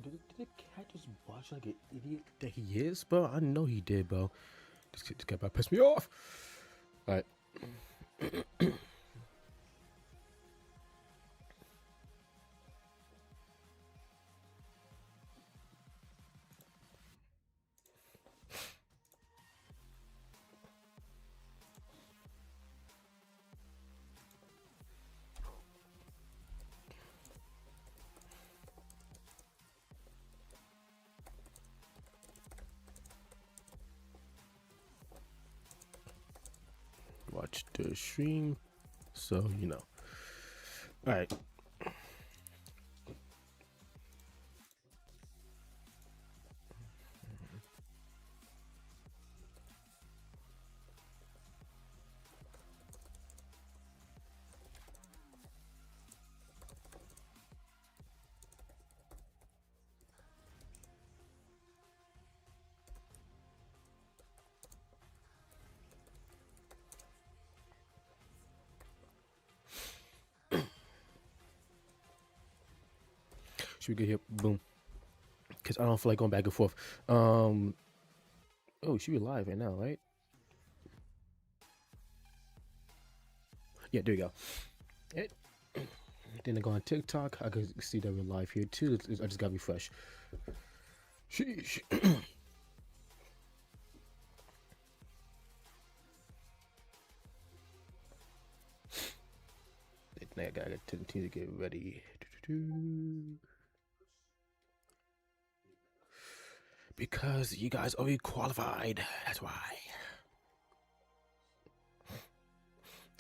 Did the cat just watch like an idiot that he is, bro? I know he did, bro. This cat about pissed me off. All right. Watch the stream, so you know. All right. Should we get here? Boom. Because I don't feel like going back and forth. Oh, should be live right now, right? Yeah, there you go. It. Then I go on TikTok. I can see that we're live here too. I just got refresh. Sheesh. I gotta continue to get ready. Because you guys already qualified. That's why.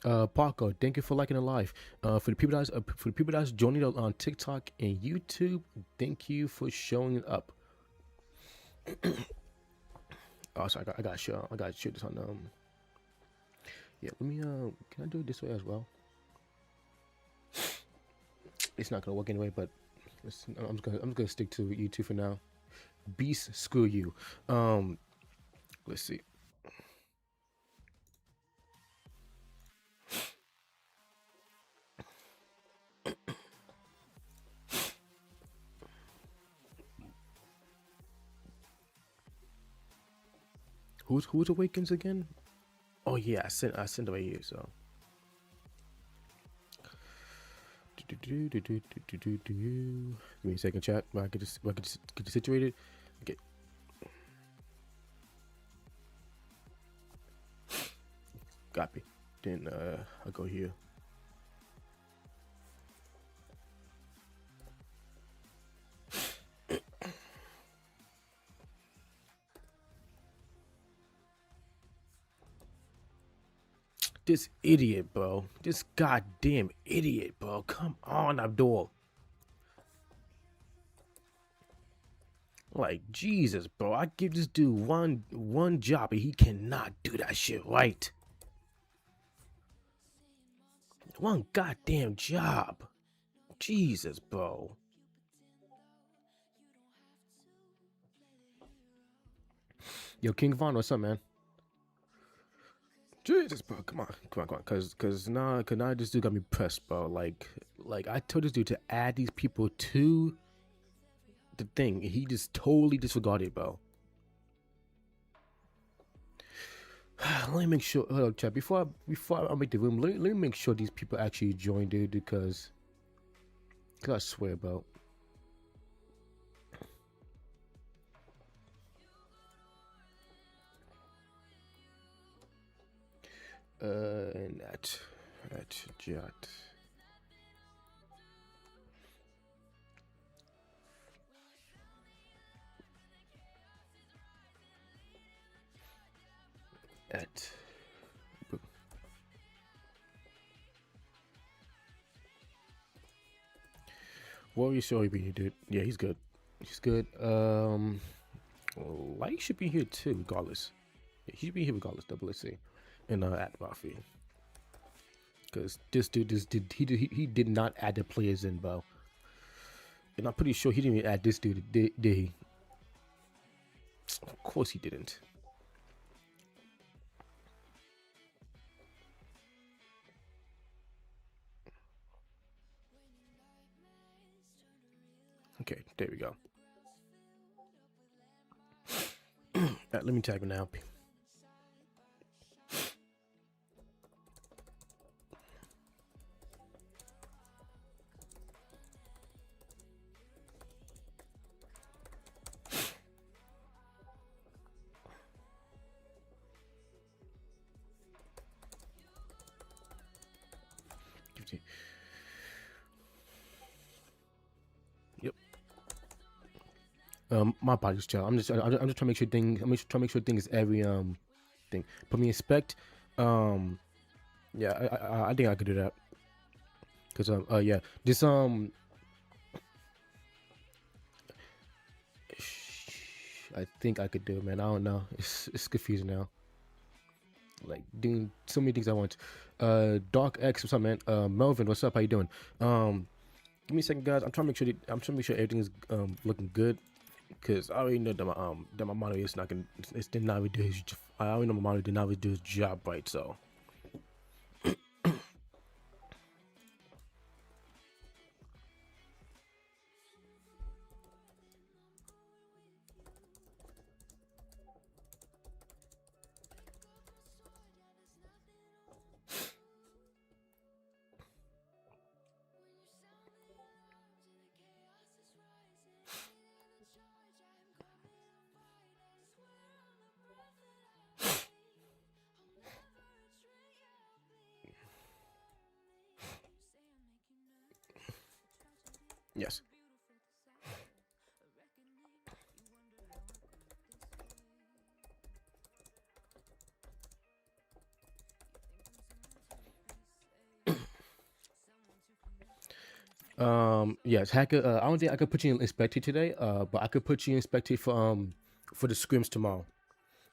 Paco, thank you for liking the live. For the people that's joining on TikTok and YouTube, thank you for showing up. Oh, sorry, I gotta shoot this on yeah, let me can I do it this way as well? It's not gonna work anyway, but I'm just gonna stick to YouTube for now. Beast, screw you. Let's see. Who's awakens again? Oh yeah, I sent it right here. So. Give me a second, chat. While I get this situated. Okay. Copy. Then I'll go here. This idiot, bro. This goddamn idiot, bro. Come on, Abdul. Like, Jesus, bro. I give this dude one job and he cannot do that shit right. One goddamn job. Jesus, bro. Yo, King Von, what's up, man? Jesus, bro, come on, cause now this dude got me pressed, bro. Like I told this dude to add these people to the thing, and he just totally disregarded, bro. Let me make sure. Hold up, chat. Before I make the room, let me make sure these people actually join, dude, because I swear, bro. And that jot. At Warrior Show being here, dude. Yeah, he's good. He's good. Light should be here too, regardless. Yeah, he should be here regardless. Double let's see. And at Mafia. Because this dude he did not add the players in, bro. And I'm pretty sure he didn't even add this dude, did he? Of course he didn't. Okay, there we go. Let me tag him now. Yep. My apologies, child. I'm just trying to make sure things. I'm just trying to make sure things every thing. Put me in spect. Yeah, I think I could do that. Cause yeah, this I think I could do it, man. I don't know. It's confusing now. Like doing so many things I want. Dark X, what's up, man? Melvin, what's up? How you doing? Give me a second, guys. I'm trying to make sure I'm trying to make sure everything is looking good. Cause I already know that my monitor is not gonna. It's did not do his. I already know my monitor did not do his job right. So. Yes. Yes, hacker. I don't think I could put you in inspected today. But I could put you in inspected for the scrims tomorrow.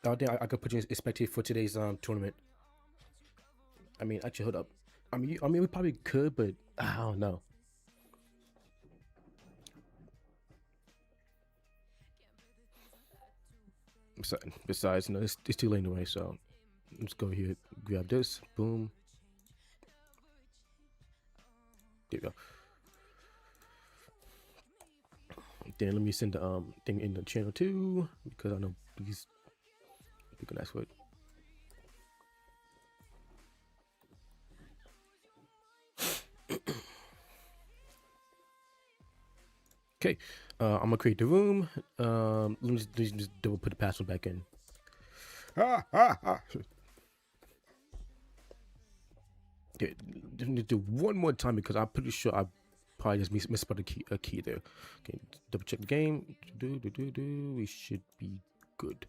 I don't think I could put you in inspected for today's tournament. I mean, actually, hold up. I mean, we probably could, but I don't know. Besides, you know, it's too late anyway. So let's go here, grab this, boom. There you go. Then let me send the thing in the channel too, because I know these people ask for it. Okay, I'm gonna create the room. Let me just double put the password back in. Okay, just need to do one more time because I'm pretty sure I probably just misspelled a key there. Okay, double check the game. We should be good.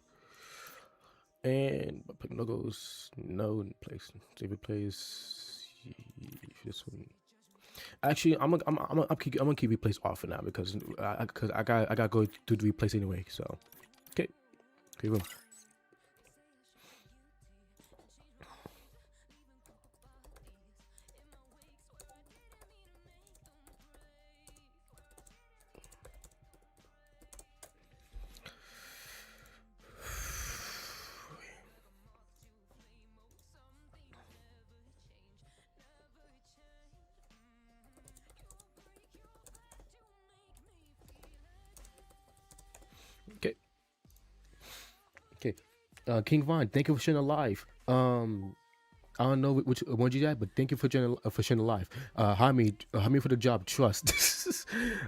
And put logos, no place. Save it place. This one. Actually, I'm gonna keep replace off for now because I gotta go do the replace anyway. So, okay, boom. Okay. Okay. King Von, thank you for sharing a live. I don't know which one you got, but thank you for sharing a live. Hire me for the job. Trust.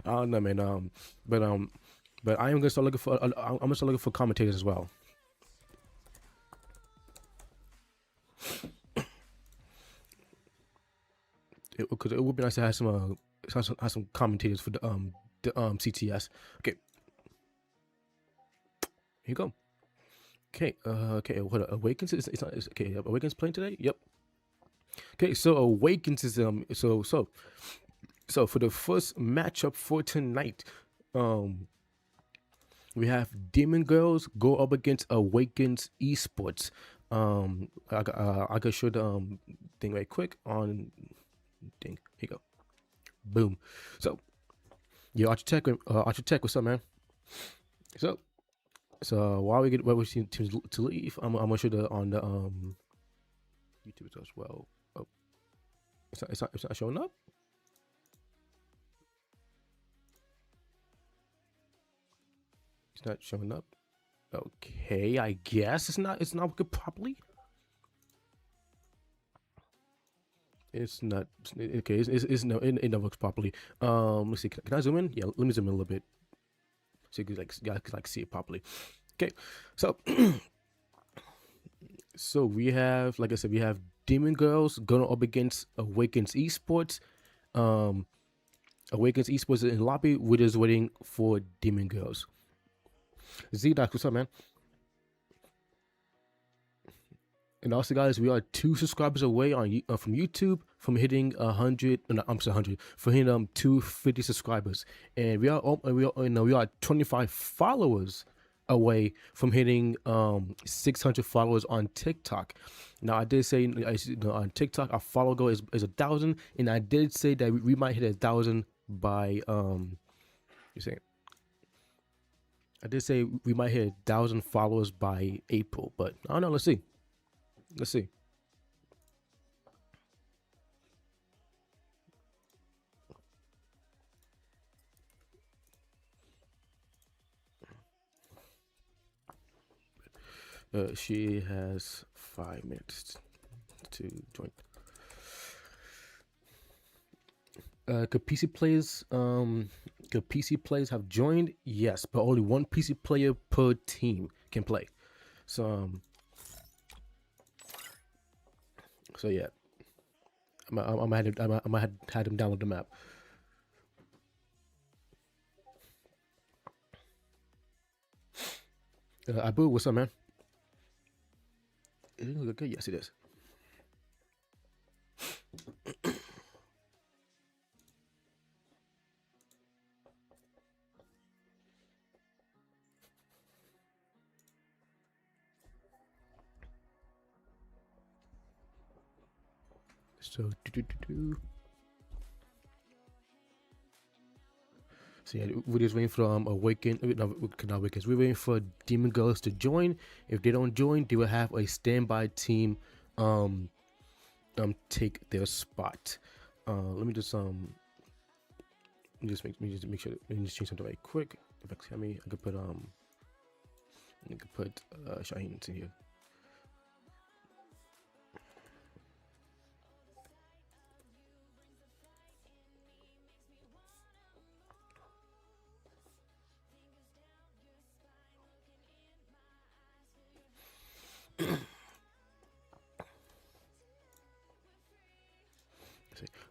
I don't know, man. But I am gonna start looking for. I'm gonna start looking for commentators as well. Because it would be nice to have some commentators for the CTS. Okay. Here you go. Okay, okay, what Awakens it's not it's, okay, Awakens playing today? Yep. Okay, so Awakens is so for the first matchup for tonight, we have Demon Girls go up against Awakens Esports. I could show the thing right quick on thing. Here you go. Boom. So Archer Tech, what's up, man? So while we see teams to leave, I'm gonna show the on the YouTube as well. Oh, it's not showing up. It's not showing up. Okay, I guess it's not working properly. It's not okay. It's no, it not works properly. Let's see. Can I zoom in? Yeah, let me zoom in a little bit so you can like see it properly. Okay, so so we have, like I said, we have Demon Girls going up against Awakens Esports. Awakens Esports in lobby. We're just waiting for Demon Girls. Z-Doc, what's up, man? And also, guys, we are 2 subscribers away on from YouTube from hitting 100. No, I'm sorry, 100 for hitting 250 subscribers, and we are 25 followers away from hitting 600 followers on TikTok. Now, I did say on TikTok our follow goal is 1,000, and I did say that we might hit 1,000 by you saying. I did say we might hit 1,000 followers by April, but I don't know. Let's see. Let's see. She has 5 minutes to join. Could PC players have joined? Yes, but only 1 PC player per team can play. So so yeah, I might have had him download the map. Abu, what's up, man? Is it look good? Yes, it is. So So yeah, we're just waiting for Awakens. We're waiting for Demon Girls to join. If they don't join, they will have a standby team take their spot. Let me just make sure. Let me just change something right quick. If I could put Shaheen in here.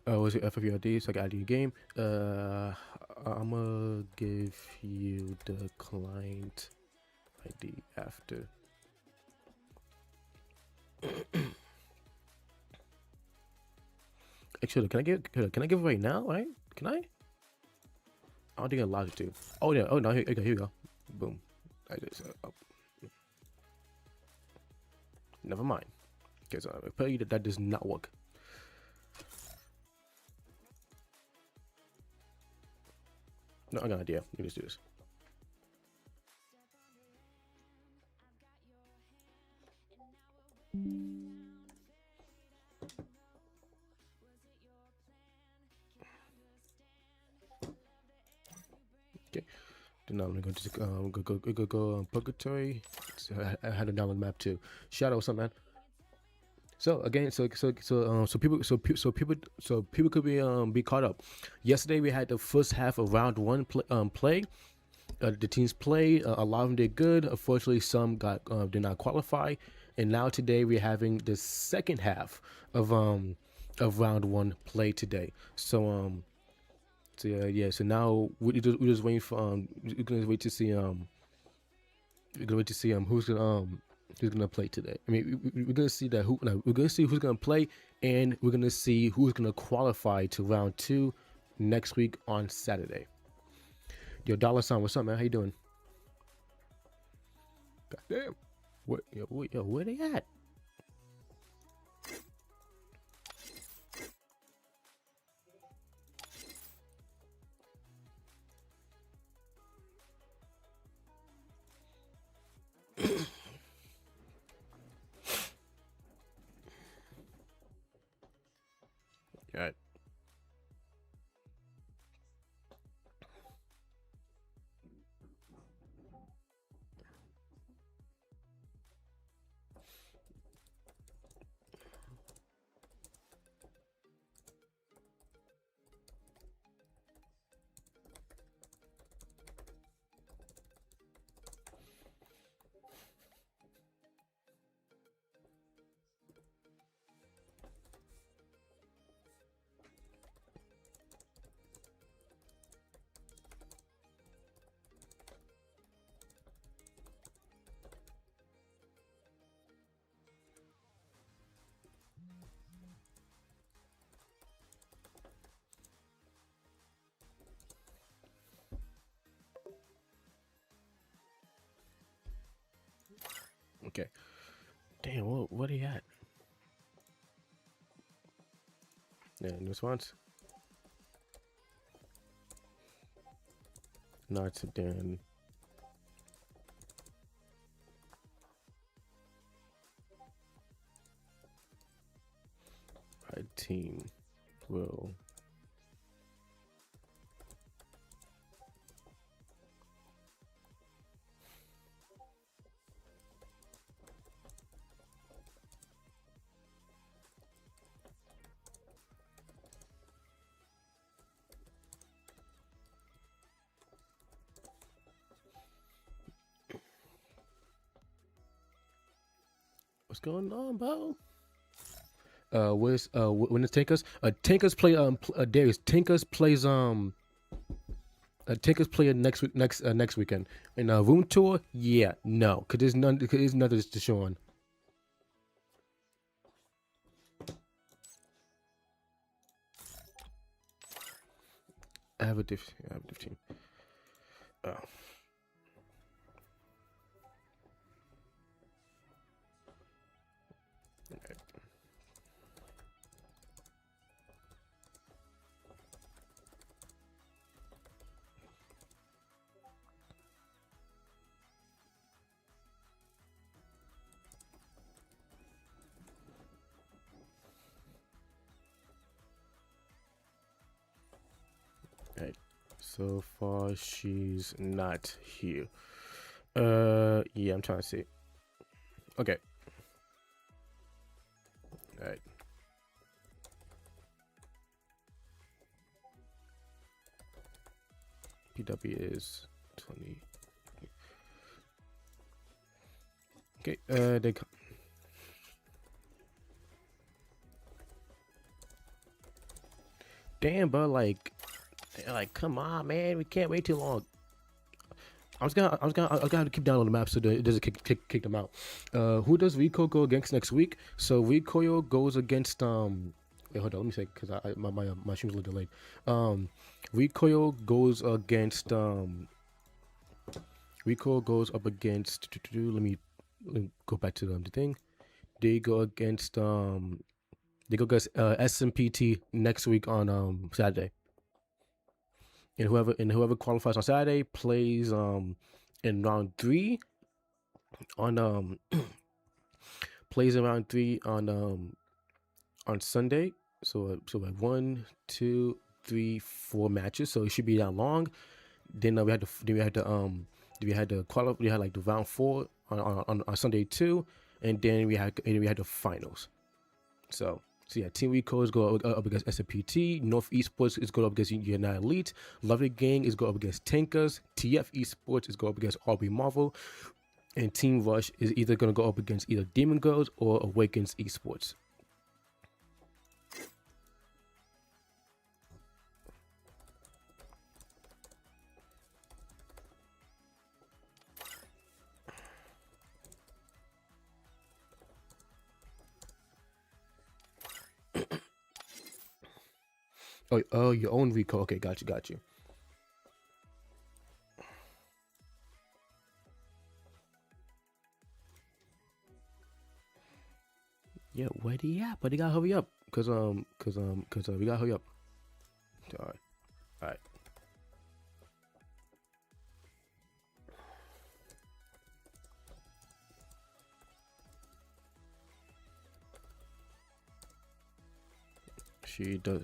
Was it FFURD? So I got ID game. I'm gonna give you the client ID after. Actually, can I give it right now? Right? Can I? I don't think I'm allowed to. Oh yeah. Oh no. Here we go. Boom. I just. Never mind. Because I tell you that does not work. No, I got an idea. Let me just do this. Okay. Then now I'm gonna just go Purgatory. So I had a download map too. Shadow, what's up, man? So again, so people could be caught up. Yesterday we had the first half of round 1 play. The teams play. A lot of them did good. Unfortunately, some did not qualify. And now today we're having the second half of round 1 play today. So so yeah. So now we're just waiting for we're gonna wait to see who's gonna play today. I mean, we're gonna see we're gonna see who's gonna play, and we're gonna see who's gonna qualify to round 2 next week on Saturday. Yo, $, what's up, man? How you doing? God damn. Where they at? All right. Okay. Damn, what are you at? Yeah, in response. Not then. My team will. What's going on, bro? Where's when the Tankers? Tankers play Darius. Tankers play next weekend. And room tour, yeah, no, cause there's nothing to show on. I have a diff team. Oh. Okay. Right. So far, she's not here. Yeah, I'm trying to see. Okay. All right. PW is 20. Okay. They. Damn, bro. Like, come on, man. We can't wait too long. I was gonna keep down on the map so that it doesn't kick them out. Who does Rico go against next week? So Rico goes against Wait, hold on. Let me say because my stream's a little delayed. Rico goes against Rico goes up against. Let me go back to the thing. They go against SMPT next week on Saturday. And whoever qualifies on Saturday plays in round 3 on plays in round 3 on Sunday. So like 1, 2, 3, 4 matches. So it should be that long. Then we had to qualify. We had like the round 4 on Sunday too, and then we had the finals. So yeah, Team Rico is go up against SPT. North Esports is going up against United Elite. Lovely Gang is go up against Tankers. TF Esports is go up against RB Marvel. And Team Rush is either going to go up against either Demon Girls or Awakens Esports. Oh, your own Rico. Okay, got you. Yeah, where he at? But they gotta hurry up, cause we gotta hurry up. All right. She does.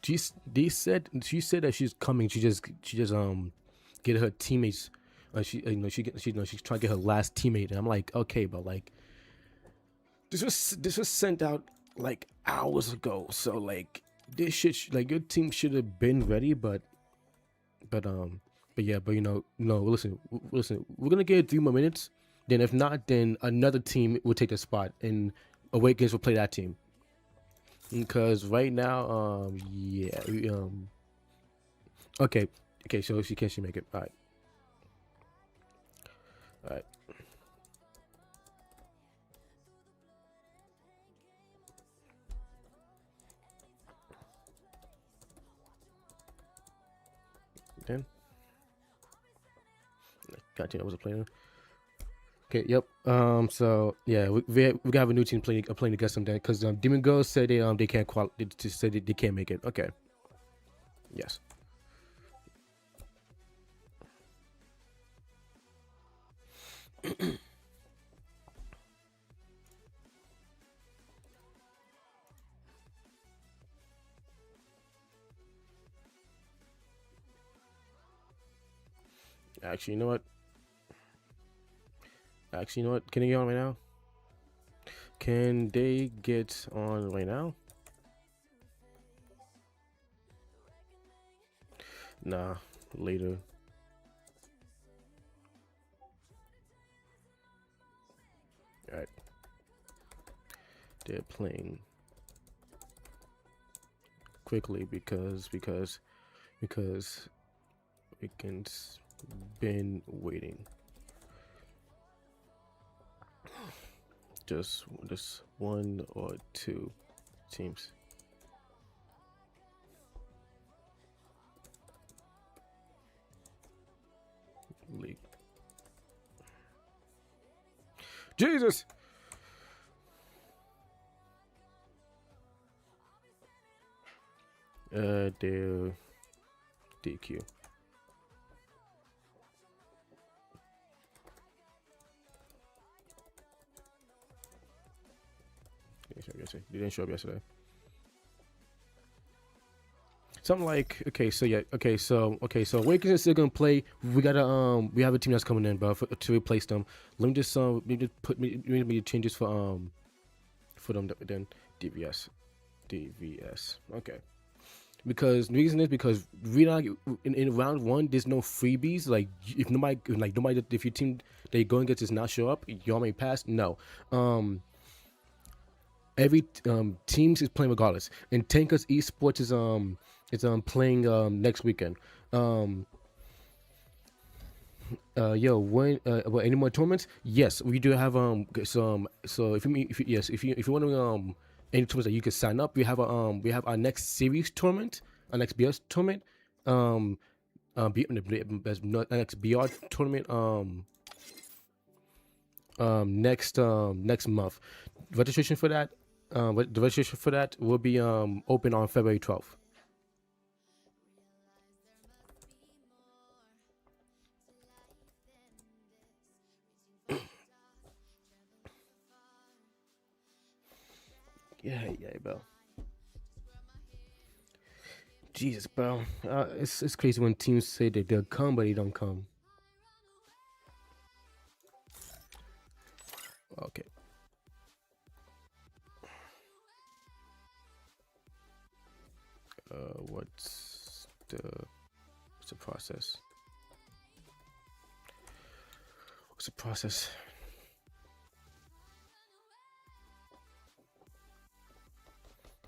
She said that she's coming. She just get her teammates. She's trying to get her last teammate, and I'm like, okay, but like this was sent out like hours ago. So like this shit, like your team should have been ready, but yeah, but no, listen, we're gonna get 3 more minutes. Then if not, then another team will take the spot, and Awakens will play that team. Because right now, yeah, okay, so she make it. All right. then. Got team I wasn't playing. Okay, yep. So yeah, we have a new team playing against them then because Demon Girls said they can't they just said they can't make it. Okay. Yes. Actually, you know what? Actually, you know what? Can they get on right now? Can they get on right now? Nah, later. All right. They're playing quickly because Weekend's been waiting. Just one or two teams. League. Jesus. They're DQ. They didn't show up yesterday. Something like so Awakens is still gonna play. We have a team that's coming in, bro, to replace them. Let me just put me changes for them then DVS. Okay. Because the reason is because we not in round one there's no freebies. Like if your team that you're going against does not show up, you all may pass. No. Every teams is playing regardless. And Tankers Esports is playing next weekend. Any more tournaments? Yes, we do have some. So if you want to any tournaments that you can sign up, we have our next series tournament, our next BS tournament, next BR tournament next month. Registration for that will be open on February 12th. Yeah, bro. Jesus, bro. It's crazy when teams say that they'll come, but they don't come. Okay. What's the process? What's the process?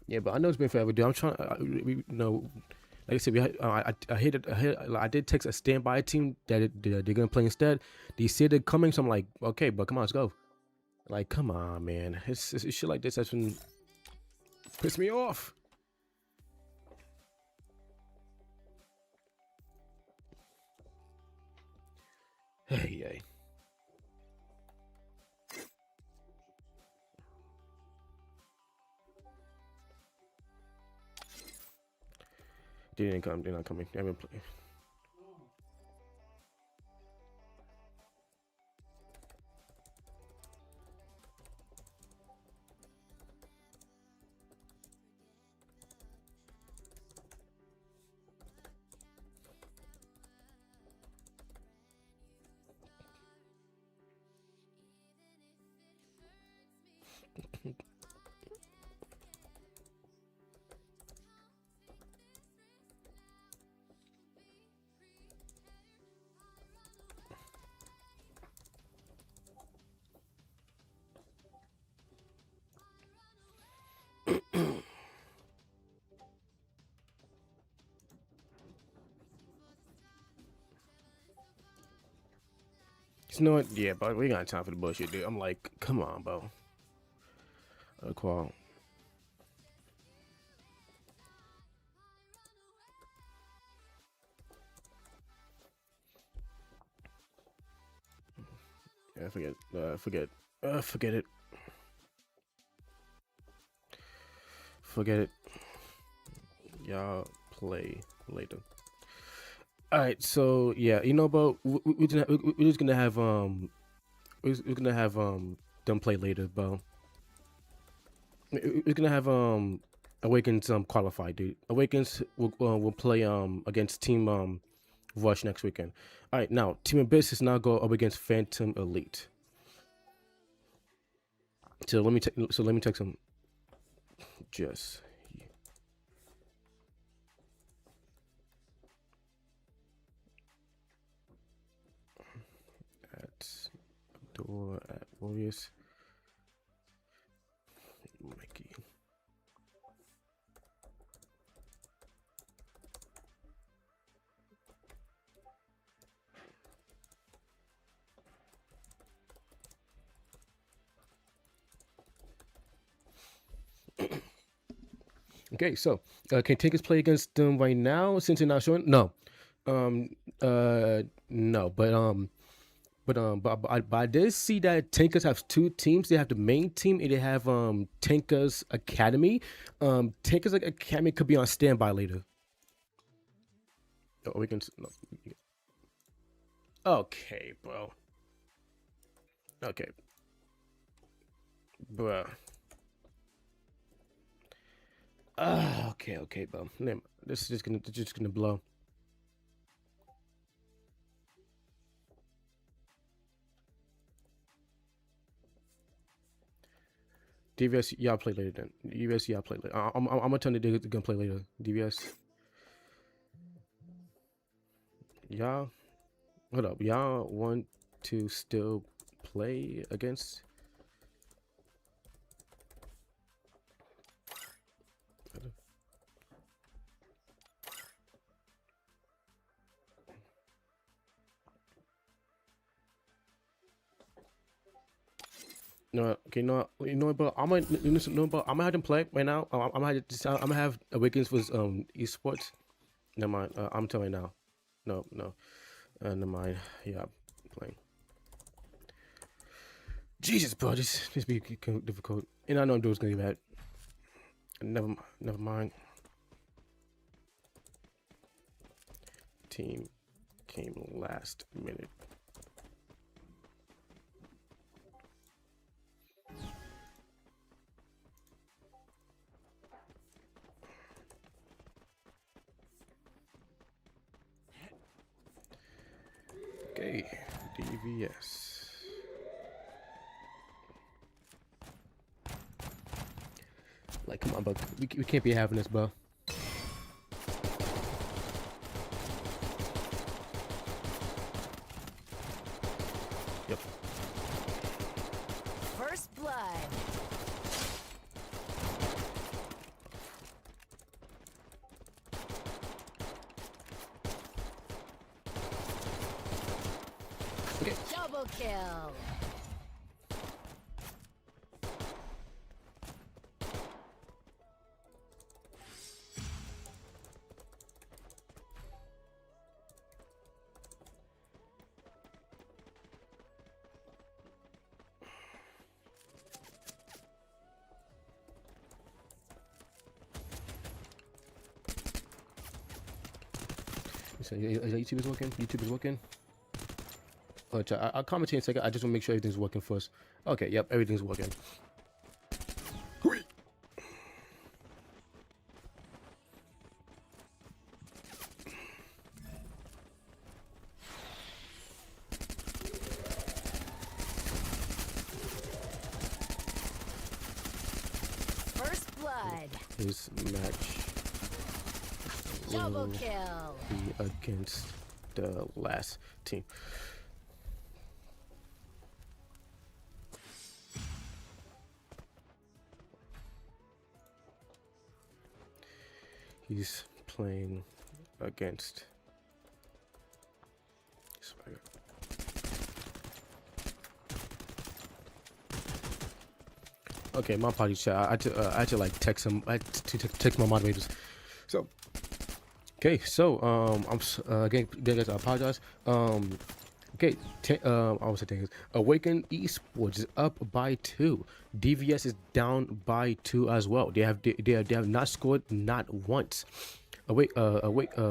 Yeah, but I know it's been forever, dude. I'm trying. Like I said, I did text a standby team that they're gonna play instead. They said they're coming, so I'm like, okay, but come on, let's go. Like, come on, man. It's shit like this that's been pissed me off. Hey. They didn't come. They're not coming. They haven't played. You know what? Yeah, but we ain't got time for the bullshit, dude. I'm like, come on, bro. Qual. Yeah, forget it. Forget it. Y'all play later. All right, so yeah, you know, but we're just gonna have we're gonna have them play later, but we're gonna have Awakens qualify, dude. Awakens will play against Team Rush next weekend. All right, now Team Abyss is now go up against Phantom Elite. So let me take some. Just. At door at Warriors. Mikey. Okay, so can Tinkers play against them right now since they're not showing? No, no, but I did see that Tinkers have two teams. They have the main team and they have Tinkers Academy. Tinkers Academy could be on standby later. Oh, we can. No. Okay, bro. Okay, bro. Okay, bro. This is just gonna blow. DVS, y'all play later then. DVS, y'all play later. I'm gonna turn the gun play later. DVS. Y'all, hold up. Y'all want to still play against? No, okay, no, you know, but I'm gonna, but I'm gonna have them play right now. I'm gonna have Awakens with esports. Never mind. I'm telling you now. No, never mind. Yeah, playing. Jesus, bro, this be difficult, and I know it's gonna be bad. Never mind. Team came last minute. Okay, DVS. Like, come on, bro. We can't be having this, bro. Yep. First blood. Okay. Double kill. So, is YouTube is working? YouTube is working? Oh, I'll comment in a second. I just want to make sure everything's working first. Okay, yep, everything's working. First blood. This match Double kill. be against the last team. He's playing against Swagger. Okay, my apologies, chat. I had to like text him. I had to text my moderators. So, okay, so again, guys, I apologize. Okay, I was saying Awaken Esports is up by 2. DVS is down by 2 as well. They have not scored not once. Awakens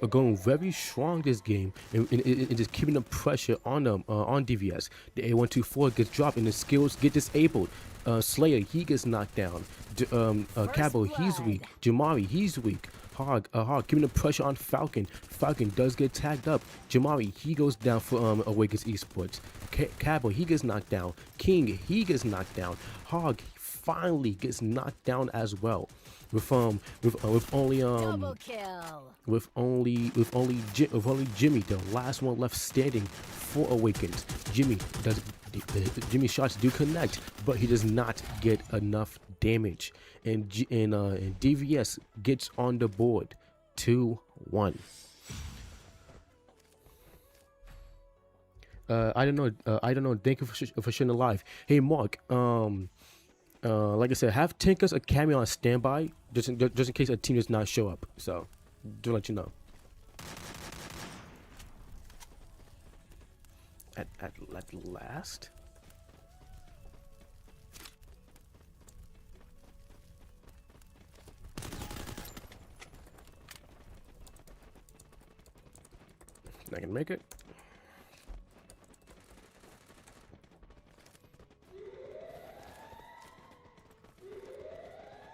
are going very strong this game and just keeping the pressure on them on DVS. The A124 gets dropped and the skills get disabled. Slayer, he gets knocked down. Cabo, he's weak. Jamari, he's weak. Hog, keeping the pressure on Falcon. Falcon does get tagged up. Jamari, he goes down for Awakens Esports. Cabo, he gets knocked down. King, he gets knocked down. Hog finally gets knocked down as well. With only Double kill. with only Jimmy, the last one left standing for Awakens. Jimmy shots do connect, but he does not get enough damage, and DVS gets on the board 2-1. I don't know. Thank you for sharing the live. Hey Mark, like I said, have Tinkers Academy on standby just in case a team does not show up. So, do let you know. At last. Not gonna make it.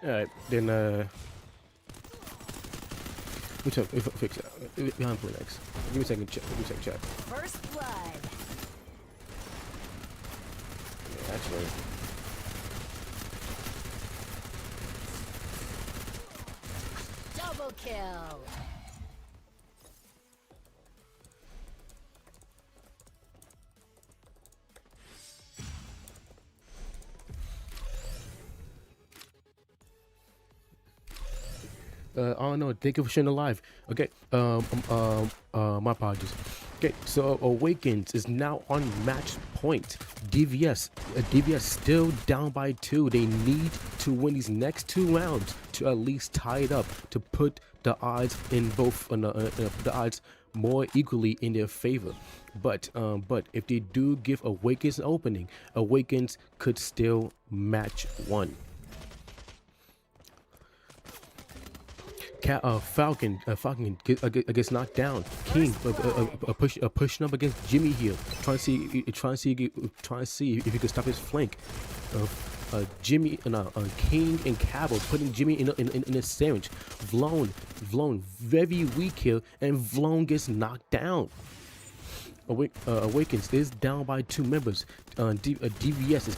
Alright, then we took fix it. Behind play next. Give me a second check. First blood. Yeah, actually. Double kill. I don't know. Thank you for sharing the live. Okay. My apologies. Okay. So Awakens is now on match point. DVS still down by 2. They need to win these next 2 rounds to at least tie it up to put the odds in both the odds more equally in their favor. But if they do give Awakens an opening, Awakens could still match 1. Falcon gets knocked down. King pushing up against Jimmy here, trying to see if he can stop his flank. Jimmy King and Cabo putting Jimmy in a sandwich. Vlone very weak here, and Vlone gets knocked down. Awakens is down by 2 members. DVS is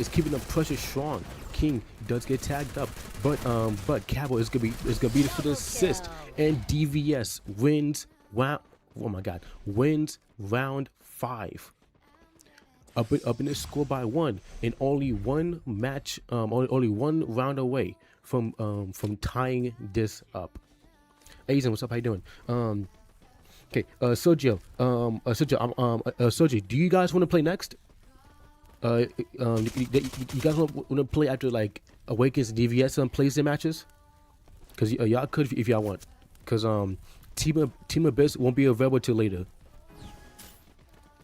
keeping the pressure strong. King does get tagged up, but Cabo is gonna be for the assist, and DVS wins round. Oh my God, wins round 5. Up in the score by 1, and only one match, only 1 round away from tying this up. Hey, Ethan, what's up? How you doing? Okay, Sergio, Sergio, do you guys want to play next? You guys want to play after like Awakens DVS plays their matches? Cause y'all could if y'all want. Cause Team Abyss won't be available till later.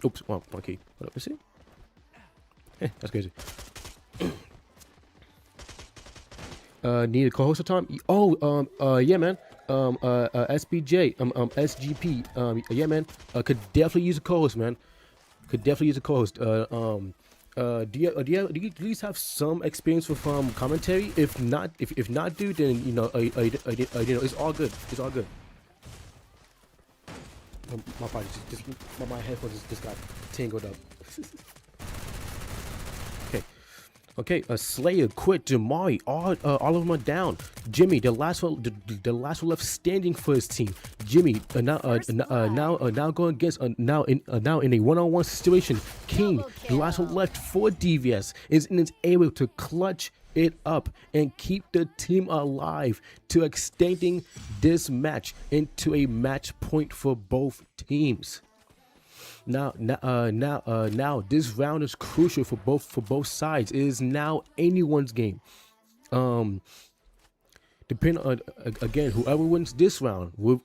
Oops, one key. Let's see. That's crazy. Need a co-host time? Oh, yeah, man. SBJ, SGP, yeah, man. Could definitely use a co-host, man. Could definitely use a co-host. Do you at least have some experience with commentary? If not, dude, then you know, it's all good. It's all good. My body just my headphones just got tangled up. Okay, Slayer quit. Jamari, all of them are down. Jimmy, the last one left standing for his team. Jimmy, now going against now in a one-on-one situation. King, the last one left for DVS, is able to clutch it up and keep the team alive to extending this match into a match point for both teams. Now, this round is crucial for both sides. It is now anyone's game. The depending on again, whoever wins this round will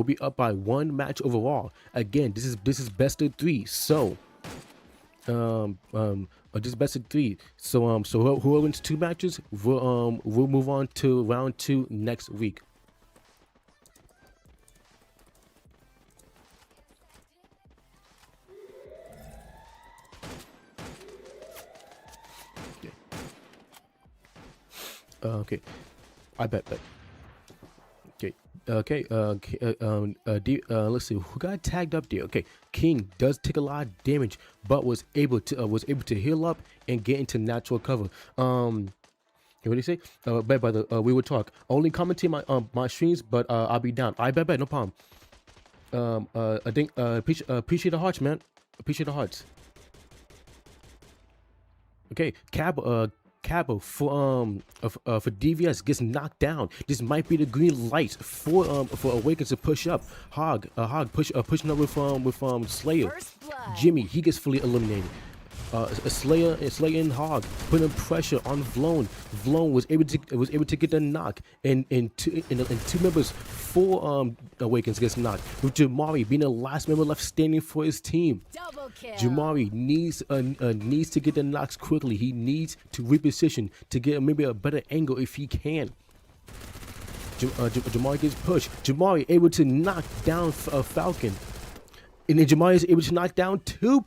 be up by one match overall. Again, this is best of three. So just best of three. So whoever wins two matches will move on to round two next week. Okay, I bet. Okay. Let's see who got tagged up there. Okay, King does take a lot of damage, but was able to heal up and get into natural cover. What do you say? Bet by the we will talk. Only commenting my streams, but I'll be down. I bet no problem. I think appreciate the hearts, man. Appreciate the hearts. Okay, Cabo for DVS gets knocked down. This might be the green light for Awakens to push up. Hog pushing up with Slayer. Jimmy, he gets fully eliminated. Slayer and Hog putting pressure on Vlone. Vlone was able to get the knock, and two members for Awakens gets knocked. With Jamari being the last member left standing for his team. Double kill. Jamari needs to get the knocks quickly. He needs to reposition to get maybe a better angle if he can. Jamari gets pushed. Jamari able to knock down Falcon. And then Jamari is able to knock down two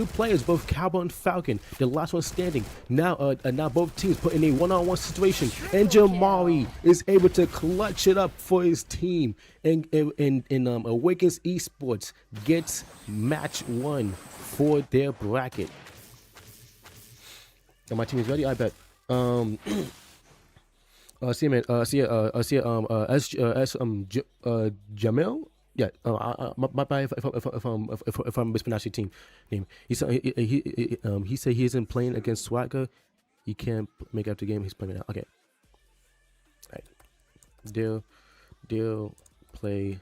players, both Cowboy and Falcon. The last one standing. Now both teams put in a one-on-one situation, and Jamari is able to clutch it up for his team. And Awakens Esports gets match one for their bracket. And my team is ready. I bet. See you, man. See ya. Jamil. Yeah, my bad if I'm mispronouncing team name. He said he isn't playing against Swagger. He can't make up the game. He's playing it out. Okay. All right. They'll play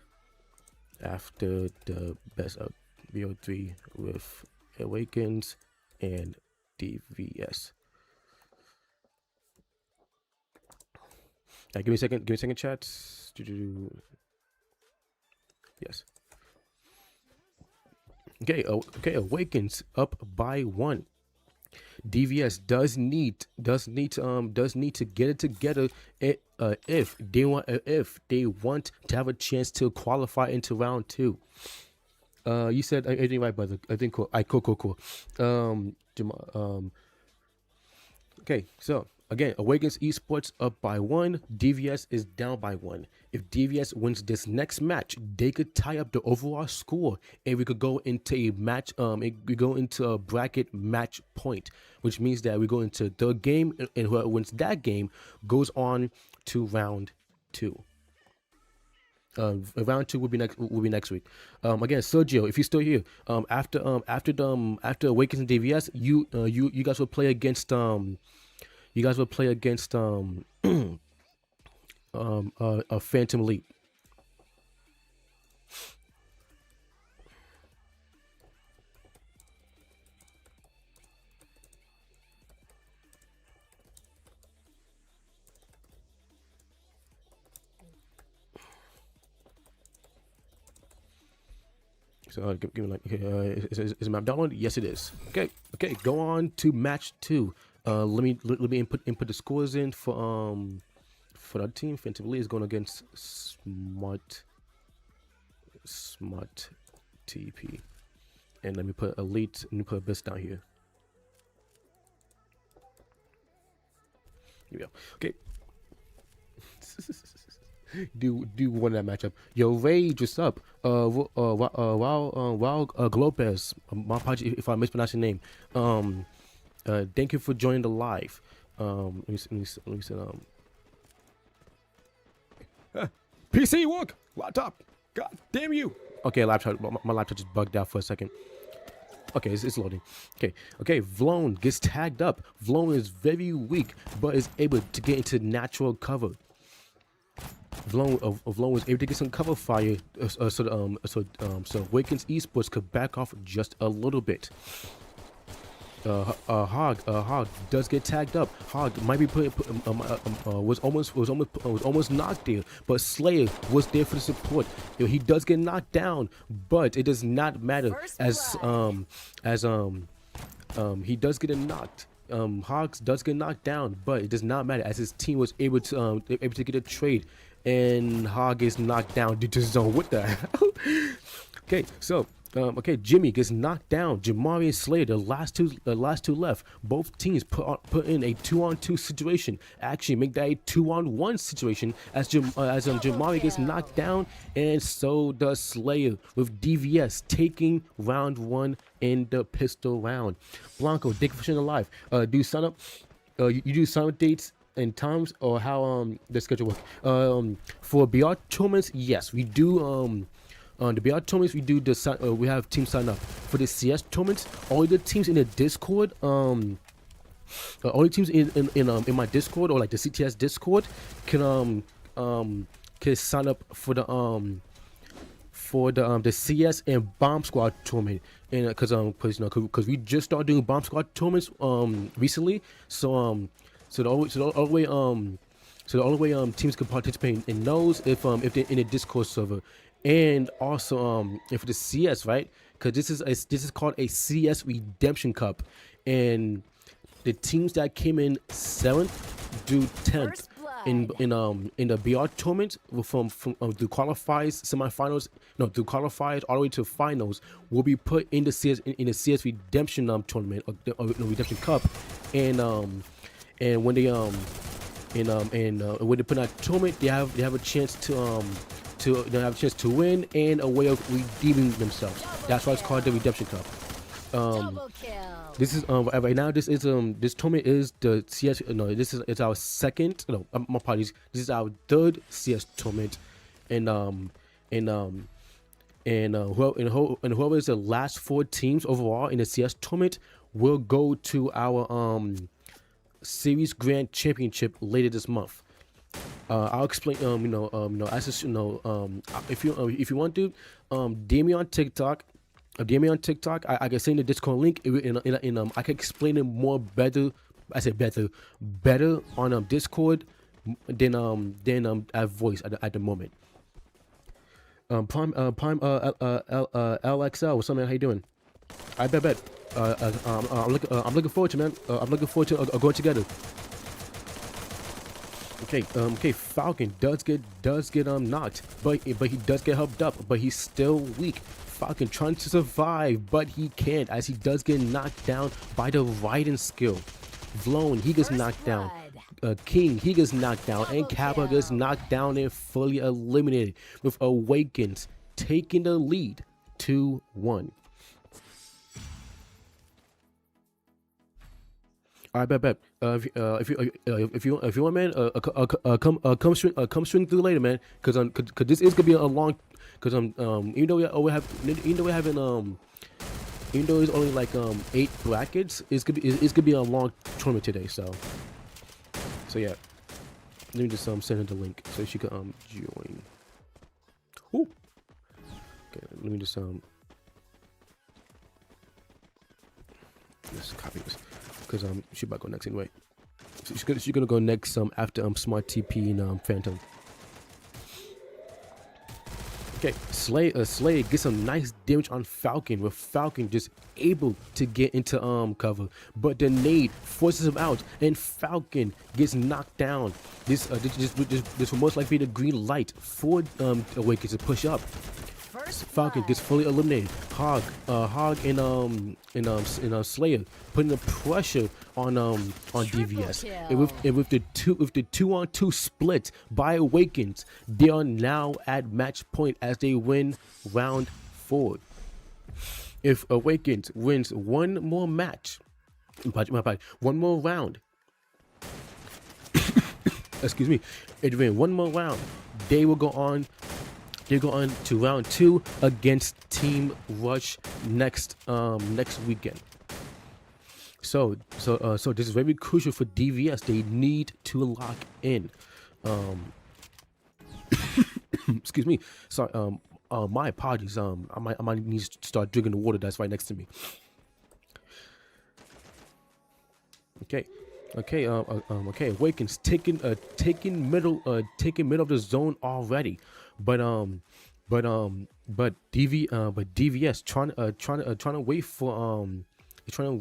after the best of VO3 with Awakens and DVS. Give me a second, chat. Yes. Okay. Awakens up by one. DVS does need to get it together if they want to have a chance to qualify into round two. You said everything right, brother. I think cool. Cool. Okay, so again, Awakens Esports up by one. DVS is down by one. If DVS wins this next match, they could tie up the overall score, and we could go into a match. We go into a bracket match point, which means that we go into the game, and whoever wins that game goes on to round two. Round two will be next week. Again, Sergio, if you're still here, after Awakens and DVS, you guys will play against a Phantom Leap. So give me like, is map download? Yes, it is. Okay, go on to match two. Let me input the scores in for that team. Phantom Lee is going against Smart TP, and let me put Elite. Let me put Abyss down here. Here we go. Okay. do win that matchup. Yo, Rage, what's up? Glopez. My apologies if I mispronounce your name. Thank you for joining the live. Let me see. PC work. Laptop. God damn you. Okay, laptop. My laptop just bugged out for a second. Okay, it's loading. Okay. Vlone gets tagged up. Vlone is very weak, but is able to get into natural cover. Vlone was able to get some cover fire, so Awakens Esports could back off just a little bit. Hog does get tagged up. Hog might be was almost knocked there, but Slayer was there for the support. He does get knocked down, but it does not matter he does get knocked. Hogs does get knocked down, but it does not matter as his team was able to get a trade, and Hog is knocked down due to zone. What the hell? Okay, so. Jimmy gets knocked down. Jamari and Slayer, the last two left. Both teams put in a 2-on-2 situation. Actually, make that a 2-on-1 situation as Jamari gets knocked down, and so does Slayer with DVS taking round 1 in the pistol round. Blanco, thank you for sharing the live. Do you sign up? You do sign up dates and times, or how the schedule work? For BR tournaments, yes, we do. The BR tournaments, we have teams sign up. For the CS tournaments, all the teams in the Discord, all the teams in my Discord, or like the CTS Discord, can sign up for the CS and Bomb Squad tournament. And because we just started doing Bomb Squad tournaments recently, so the only way teams can participate in those if they're in a Discord server. And also for the CS, right? Because this is called a CS Redemption Cup, and the teams that came in 7th through 10th in the BR tournament from through qualifiers, semifinals, through qualifiers all the way to finals will be put in the CS Redemption tournament or Redemption Cup, and when they when they put out a tournament, they have a chance to win and a way of redeeming themselves. That's why it's called the Redemption Cup. This is right now. This tournament is the CS. No, it's our second. No, my apologies. This is our 3rd CS tournament, and whoever is the last 4 teams overall in the CS tournament will go to our Series Grand Championship later this month. I'll explain. If you want to, DM me on TikTok. DM me on TikTok. I can send the Discord link. I can explain it more better. I said better on Discord than at voice at the moment. Prime LXL. What's up, man? How you doing? I bet. I'm looking forward to, man. I'm looking forward to going together. Okay, Falcon does get knocked, but he does get helped up, but he's still weak. Falcon trying to survive, but he can't, as he does get knocked down by the riding skill. Vlone, he gets knocked down. King, he gets knocked down, and Kappa gets knocked down and fully eliminated, with Awakens taking the lead 2-1. All right, bet. If you want, man, come swing through later, man. Cause this is gonna be a long. Cause even though it's only like 8 brackets, it's gonna be a long tournament today. So yeah. Let me just send her the link so she can join. Ooh. Okay, let me just copy this. Because she about to go next anyway. She's gonna go next after Smart TP and Phantom. Okay, Slay gets some nice damage on Falcon, with Falcon just able to get into cover, but the nade forces him out, and Falcon gets knocked down. This will most likely be the green light for Awakens to push up. Falcon gets fully eliminated. Hog and Slayer putting the pressure on DVS. And with the 2-on-2 split by Awakens, they are now at match point as they win round 4. If Awakens wins one more match, one more round, excuse me, if they win one more round, they will go on. They go on to round 2 against Team Rush next weekend. So this is very crucial for DVS. They need to lock in. Excuse me. Sorry. My apologies. I might need to start drinking the water that's right next to me. Okay. Okay. Awakens taking middle of the zone already, but DVS trying to wait for trying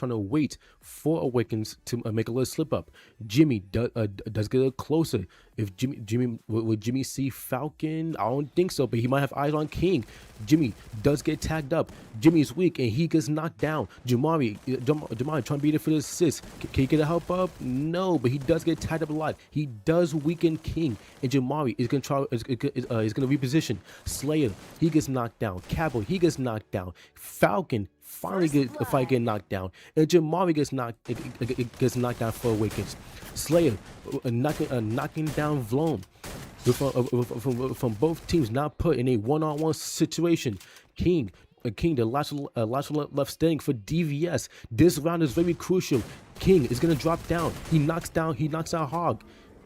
to wait for Awakens to make a little slip up. Jimmy does get a little closer. If Jimmy would Jimmy see Falcon? I don't think so, but he might have eyes on King. Jimmy does get tagged up. Jimmy's weak and he gets knocked down. Jamari trying to beat it for the assist. Can he get a help up? No, but he does get tagged up a lot. He does weaken King, and Jamari is gonna reposition. Slayer, he gets knocked down. Cavill, he gets knocked down. Falcon finally get knocked down, and Jamari gets knocked down for Awakens. Slayer knocking down Vlone. From both teams not put in a one-on-one situation. King, the last one left standing for DVS. This round is very crucial. King is gonna drop down. He knocks out Hog.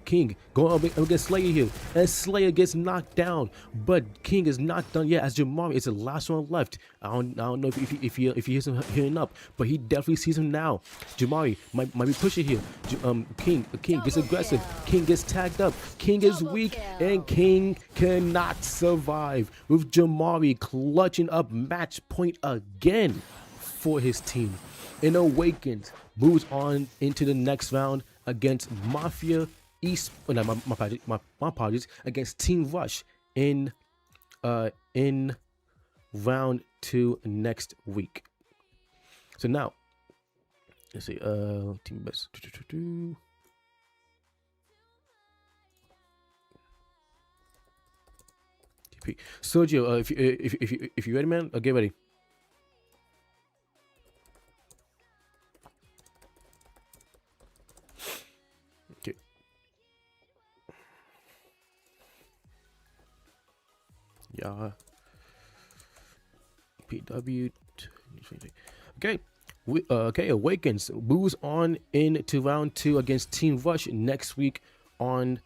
King going up against Slayer here, and Slayer gets knocked down, but King is not done yet. As Jamari is the last one left. I don't know if he hears him hearing up, but he definitely sees him now. Jamari might be pushing here. King gets aggressive. King gets tagged up. King is weak, and King cannot survive. With Jamari clutching up match point again for his team, and Awakens moves on into the next round against Mafia East. No, my apologies, against Team Rush in round 2 next week. So now let's see, team best. Sergio, if you ready, man, get ready. Yeah. PW. Okay. Okay. Awakens moves on into round 2 against Team Rush next week on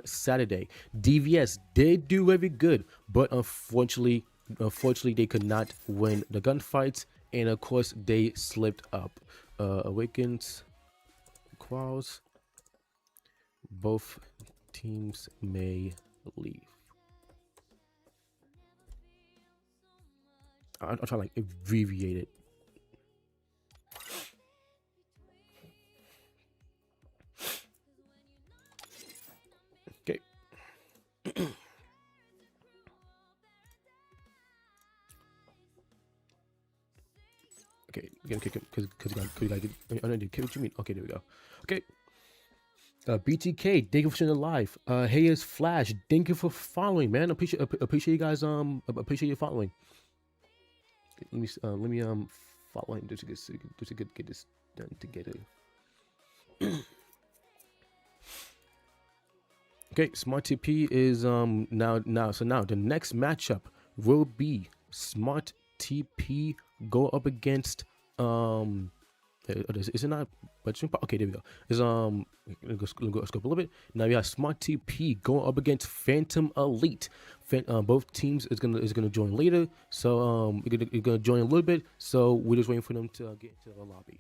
Saturday. DVS did do very good, but unfortunately they could not win the gunfights, and of course they slipped up. Awakens quals. Both teams may leave. I'll try to like abbreviate it. Okay. Okay, again, because you like it. I don't know what you mean. Okay, there we go. Okay. BTK, thank you for sharing the live. Hey, it's Flash. Thank you for following, man. Appreciate you guys. Appreciate you following. Let me follow him just to get this done together. Okay, Smart TP is now the next matchup will be Smart TP go up against is it not? Okay, there we go. Is let's go up a little bit. Now we have Smart TP going up against Phantom Elite. Both teams is gonna join later. So you're gonna join a little bit. So we're just waiting for them to get to the lobby.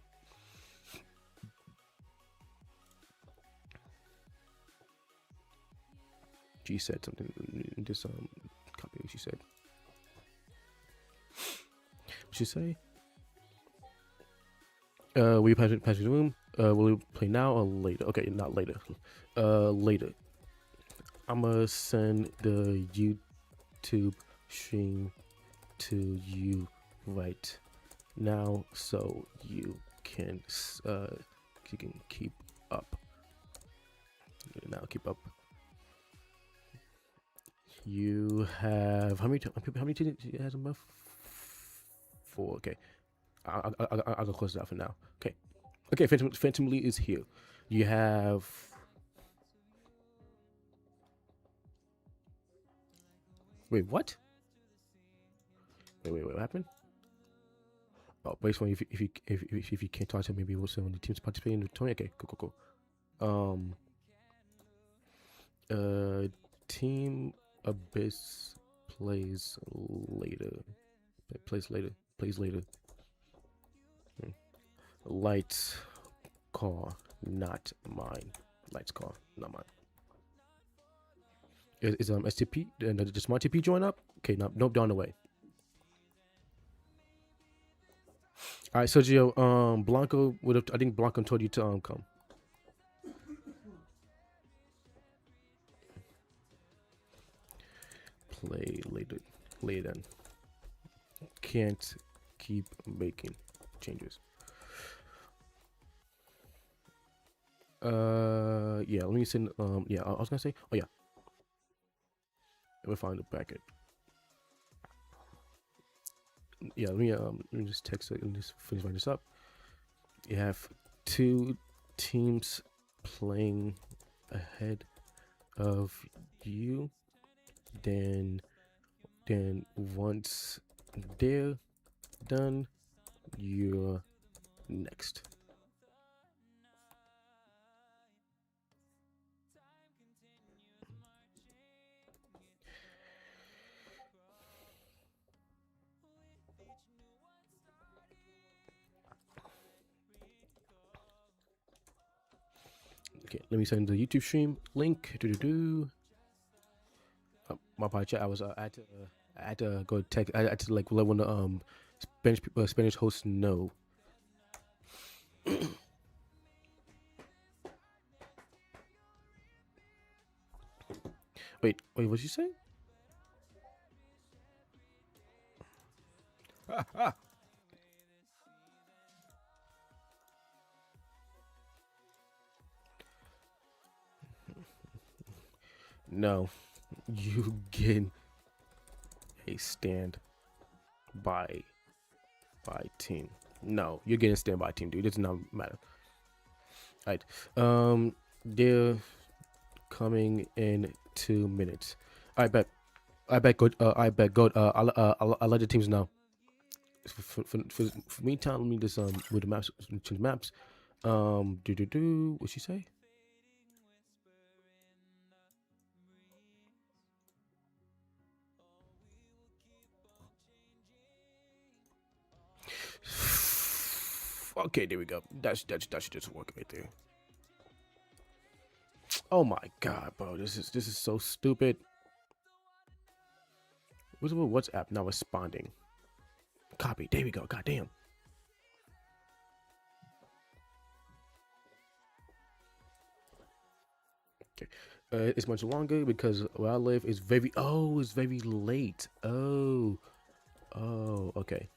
She said something. Just copy what she said. What she say? Will you pass the room? Will you play now or later? Okay, not later. Later. I'ma send the YouTube stream to you right now so you can keep up. Now keep up. You have how many tickets you have a month? 4. Okay. I'll go close it out for now. Okay, Phantom Elite is here. You have wait, what? Wait, what happened? Oh, basically, if you can't talk to me, maybe we'll see when the teams participating in the tournament. Okay, cool. Team Abyss plays later. Lights call, not mine. Lights call, not mine. Is STP the smart TP join up? Okay, nope, down the way. All right, Sergio. Blanco would have. I think Blanco told you to come. Play later. Later. Can't keep making changes. Yeah. Let me send. Yeah. I was gonna say. Oh yeah. Let me find the packet. Yeah. Let me just text it and just finish writing this up. You have 2 teams playing ahead of you. Then once they're done, you're next. Okay, let me send the YouTube stream link. My part chat. I had to go text. I had to like let one of the Spanish hosts know. Wait, what'd you say? No, you get a stand by team. No, you're getting a standby team, dude. It does not matter. All right. They're coming in 2 minutes. I bet. Go. I bet. Go. I'll let the teams know. For meantime, let me just with the maps, change maps. What'd she say? Okay, there we go. That should just work right there. Oh my god, bro, this is so stupid. What's with WhatsApp not responding? Copy. There we go. God damn. Okay. It's much longer because where I live is very. Oh, it's very late. Oh. Okay.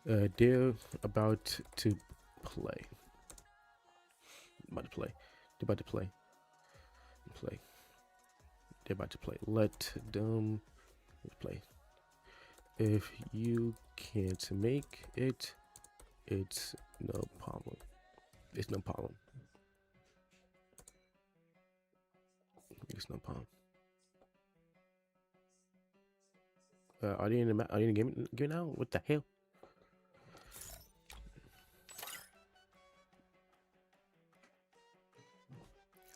They're about to play. They're about to play. They're about to play. Let them play. If you can't make it, it's no problem. It's no problem. It's no problem. Are they in the are they in the game now? What the hell?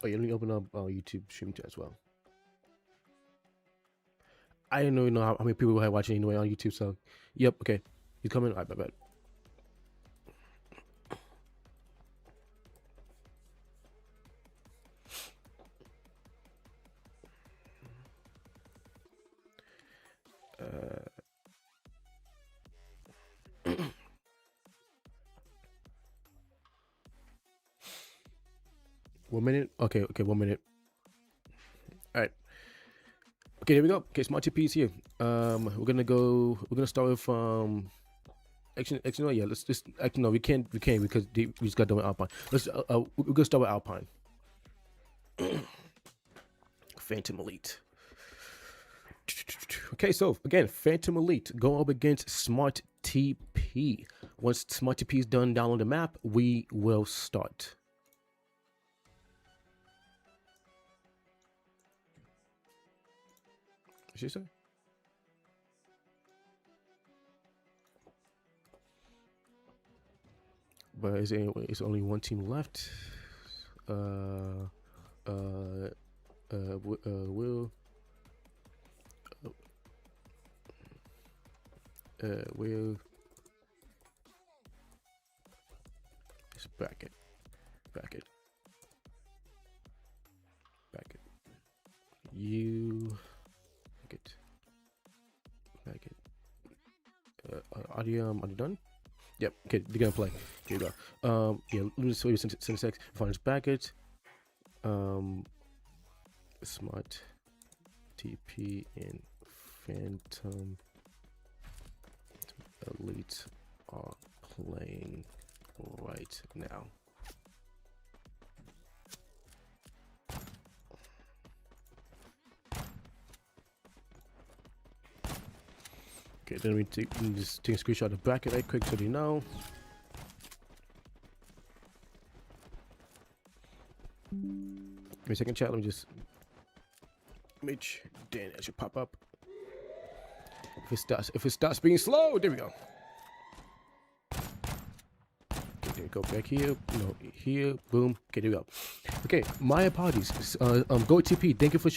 Oh, yeah, let me open up YouTube stream too as well. I didn't even know how many people were watching anyway on YouTube. So, yep, okay, he's coming. I bet. One minute. Okay, 1 minute. All right. Okay, there we go. Okay, smart TP is here. We're gonna start with actually, no, yeah. Let's just actually no, we can't because we just got done with Alpine. We're gonna start with Alpine. Phantom Elite. Okay, so again, Phantom Elite go up against Smart TP. Once Smart TP is done download the map, we will start. What she say? But it's only one team left. Will Just bracket. You bracket. Are you done? Yep. Okay, they're gonna play. Here you go. Yeah. Let me just show you syntax. Finds bracket. Smart TP and Phantom Elite are playing right now. Okay, then we just take a screenshot of the bracket right quick so you know. Give me a second, chat. Let me just make sure. Damn, that should pop up. If it starts being slow, there we go. Okay, then go back here. No, here. Boom. Okay, there we go. Okay, my apologies. Go TP. Thank you for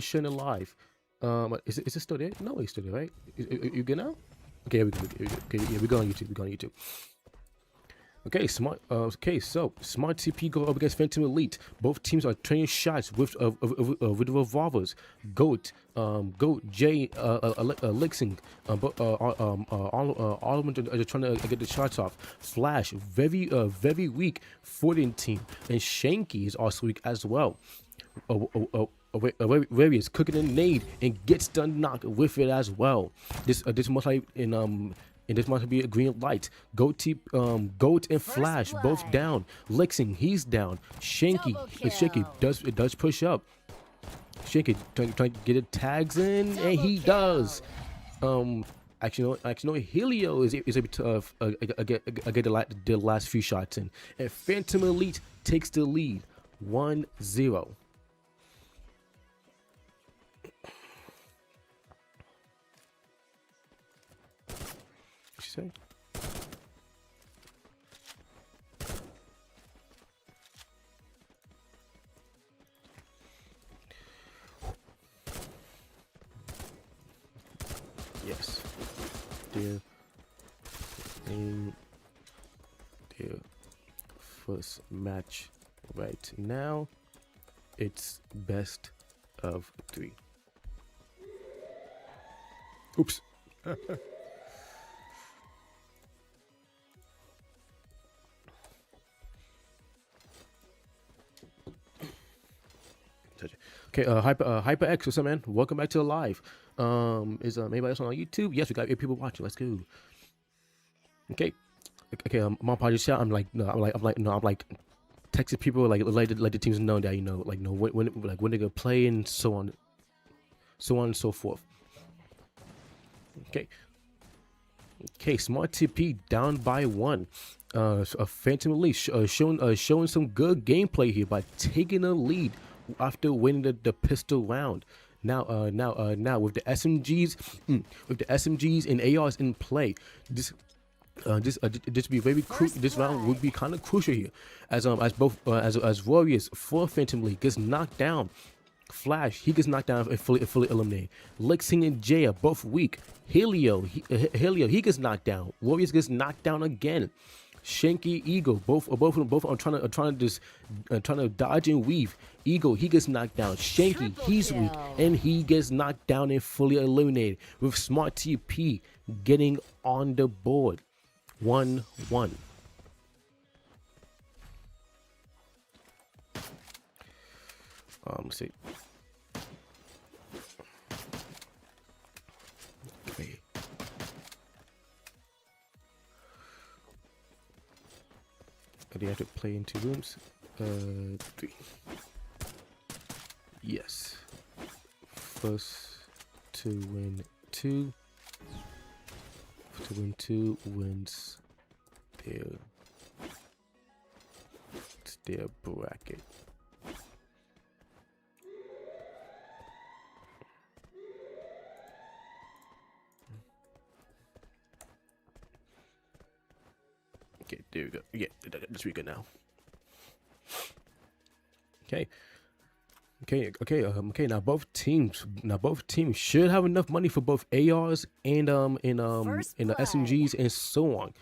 sharing it live. Is it still there? No, it's still there, right? You good now? Okay, here we go. Okay, yeah, we go on YouTube. Okay, so Smart TP go up against Phantom Elite. Both teams are trading shots with revolvers. Goat, Jay, Lixing, all of them are trying to get the shots off. Flash, very weak 14 team, and Shanky is also weak as well. Various cooking a nade and gets the knock with it as well. This must like and this must be a green light. Goat and Flash both down. Lexing, he's down. Shanky does push up. Shanky trying to get the tags in, and he does. Actually, no. Helio is able to get the last few shots in, and Phantom Elite takes the lead, 1-0. Say? Yes. Their first match right now. It's best of 3. Oops. Okay, HyperX, what's up, man? Welcome back to the live. Is anybody else on YouTube? Yes, we got 8 people watching. Let's go. Okay, my apologies. I'm like texting people like let the teams know that when they're gonna play and so on and so forth. Okay, Smart TP down by 1. Phantom Elite showing some good gameplay here by taking a lead after winning the pistol round. Now with the SMGs, and ARs in play, this be very crucial. This round would be kind of crucial here, as Warriors for Phantom Elite gets knocked down. Flash, he gets knocked down and fully eliminated. Lexing and Jay are both weak. Helio, he gets knocked down. Warriors gets knocked down again. Shanky, Eagle, both are trying to dodge and weave. Eagle, he gets knocked down. Shanky, he's weak, and he gets knocked down and fully eliminated, with Smart TP getting on the board, 1-1. Let's see. Okay. Do you have to play in 2 rooms? 3. Yes. First to win 2. To win 2 wins their bracket. Okay, there we go. Yeah, that's pretty good now. Okay. Now both teams should have enough money for both ARs and the SMGs and so on.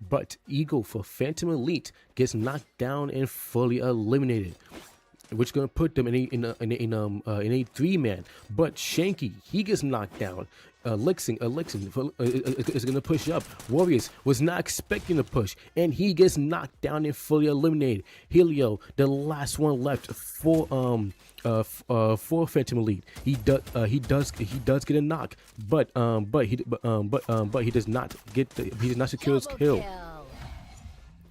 but Eagle for Phantom Elite gets knocked down and fully eliminated, which is gonna put them in a 3-man. But Shanky, he gets knocked down. Elixing is gonna push up. Warriors was not expecting to push, and he gets knocked down and fully eliminated. Helio, the last one left for Phantom Elite. He does get a knock, but he does not secure his kill.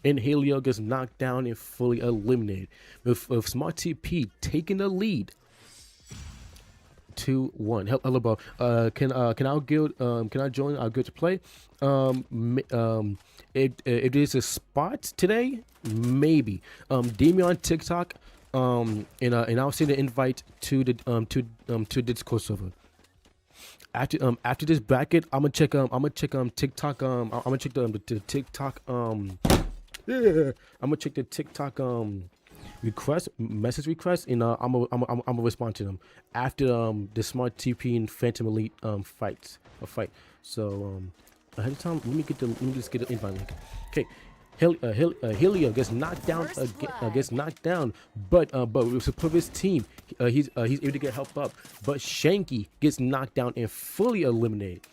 And Helio gets knocked down and fully eliminated, with Smart TP taking the lead. 2-1. Hello, bro. Can our guild? Can I join our guild to play? If there's a spot today, maybe. DM me on TikTok. And I'll send an invite to the Discord server. After this bracket, I'm gonna check TikTok. I'm gonna check the TikTok. Yeah, I'm gonna check the TikTok message request, and I'm gonna respond to them after the Smart TP and Phantom Elite fight. So ahead of time, let me just get the invite link. Okay. Helio gets knocked down. But with support of his team, he's able to get help up. But Shanky gets knocked down and fully eliminated.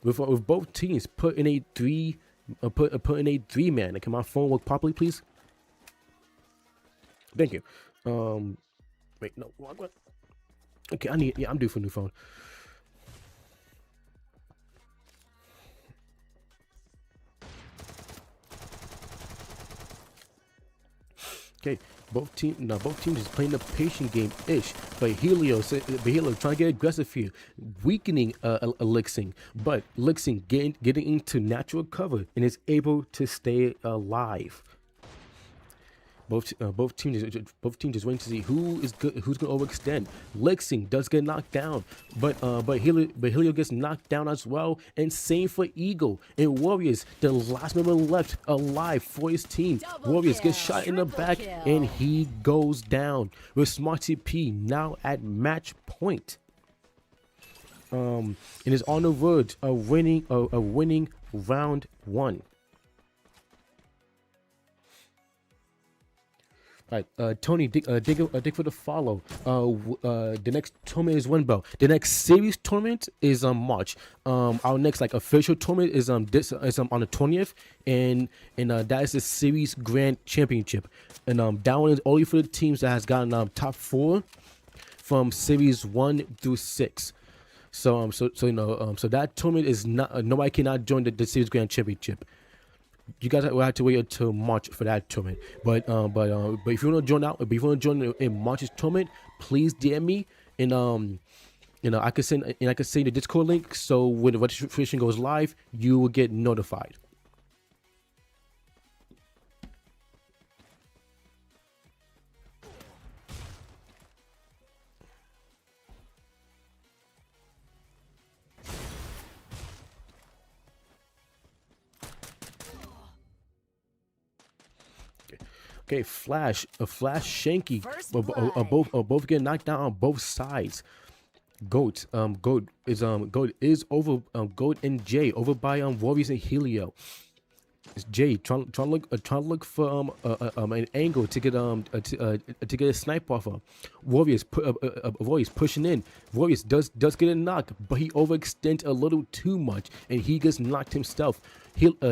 With both teams put in a 3-man. Can my phone work properly, please? Thank you. Wait, no. What? Okay, I'm due for a new phone. Okay, both teams is playing the patient game ish, but Helio trying to get aggressive here, weakening Elixing, but Elixing getting into natural cover and is able to stay alive. Both teams just waiting to see who's going to overextend. Lexing does get knocked down, but Helio gets knocked down as well, and same for Eagle. And Warriors, the last member left alive for his team. Warriors gets shot in the back, and he goes down with Smart TP now at match point. And is on the verge of winning round 1. All right, Tony, dig for the follow. The next tournament is when, bro? The next series tournament is March. Our next official tournament is on the 20th, and that is the series grand championship. And that one is only for the teams that has gotten top 4 from series 1 through 6. So that tournament is not nobody cannot join the series grand championship. You guys will have to wait until March for that tournament. But if you want to join in March's tournament, please DM me, and I can send the Discord link. So when the registration goes live, you will get notified. Okay, Flash Shanky, both getting knocked down on both sides. Goat is over. Goat and Jay over by Warriors and Helio. It's Jay trying to look for an angle to get a snipe off of. Warriors pushing in. Warriors does get a knock, but he overextends a little too much, and he gets knocked himself. Helio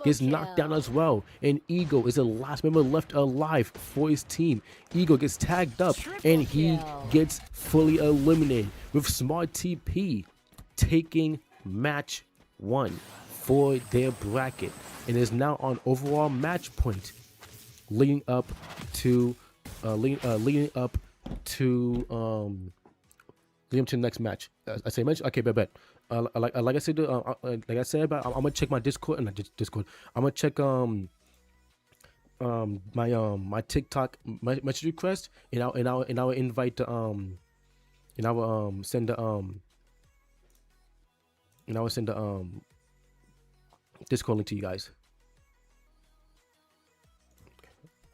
gets knocked down as well, and Eagle is the last member left alive for his team. Eagle gets tagged up, and he gets fully eliminated, with Smart TP taking match 1 for their bracket, and is now on overall match point, leading up to the next match. I say match. Okay, bet. Like I said, I'm gonna check my Discord and Discord. I'm gonna check my TikTok message request, and I'll invite send the Discord link to you guys.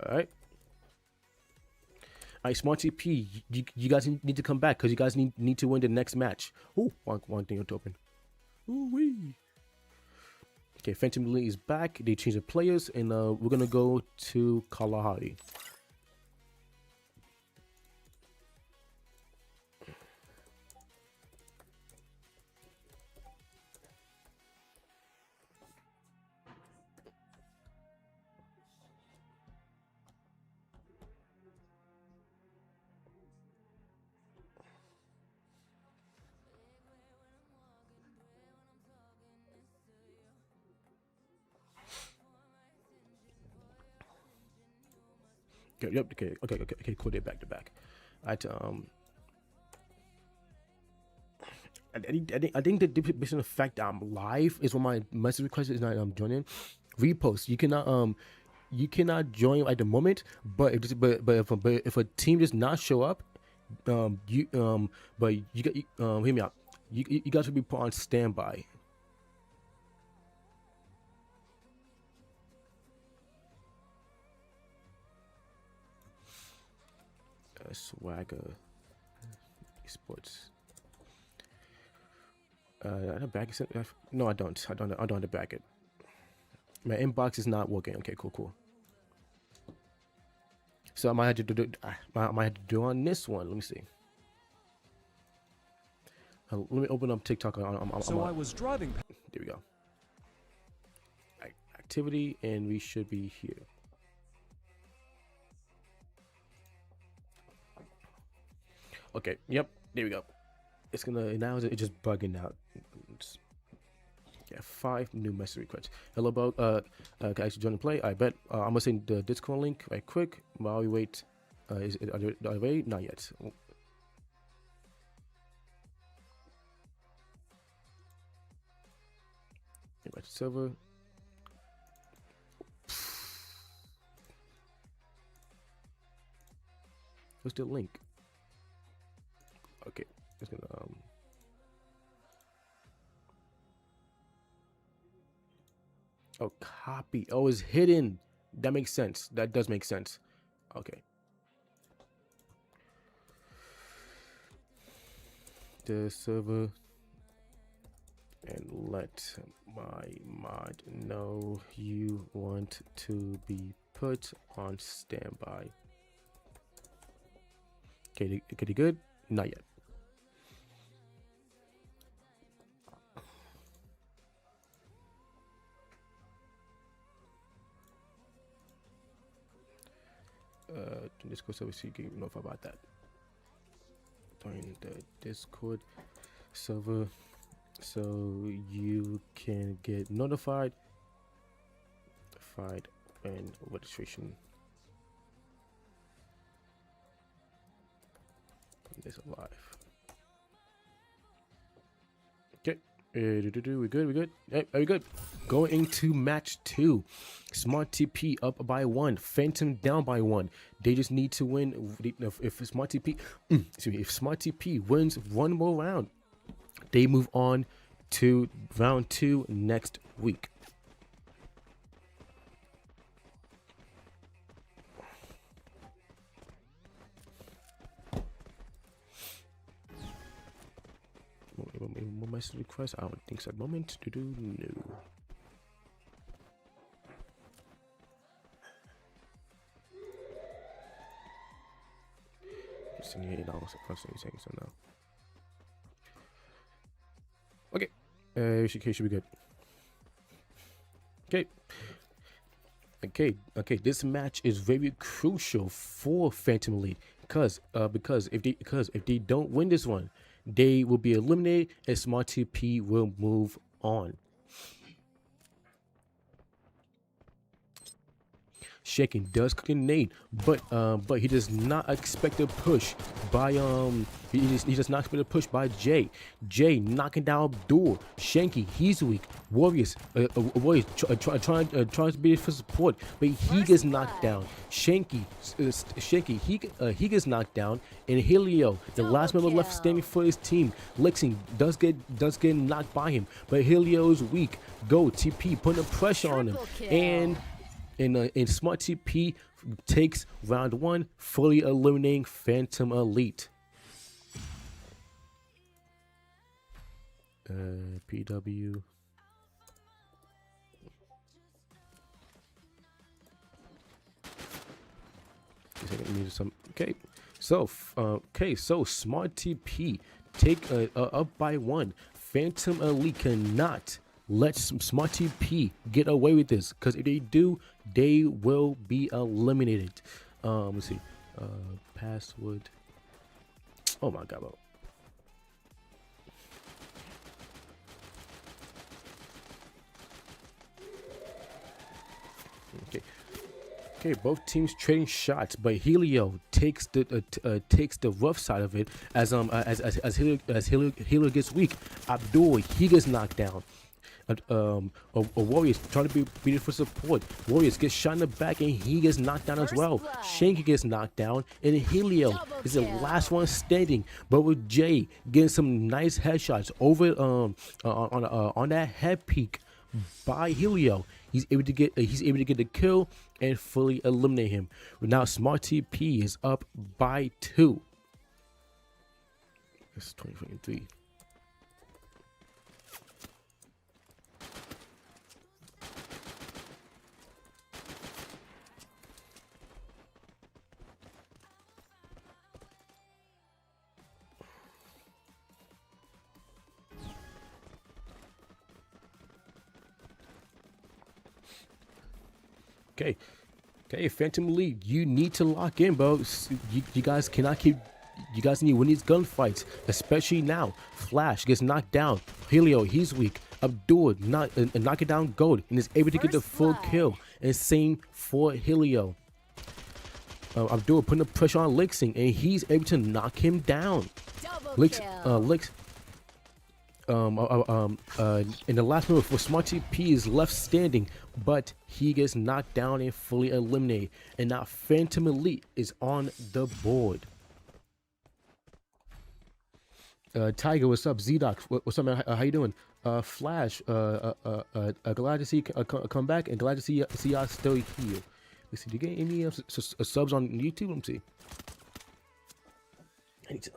All right, Smart TP, you guys need to come back, because you guys need to win the next match. Oh, one thing to open. Ooh wee. Okay, Phantom Elite is back. They changed the players, and we're gonna go to Kalahari. Okay, yep. Okay. Cool. They're back to back. I think the based on the fact that I'm live is when my message request is not joining. Repost. You cannot join at the moment, but if a team does not show up, but you got hear me out. You got to be put on standby. Swagger Sports. I don't back it. No, I don't. I don't have to back it. My inbox is not working. Okay, cool. So I might have to do on this one. Let me see. Let me open up TikTok. I was driving. There we go. Activity, and we should be here. Okay. Yep. There we go. It's gonna now. It's just bugging out. Yeah, 5 new message requests. Hello, guys, join the play. I bet I'm gonna send the Discord link right quick while we wait. Are they ready? Not yet. Invite server. What's the link? Okay, it's gonna Oh, copy. Oh, it's hidden. That makes sense. That does make sense. Okay. The server, and let my mod know you want to be put on standby. Okay, you good? Not yet. Discord server, so you can know about that. Join the Discord server so you can get notified when registration is live. Okay. We good? Hey, are we good? Going into match 2. Smart TP up by 1. Phantom down by 1. They just need to win. If Smart TP, if Smart TP wins one more round, they move on to round 2 next week. More message request? I don't think so. Moment to do no. $8 approximately saying so now. Okay. Should be good. Okay. This match is very crucial for Phantom Elite because if they don't win this one, they will be eliminated and Smart TP will move on. Shaking does grenade, but he does not expect a push by he does not expect a push by Jay. Jay knocking down Abdul. Shanky, he's weak. Warriors trying to be for support, but he gets knocked down. Shanky he gets knocked down, and Helio, the last member left standing for his team, Lexing does get knocked by him, but Helio's weak. Go TP putting the pressure on him, and Smart TP takes round 1, fully eliminating Phantom Elite. PW. Okay, so so Smart TP take up by 1. Phantom Elite cannot let Smart TP get away with this, because if they do, they will be eliminated. Let's see. Password. Oh my god, bro. Okay, both teams trading shots, but Helio takes the rough side of it as Helio gets weak. Abdul, he gets knocked down. Warriors trying to be beat for support. Warriors get shot in the back and he gets knocked down as well. Shanky gets knocked down, and Helio is the last one standing. But with Jay getting some nice headshots over on that head peak by Helio, he's able to get the kill and fully eliminate him. Now Smart TP is up by 2. It's 2023. Okay, Phantom Elite, you need to lock in, bro. You guys cannot keep. You guys need to win these gunfights, especially now. Flash gets knocked down. Helio, he's weak. Abdul knock it down gold and is able to get the full kill. And same for Helio. Abdul putting the pressure on Lixing, and he's able to knock him down. Lix. In the last move for Smart TP is left standing, but he gets knocked down and fully eliminated. And now Phantom Elite is on the board. Tiger, what's up? Z-Doc, what's up, man? How you doing? Flash, glad to see you come back, and glad to see y'all still here. Let's see, do you get any subs on YouTube? Let me see. I need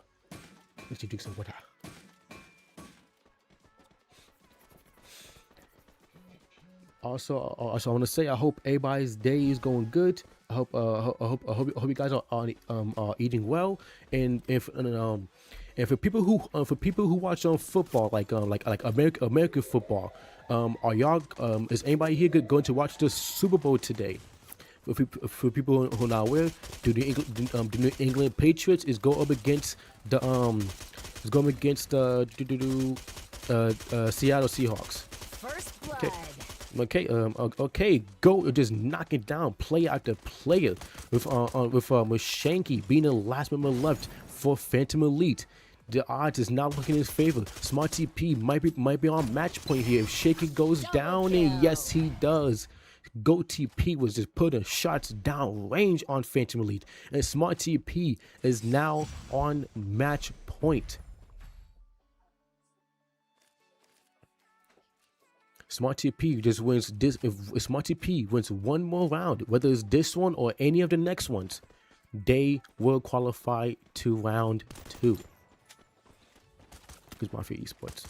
to drink some water. Also, I want to say I hope everybody's day is going good. I hope you guys are eating well, and for people who watch football like American football, are y'all is anybody here going to watch the Super Bowl today? For people who are not aware, the New England Patriots is go up against the Seattle Seahawks. First blood. Okay, go just knocking down player after player with Shanky being the last member left for Phantom Elite. The odds is not looking in his favor. Smart TP might be on match point here if Shaky goes down, and yes he does. Go TP was just putting shots down range on Phantom Elite, and Smart TP is now on match point. Smart TP just wins this. If Smart TP wins one more round, whether it's this one or any of the next ones, they will qualify to round 2. Because Mafia Esports.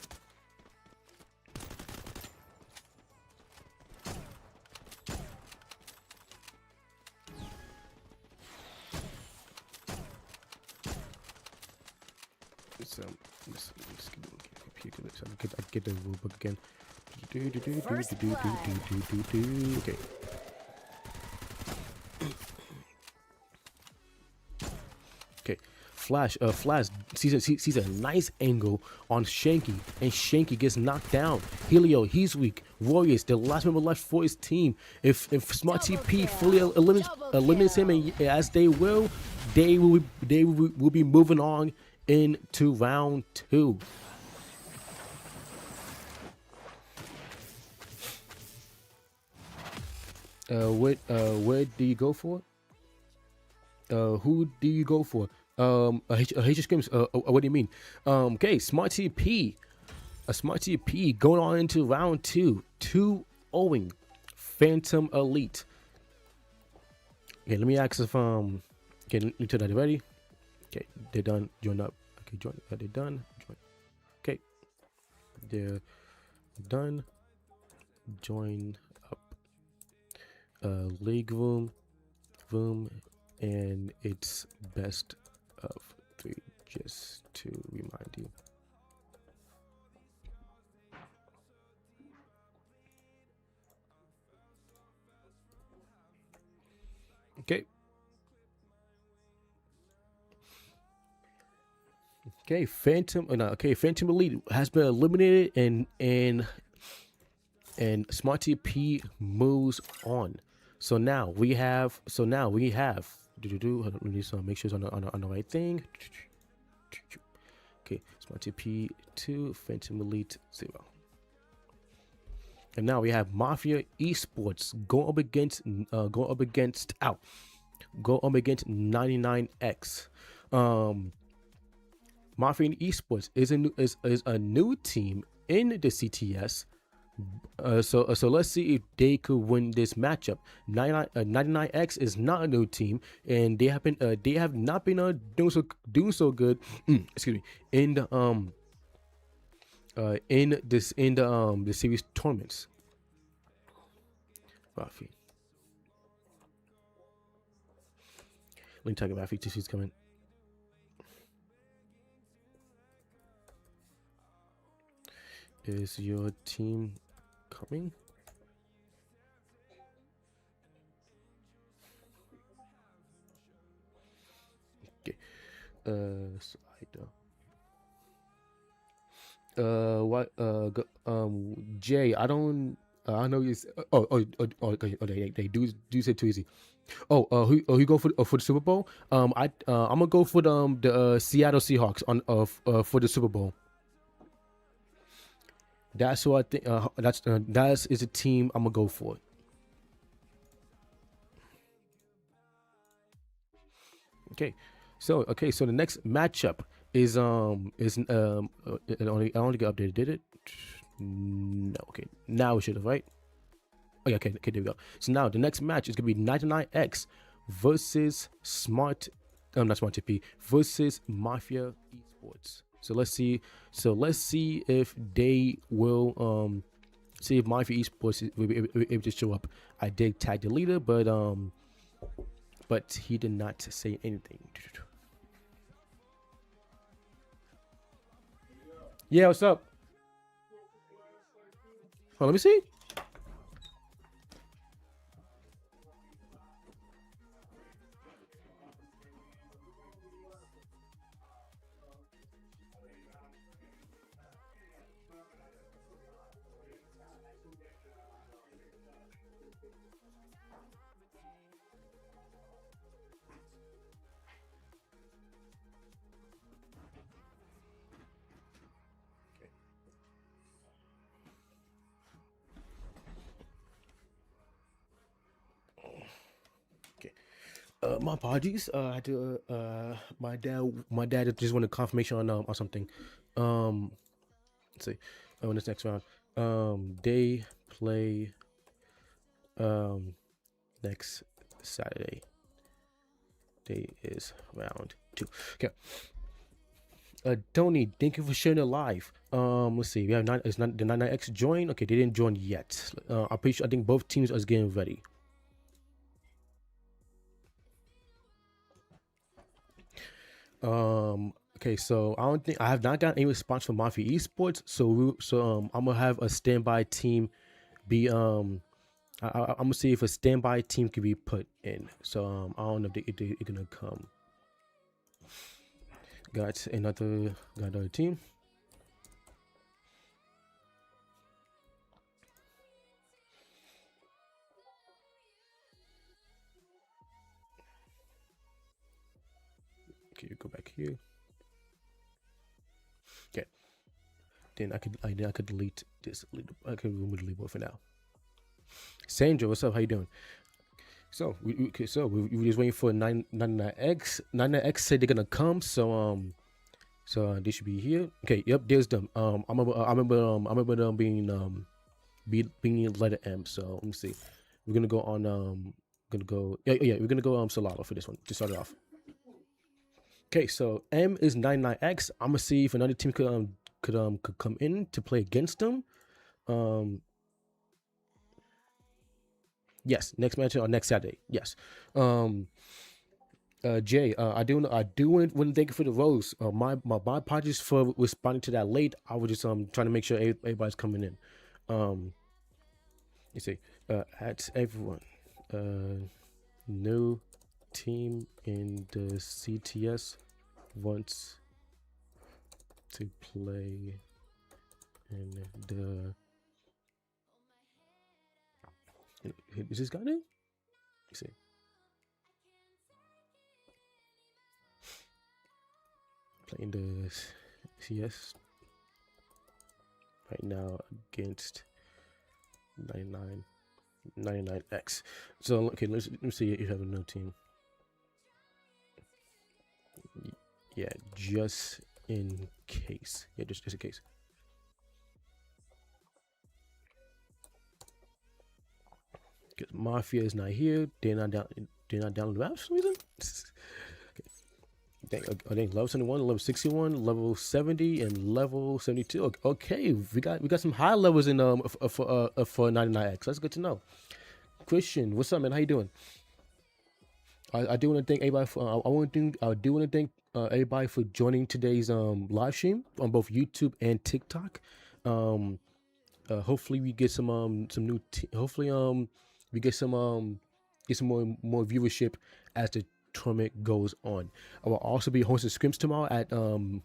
Let's get the rule book again. Okay. Okay. Flash sees a nice angle on Shanky, and Shanky gets knocked down. Helio, he's weak. Warriors, the last member left for his team. If Smart TP fully eliminates him, and as they will be moving on into round 2. Where do you go for? Who do you go for? HS Games. What do you mean? Okay, Smart TP. A Smart TP going on into round 2. 2-0 Phantom Elite. Okay, let me ask if okay, let me tell that ready. Okay, they're done. Join up. Okay, join. They're done. Join. Okay, they're done. Join up. League room. and it's best of 3, just to remind you. Okay. Okay, Phantom. No, okay, Phantom Elite has been eliminated, and Smarty P moves on. So now we have. Hold on, let me just make sure it's on the right thing. Okay, Smarty P 2, Phantom Elite 0. And now we have Mafia Esports go up against 99X. Mafia Esports is a new team in the CTS. So let's see if they could win this matchup. 99X is not a new team, and they have not been doing so good. Excuse me, in the series tournaments. Rafi, let me talk about Rafi. She's coming. Is your team coming? Okay. Slider. What? Jay. I don't. I know you. They do say too easy. Who go for the Super Bowl? I'm gonna go for the Seattle Seahawks for the Super Bowl. That's what I think. That is a team I'm gonna go for. Okay, so the next matchup is it only got updated. Did it? No. Okay, now it should have, right? Oh yeah. Okay. There we go. So now the next match is gonna be 99X versus not Smart TP versus Mafia Esports. So let's see. If they will see if Mafia Esports will be able to show up. I did tag the leader, but he did not say anything. Yeah, what's up? Oh, let me see. My apologies. I had to. My dad just wanted confirmation on something. Let's see. On this next round, they play next Saturday. Day is round 2. Okay. Tony, thank you for sharing it live. Let's see. We have the 99X join. Okay, they didn't join yet. I think both teams are getting ready. Okay, so I have not gotten any response from Mafia Esports. So I'm gonna have a standby team be I'm gonna see if a standby team can be put in. So I don't know if they're gonna come. Got another team. Okay, you go back here. Okay. Then I could delete this. I could remove the leaderboard for now. Sandra, what's up? How you doing? So we just waiting for 99X. 99X said they're gonna come. So they should be here. Okay. Yep. There's them. I remember them being letter M. So let me see. We're gonna go on. We're gonna go Solano for this one to start it off. Okay, so M is 99X. I'm gonna see if another team could come in to play against them. Yes, next match on next Saturday. Yes. Jay, I do want to thank you for the rose. My apologies for responding to that late. I was just trying to make sure everybody's coming in. Um, you see, at everyone, new team in the CTS wants to play in the. Is this guy new? You see. Playing the CS right now against 99X. So okay, let me see if you have a new team. Yeah, just in case. Yeah, just in case. Because Mafia is not here. They're not down. They're not down the map for some reason. I think level 71, level 61, level 70, and level 72. Okay, we got some high levels in for 99X. That's good to know. Christian, what's up, man? How you doing? I do want to thank everybody for I do want to thank everybody for joining today's live stream on both YouTube and TikTok. Hopefully we get some new hopefully we get some more viewership as the tournament goes on. I will also be hosting scrims tomorrow at I'll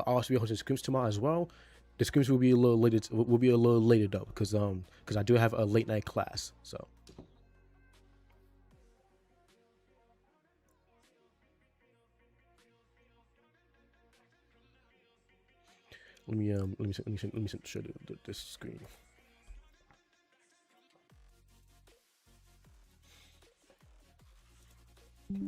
also be hosting scrims tomorrow as well. The scrims will be a little later. Will be a little later though, because I do have a late night class. So let me show the screen. No,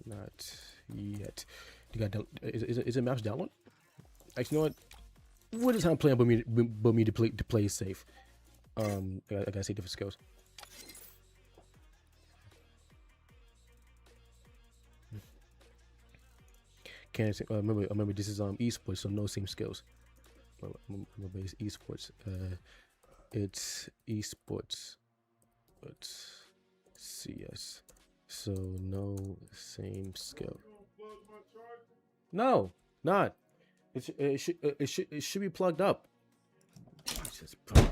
not yet. You got is it mouse download? Actually, you know what? What is time playing but me to play safe? I gotta see different skills. Can't remember this is esports, so no same skills. Remember it's esports. It's esports, but CS. So no same skill. No, not. It should be plugged up. Jesus, bro.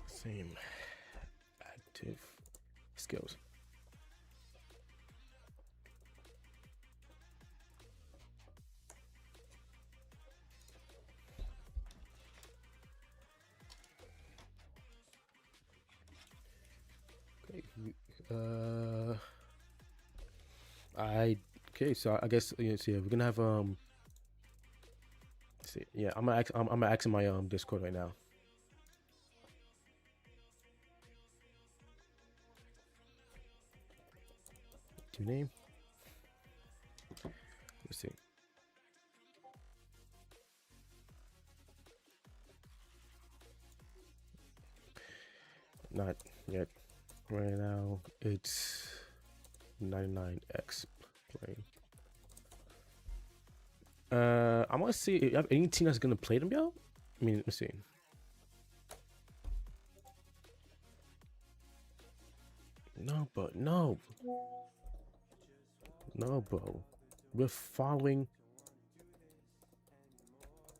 Same active skills. So I guess we're gonna have let's see, yeah, I'm gonna ask in my Discord right now. Your name? Let's see. Not yet. Right now it's 99X playing. I'm gonna see if you have any team that's gonna play them, yo. I mean, let's see. No, but no, bro. We're following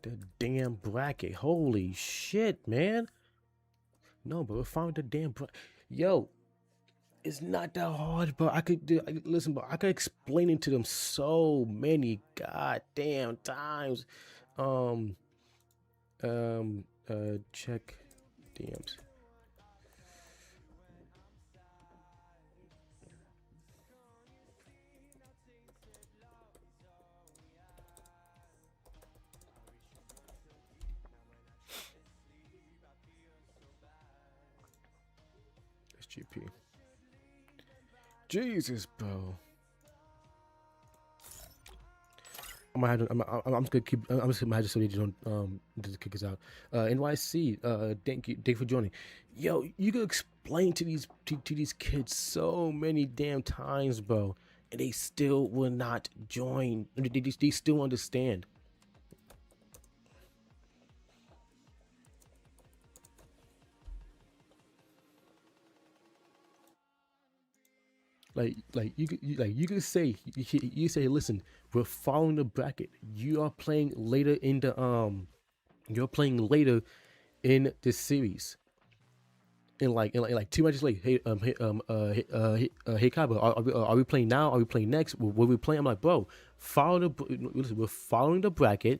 the damn bracket. Holy shit, man. No, but we're following the damn bracket. Yo, it's not that hard, bro. Listen, bro. I could explain it to them so many goddamn times. Check DMs. SGP. Jesus, bro. I'm gonna have to, I'm just gonna keep. I'm just gonna have to so they don't just kick us out. NYC. Thank you for joining. Yo, you can explain to these kids so many damn times, bro, and they still will not join. They still understand. Like you could say you say, listen, we're following the bracket. You are playing later in the you're playing later in the series. In like 2 matches late. Hey Kaba, are we playing now? Are we playing next? What we playing? I'm like, bro, listen, we're following the bracket.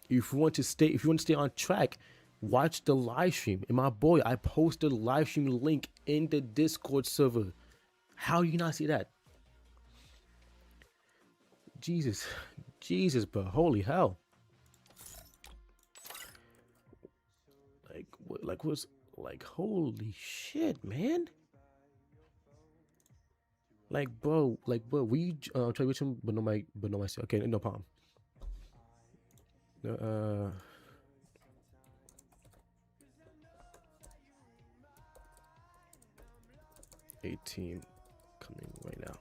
If you want to stay on track, watch the live stream. And my boy, I posted the live stream link in the Discord server. How do you not see that? Jesus, bro, holy hell! Holy shit, man! Bro, we try with him, but no my, okay, no problem. 18 coming right now.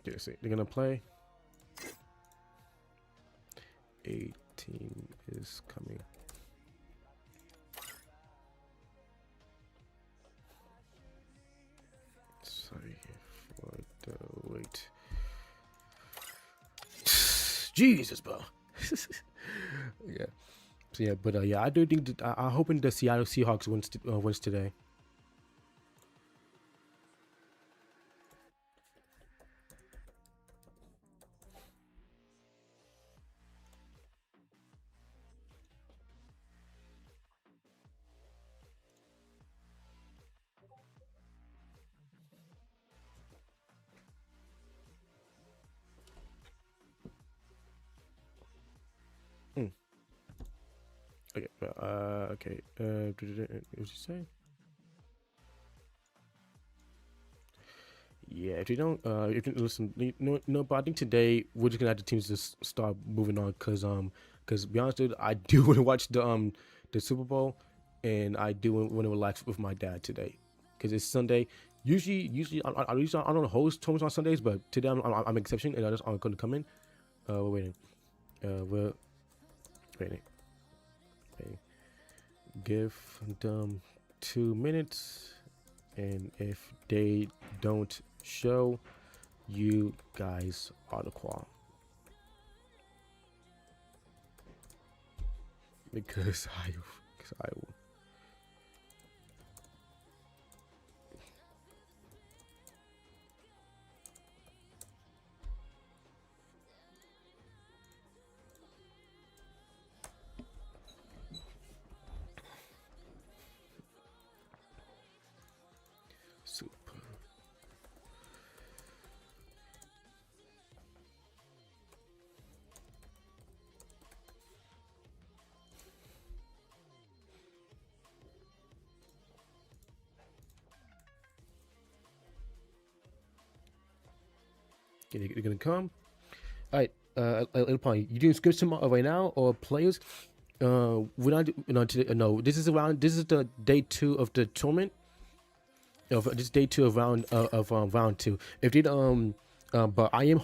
Okay, see, they're gonna play. 18 is coming. Sorry for the wait. Jesus, bro. Yeah. So yeah, but yeah, I do think that I'm hoping the Seattle Seahawks wins today. Okay. Okay. What did you say? Yeah. If you don't, if you listen, no. But I think today we're just gonna have the teams just start moving on, cause to be honest, dude, I do want to watch the Super Bowl, and I do want to relax with my dad today, cause it's Sunday. Usually, I don't host tournaments on Sundays, but today I'm an exception, and I'm going to come in. We're waiting. We're waiting. Give them 2 minutes, and if they don't show, you guys are the qual. Because I will. Super. Okay, they're gonna come. All right. Little point. You doing scripts tomorrow right now or players? We're not. No, today. No. This is the day 2 of the tournament. This day 2 of round 2. If they but I am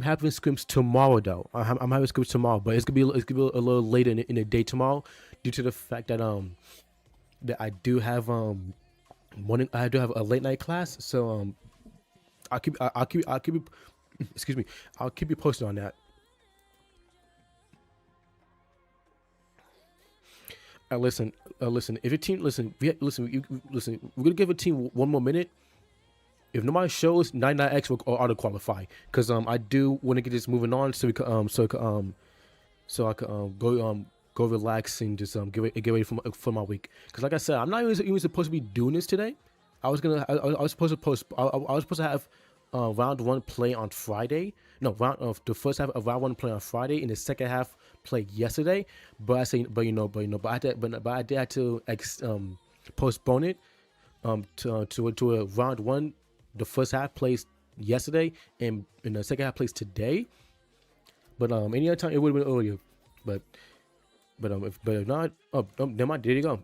having scrims tomorrow though. I'm having scrims tomorrow, but it's gonna be a little later in the day tomorrow, due to the fact that I do have a late night class. So I'll keep excuse me, I'll keep you posted on that. Listen. If your team listen, we're gonna give a team 1 more minute. If nobody shows, 99x will auto qualify. Cause I do want to get this moving on, so we can so I could go relax and just get ready for my week. Cause like I said, I'm not even supposed to be doing this today. I was supposed to have round 1 play on Friday. No, the first half of round 1 play on Friday, and the second half play yesterday, but I say, but I had to, but I did have to postpone it to a round one. The first half plays yesterday, and in the second half plays today. But any other time it would have been earlier. But if not, never mind. There you go.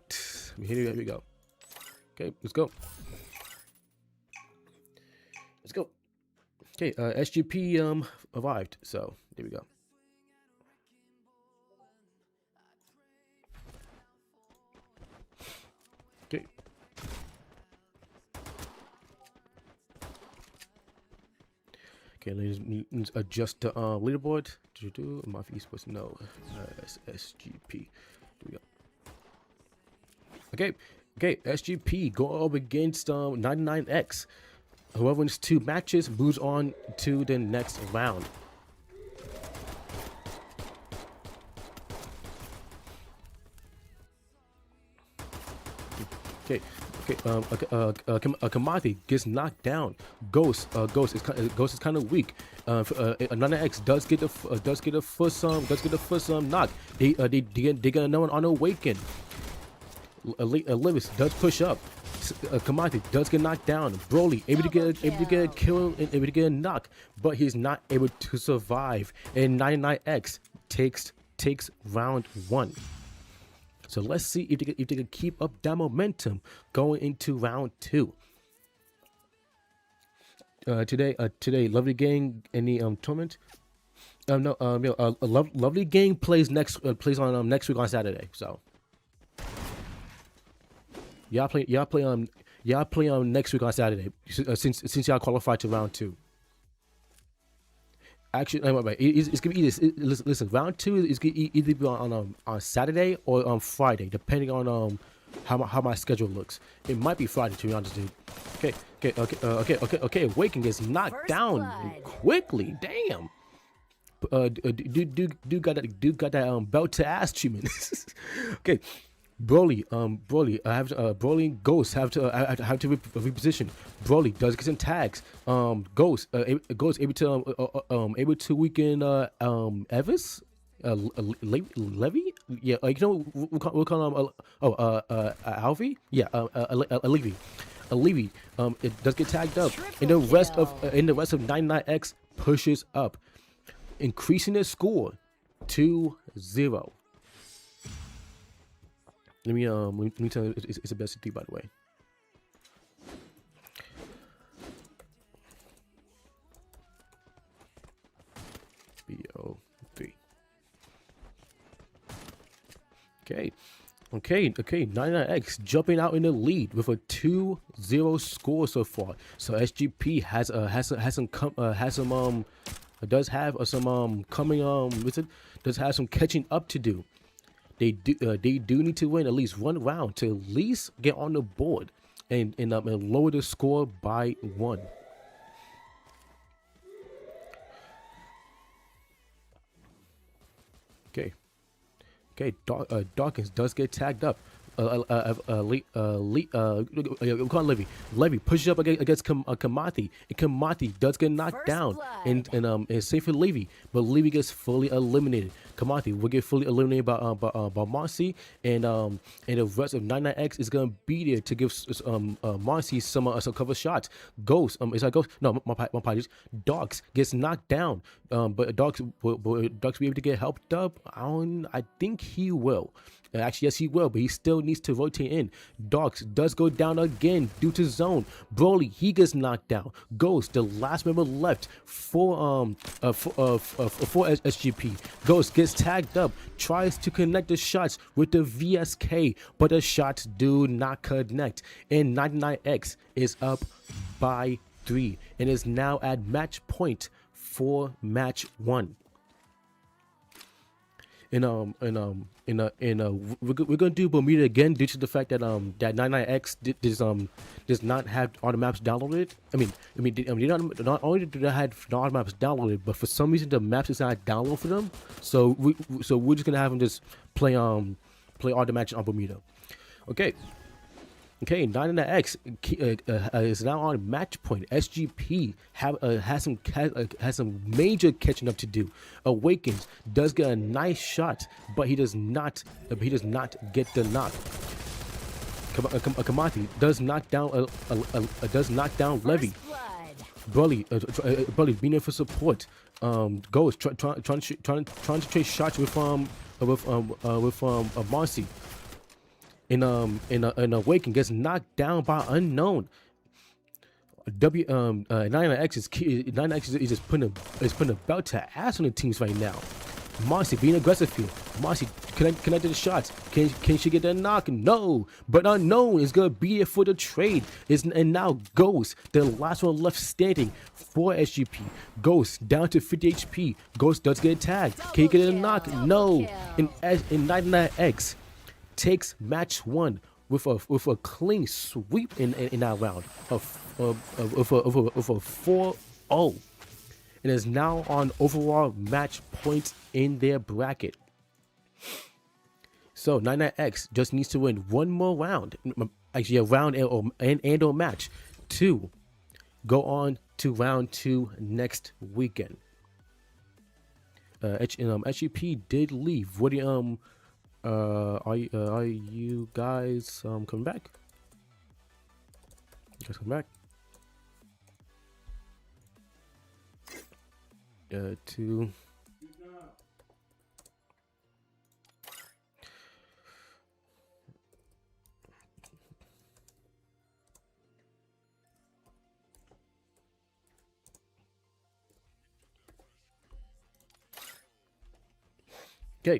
Here we go. Okay, let's go. Let's go. Okay, SGP arrived. So there we go. Okay. Okay, let's adjust the leaderboard. My feet supposed to know. SGP. There we go. Okay, SGP go up against 99X. Whoever wins 2 matches moves on to the next round. Okay. Kamati gets knocked down. Ghost is kind of weak. Another X does get the first knock. They get another one on awaken. Lewis does push up. Kamati does get knocked down. Broly able to get a kill and able to get a knock, but he's not able to survive. And 99X takes round 1. So let's see if they can keep up that momentum going into round 2. Today, Lovely Gang any tournament? Lovely Gang plays on next week on Saturday. So y'all play on next week on Saturday since y'all qualified to round 2. Actually, it's gonna be either. Listen, round 2 is gonna either be on Saturday or on Friday, depending on how my schedule looks. It might be Friday, to be honest, dude. Okay. Awaken gets knocked down quickly. Damn. Dude got that belt to ass treatment. Okay. Broly, Broly and Ghost have to reposition. Broly does get some tags. Ghost able to weaken Evis, Levy. Yeah, we'll call him Alvi. Yeah, Levy. It does get tagged up, and the rest of 99X pushes up, increasing their score 2-0. Let me tell you, it's the best of 3, by the way. BO3. Okay. 99X jumping out in the lead with a 2-0 score so far. So SGP does have some catching up to do. They do need to win at least one round to at least get on the board and lower the score by 1. Okay. Dawkins does get tagged up. We call Levy. Levy pushes up against Kamathi, and Kamathi does get knocked down, and safe for Levy, but Levy gets fully eliminated. Kamathi will get fully eliminated by Marcy, and the rest of 99X is gonna be there to give Marcy some cover shots. Ghost, is that Ghost? No, my apologies. Dogs gets knocked down, but Dogs will be able to get helped up. I think he will. Actually, yes, he will, but he still needs to rotate in. Dogs does go down again due to zone. Broly, he gets knocked down. Ghost, the last member left for SGP. Ghost gets tagged up, tries to connect the shots with the VSK, but the shots do not connect. And 99X is up by 3 and is now at match point for match 1. We're gonna do Bermuda again due to the fact that that 99X does not have auto maps downloaded. Not only do they have auto maps downloaded, but for some reason the maps is not download for them. So we're just gonna have them just play auto match on Bermuda. Okay. Okay, 99X is now on match point. SGP has some major catching up to do. Awakens does get a nice shot, but he does not get the knock. Kamati does knock down Levy. Bully being there for support. Ghost trying to trade shots with Marcy. In Awaken gets knocked down by Unknown. 99X is just putting a belt to ass on the teams right now. Marcy being aggressive here. Marcy connected the shots. Can she get that knock? No. But Unknown is gonna be there for the trade. And now Ghost, the last one left standing for SGP. Ghost down to 50 HP. Ghost does get tagged. Can he get a knock? No. And 99X takes match 1 with a clean sweep in that round of a 4-0. And is now on overall match points in their bracket. So 99X just needs to win one more round, actually a round and or match, to go on to round 2 next weekend. HEP did leave. What do you are you guys coming back? You guys come back? To okay.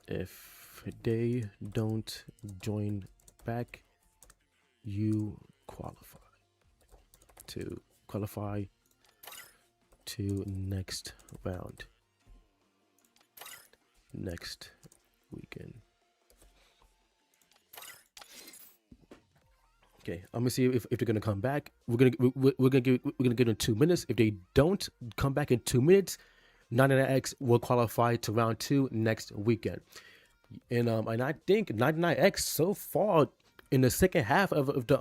If they don't join back, you qualify to next round next weekend. Okay, I'm gonna see if they're gonna come back. We're gonna give them 2 minutes. If they don't come back in 2 minutes, 99X will qualify to round 2 next weekend. And I think 99X so far in the second half of the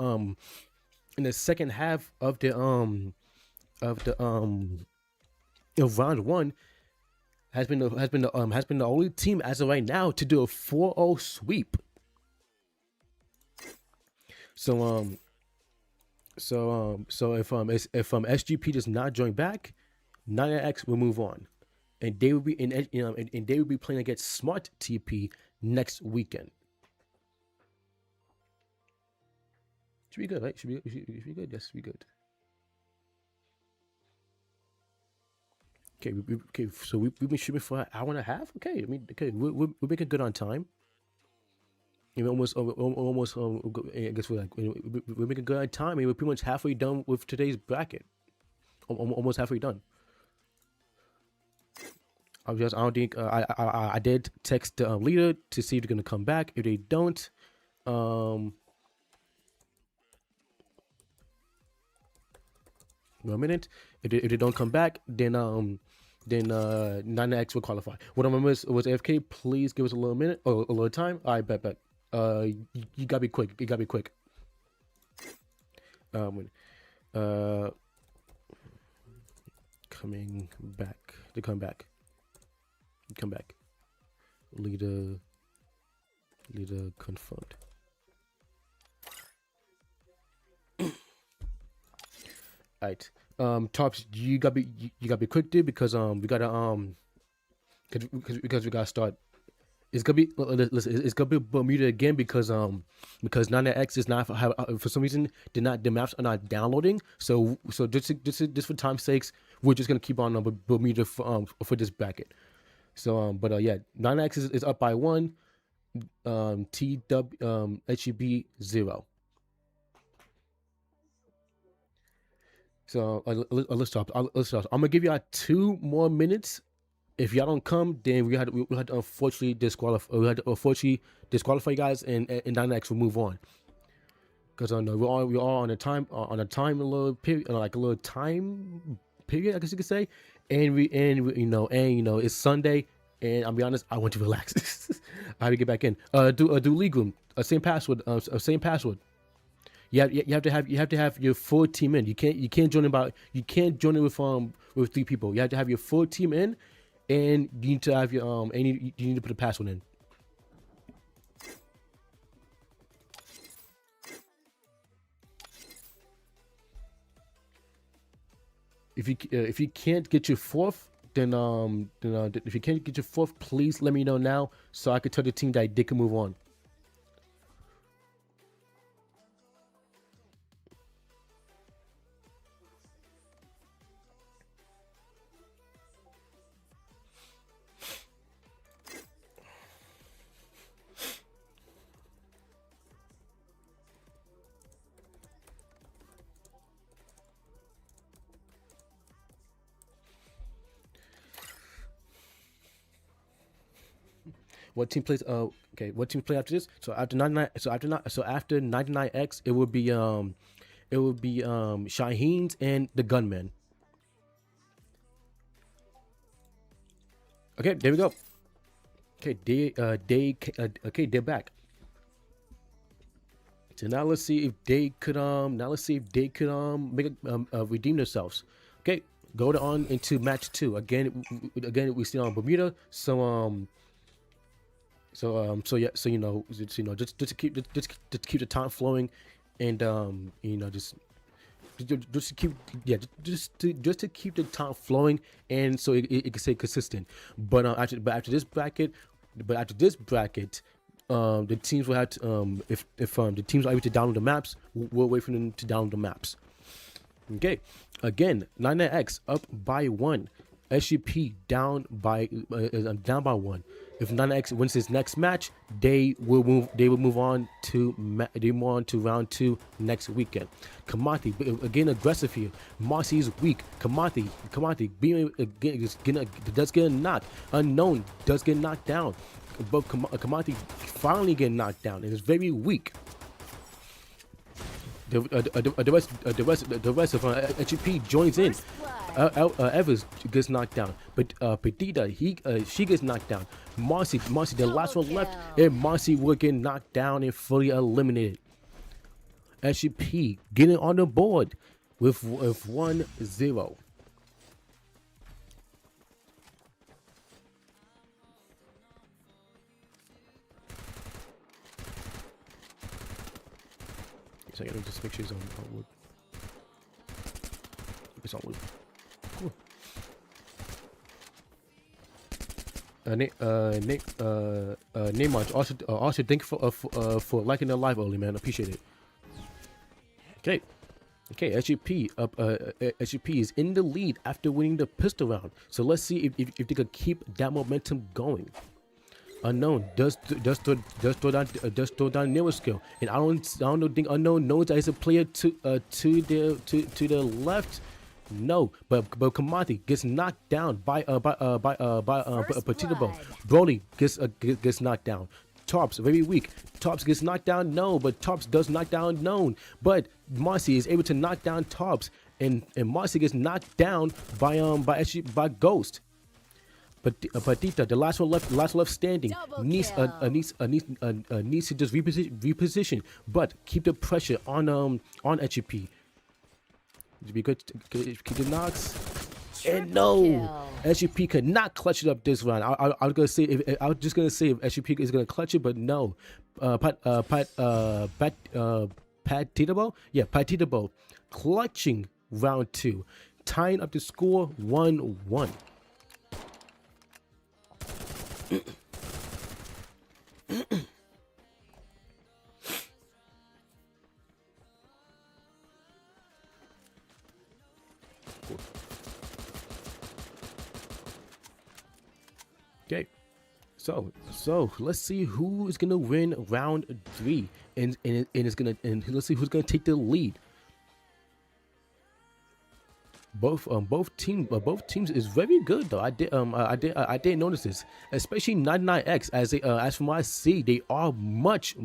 round 1 has been the only team as of right now to do a 4-0 sweep. So if SGP does not join back, 99X will move on, and they will be and they will be playing against Smart TP next weekend. Should be good, right? Should be good. Yes, should be good. Okay. So we've been shooting for an hour and a half. Okay, I mean, okay, we're making good on time. You know, almost. I guess we're making good on time. I mean, we're pretty much halfway done with today's bracket. Almost halfway done. I don't think I did text the leader to see if they're gonna come back. If they don't, 1 minute. If they don't come back, then 99X will qualify. What I remember was AFK. Please give us a little minute or a little time. I bet. You gotta be quick. Coming back. They come back. Leader confirmed. Alright. Tops, you gotta be quick, dude, because we gotta because we gotta start. It's gonna be Bermuda again because 99X is not for some reason the maps are not downloading. So just for time's sakes, we're just gonna keep on Bermuda for this bracket. So but yeah, 99X is up by 1. HEB 0. So let's stop. I'm gonna give y'all 2 more minutes. If y'all don't come, then we had to unfortunately disqualify. We had to unfortunately disqualify you guys, and 99X will move on. Because we're all on a time little period, like a little time period, I guess you could say. And we it's Sunday, and I'll be honest, I want to relax. I have to get back in. Do league room. Same password. Same password. You have to have your full team in. You can't join it with 3 people. You have to have your full team in, and you need to have your and you need to put a password in. If you can't get your 4th, then if you can't get your 4th, please let me know now so I can tell the team that they can move on. What team plays? Okay. What team play after this? So after 99. So after 99X, it would be Shaheen's and the Gunman. Okay, there we go. Okay, they're back. So now let's see if they could redeem themselves. Okay, go on into match 2 again. We see on Bermuda. So just to keep the time flowing, and just to keep the time flowing, and so it can stay consistent. But after this bracket, the teams will have to if the teams are able to download the maps, we'll wait for them to download the maps. Okay, again, 99X up by 1. SGP down by 1. If 99X wins his next match, they will move on to round 2 next weekend. Kamati again aggressive here. Marcy is weak. Kamati does get knocked. Unknown does get knocked down, but Kamati finally get knocked down and is very weak. The rest of HEP joins in. Evers gets knocked down, but Petita she gets knocked down. Marcy, the last one left, and Marcy will get knocked down and fully eliminated. SGP getting on the board with 1-0. So let me just make sure it's on wood. It's on wood. Cool. Neymar, also thank you for liking the live early, man. Appreciate it. Okay, SGP SGP is in the lead after winning the pistol round. So let's see if they could keep that momentum going. Unknown does throw down newer skill, and I don't think Unknown knows that he's a player to the left. No, but Kamati gets knocked down by Petita. Broly gets knocked down. Tops very weak. Tops gets knocked down. No, but Tops does knock down Known. But Marcy is able to knock down Tops, and Marcy gets knocked down by Ghost. But Petita, the last one left standing, needs to just reposition, but keep the pressure on HEP. Because keep the knocks. And no, SGP could not clutch it up this round. I was gonna say if SGP is gonna clutch it, but no. Patitabo clutching round 2, tying up the score 1-1. Okay, so let's see who is gonna win round 3, and let's see who's gonna take the lead. Both teams is very good though. I did notice this, especially 99X. As from what I see, they are much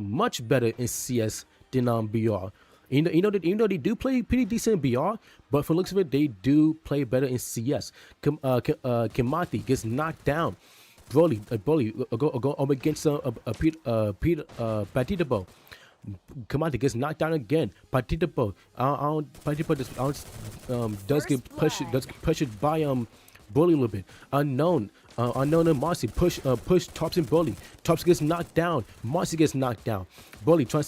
better in CS than BR. Even though they do play pretty decent in BR, but from the looks of it, they do play better in CS. Kamati gets knocked down. Broly go up against Peter Patitabo. Kamate gets knocked down again. Patitabo, does get pushed by Broly a little bit. Unknown and Marcy push Tops and Broly. Tops gets knocked down. Marcy gets knocked down. Broly trying to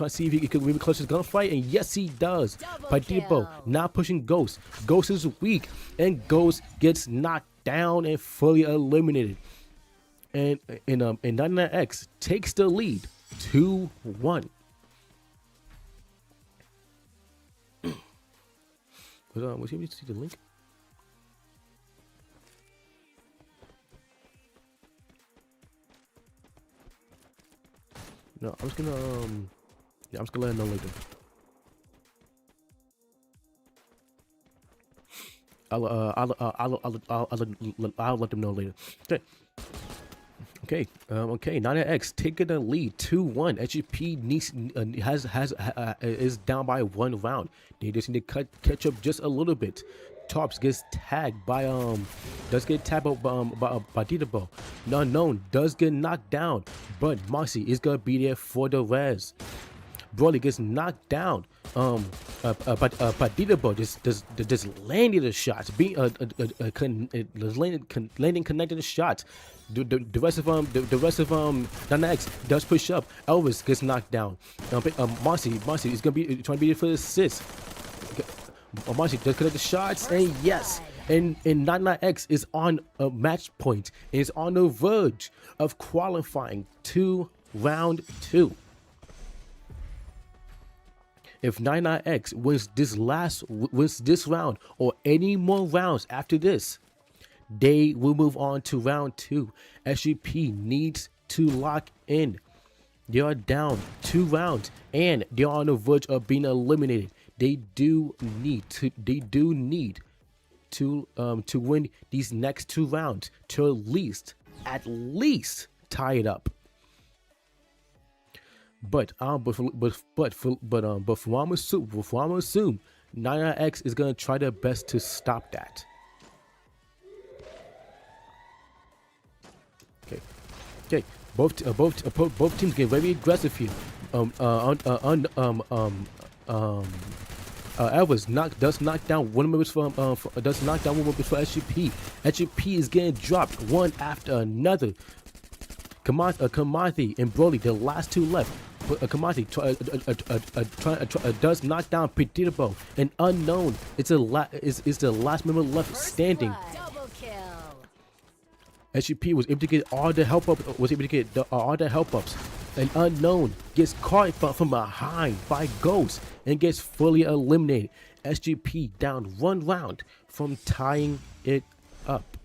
see if he could really close his gunfight, and yes he does. Patitabo not pushing Ghost. Ghost is weak, and Ghost gets knocked down and fully eliminated. And 99X takes the lead 2-1. Was he able to see the link? No, I'm just gonna yeah, I'm just gonna let him know later. I'll let them know later. Okay. 9X taking the lead 2-1. SGP is down by 1 round. They just need to catch up just a little bit. Tops gets tagged by by Titabo. Unknown does get knocked down, but Marcy is gonna be there for the res. Broly gets knocked down. Patitabo just landing the shots, landing connected the shots. The rest of 9X does push up. Elvis gets knocked down. Marcy is gonna be trying to be there for the assist. Marcy does connect the shots, and yes, and 99X is on a match point and is on the verge of qualifying to round 2. If 99X wins this round or any more rounds after this, they will move on to round 2. SGP needs to lock in. They are down 2 rounds and they are on the verge of being eliminated. They do need to win these next 2 rounds to at least tie it up. But I'm assume 99X is gonna try their best to stop that. Okay. Both teams get very aggressive here. Elvis does knock down one members for SGP. SGP is getting dropped one after another. Kamathi and Broly, the last 2 left. Kamathi does knock down Petitabo, and Unknown is the last member left standing. SGP was able to get all the help ups. And Unknown gets caught from behind by Ghost and gets fully eliminated. SGP down 1 round from tying it up.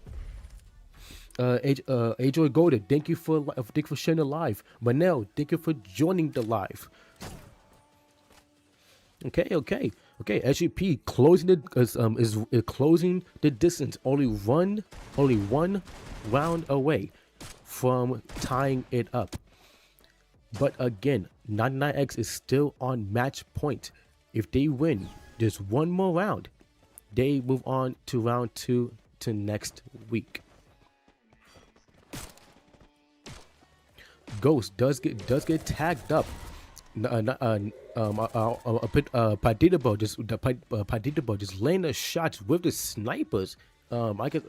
Ajoy Golden, thank you for sharing the live. Manel, thank you for joining the live. Okay. SGP closing is closing the distance. Only one round away from tying it up. But again, 99X is still on match point. If they win just 1 more round, they move on to round 2 to next week. Ghost does get tagged up. Patitabo just laying the shots with the snipers. I guess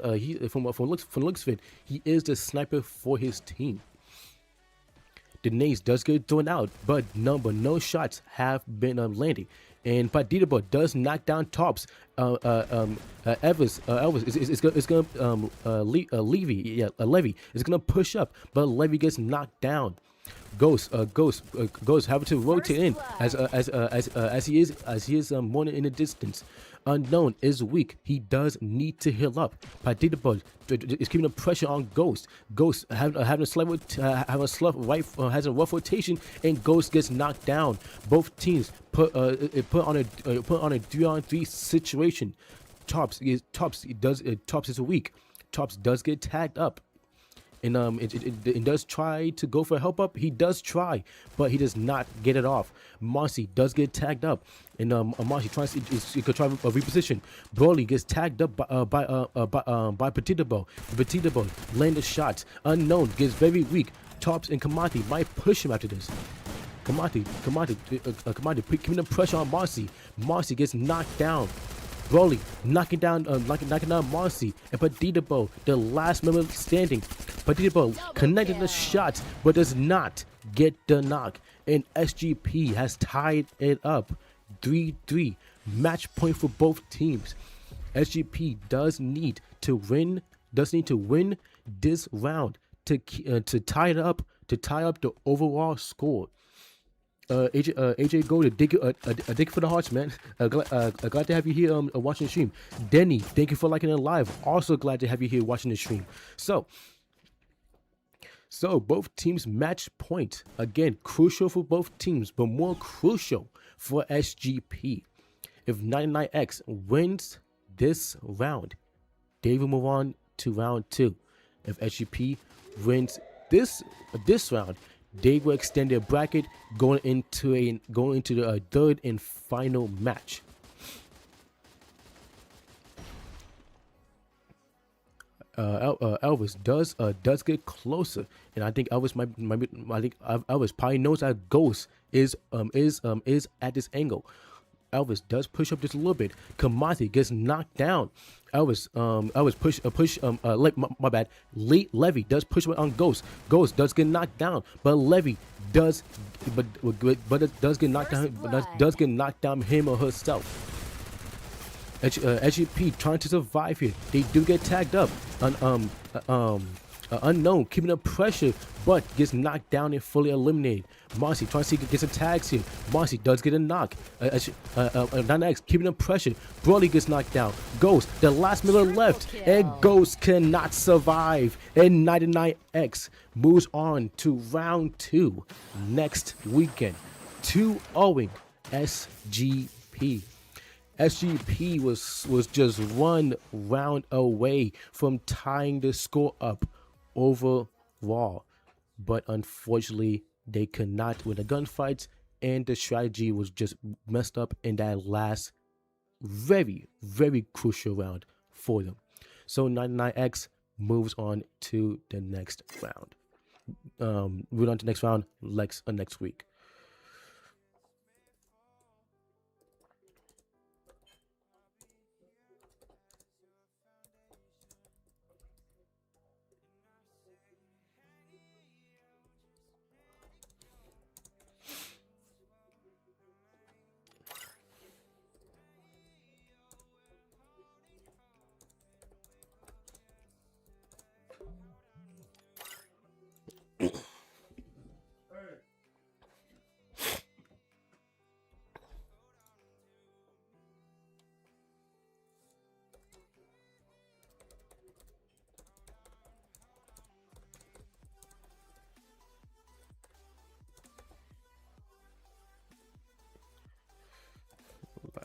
from looks of it, he is the sniper for his team. The nades does get thrown out, but no shots have been landing. And Patitabo does knock down Tops. Elvis is gonna Levy is gonna push up, but Levy gets knocked down. Ghost having to rotate in as he is more in the distance. Unknown is weak. He does need to heal up. Patitabo is keeping the pressure on Ghost. Ghost has a rough rotation, and Ghost gets knocked down. Both teams put on a 3-on-3 situation. Tops is weak. Tops does get tagged up. and it does try to go for a help up. He does try, but he does not get it off. Marcy does get tagged up, and Marcy tries to try a reposition. Broly gets tagged up by Petita Bow. Petita Bow land the shots. Unknown gets very weak. Tops and Kamati might push him after this. Kamati, keeping the pressure on Marcy. Marcy gets knocked down. Broly knocking down Marcy, and Petita Bow, the last member standing. Petita Bow connected the shots, but does not get the knock. And SGP has tied it up, 3-3. Match point for both teams. SGP does need to win this round to tie it up, to tie up the overall score. AJ Gold, a dig for the hearts, man. Glad to have you here watching the stream. Denny, thank you for liking it live. Also glad to have you here watching the stream. So both teams match point. Again, crucial for both teams, but more crucial for SGP. If 99X wins this round, they will move on to round 2. If SGP wins this round, they will extend their bracket going into the third and final match. Elvis does get closer, and I think Elvis Elvis probably knows that Ghost is at this angle. Elvis does push up just a little bit. Kamati gets knocked down. Elvis my bad. Levy does push up on Ghost. Ghost does get knocked down, but Levy does get knocked down. Does get knocked down him or herself. SGP trying to survive here. They do get tagged up. Unknown keeping up pressure, but gets knocked down and fully eliminated. Marcy trying to see get some tags here. Marcy does get a knock. 9X keeping up pressure. Broly gets knocked down. Ghost, the last Miller left, and Ghost cannot survive. And 99X moves on to round 2 next weekend. 2-0 SGP. SGP was just 1 round away from tying the score up overall, but unfortunately they could not win the gunfights, and the strategy was just messed up in that last very, very crucial round for them. So 99X moves on to the next round. Move on to the next round next week.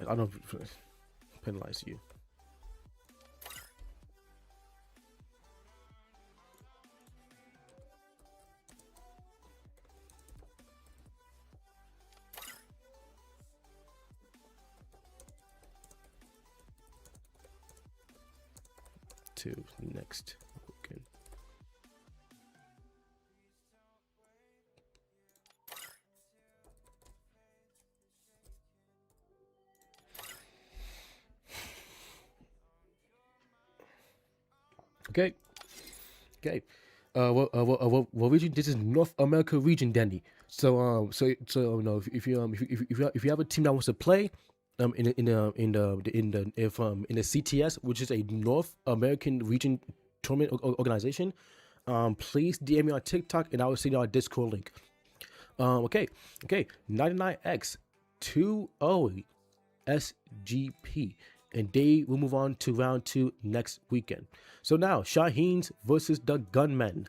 I don't penalize you. To next weekend. Okay. What region? This is North America region, Dandy. So you know, if you have a team that wants to play, in the CTS, which is a North American region tournament organization, please DM me on TikTok and I will send you our Discord link. Okay. 99X 2-0 SGP. And they will move on to round 2 next weekend. So now, Shaheens versus the Gunmen.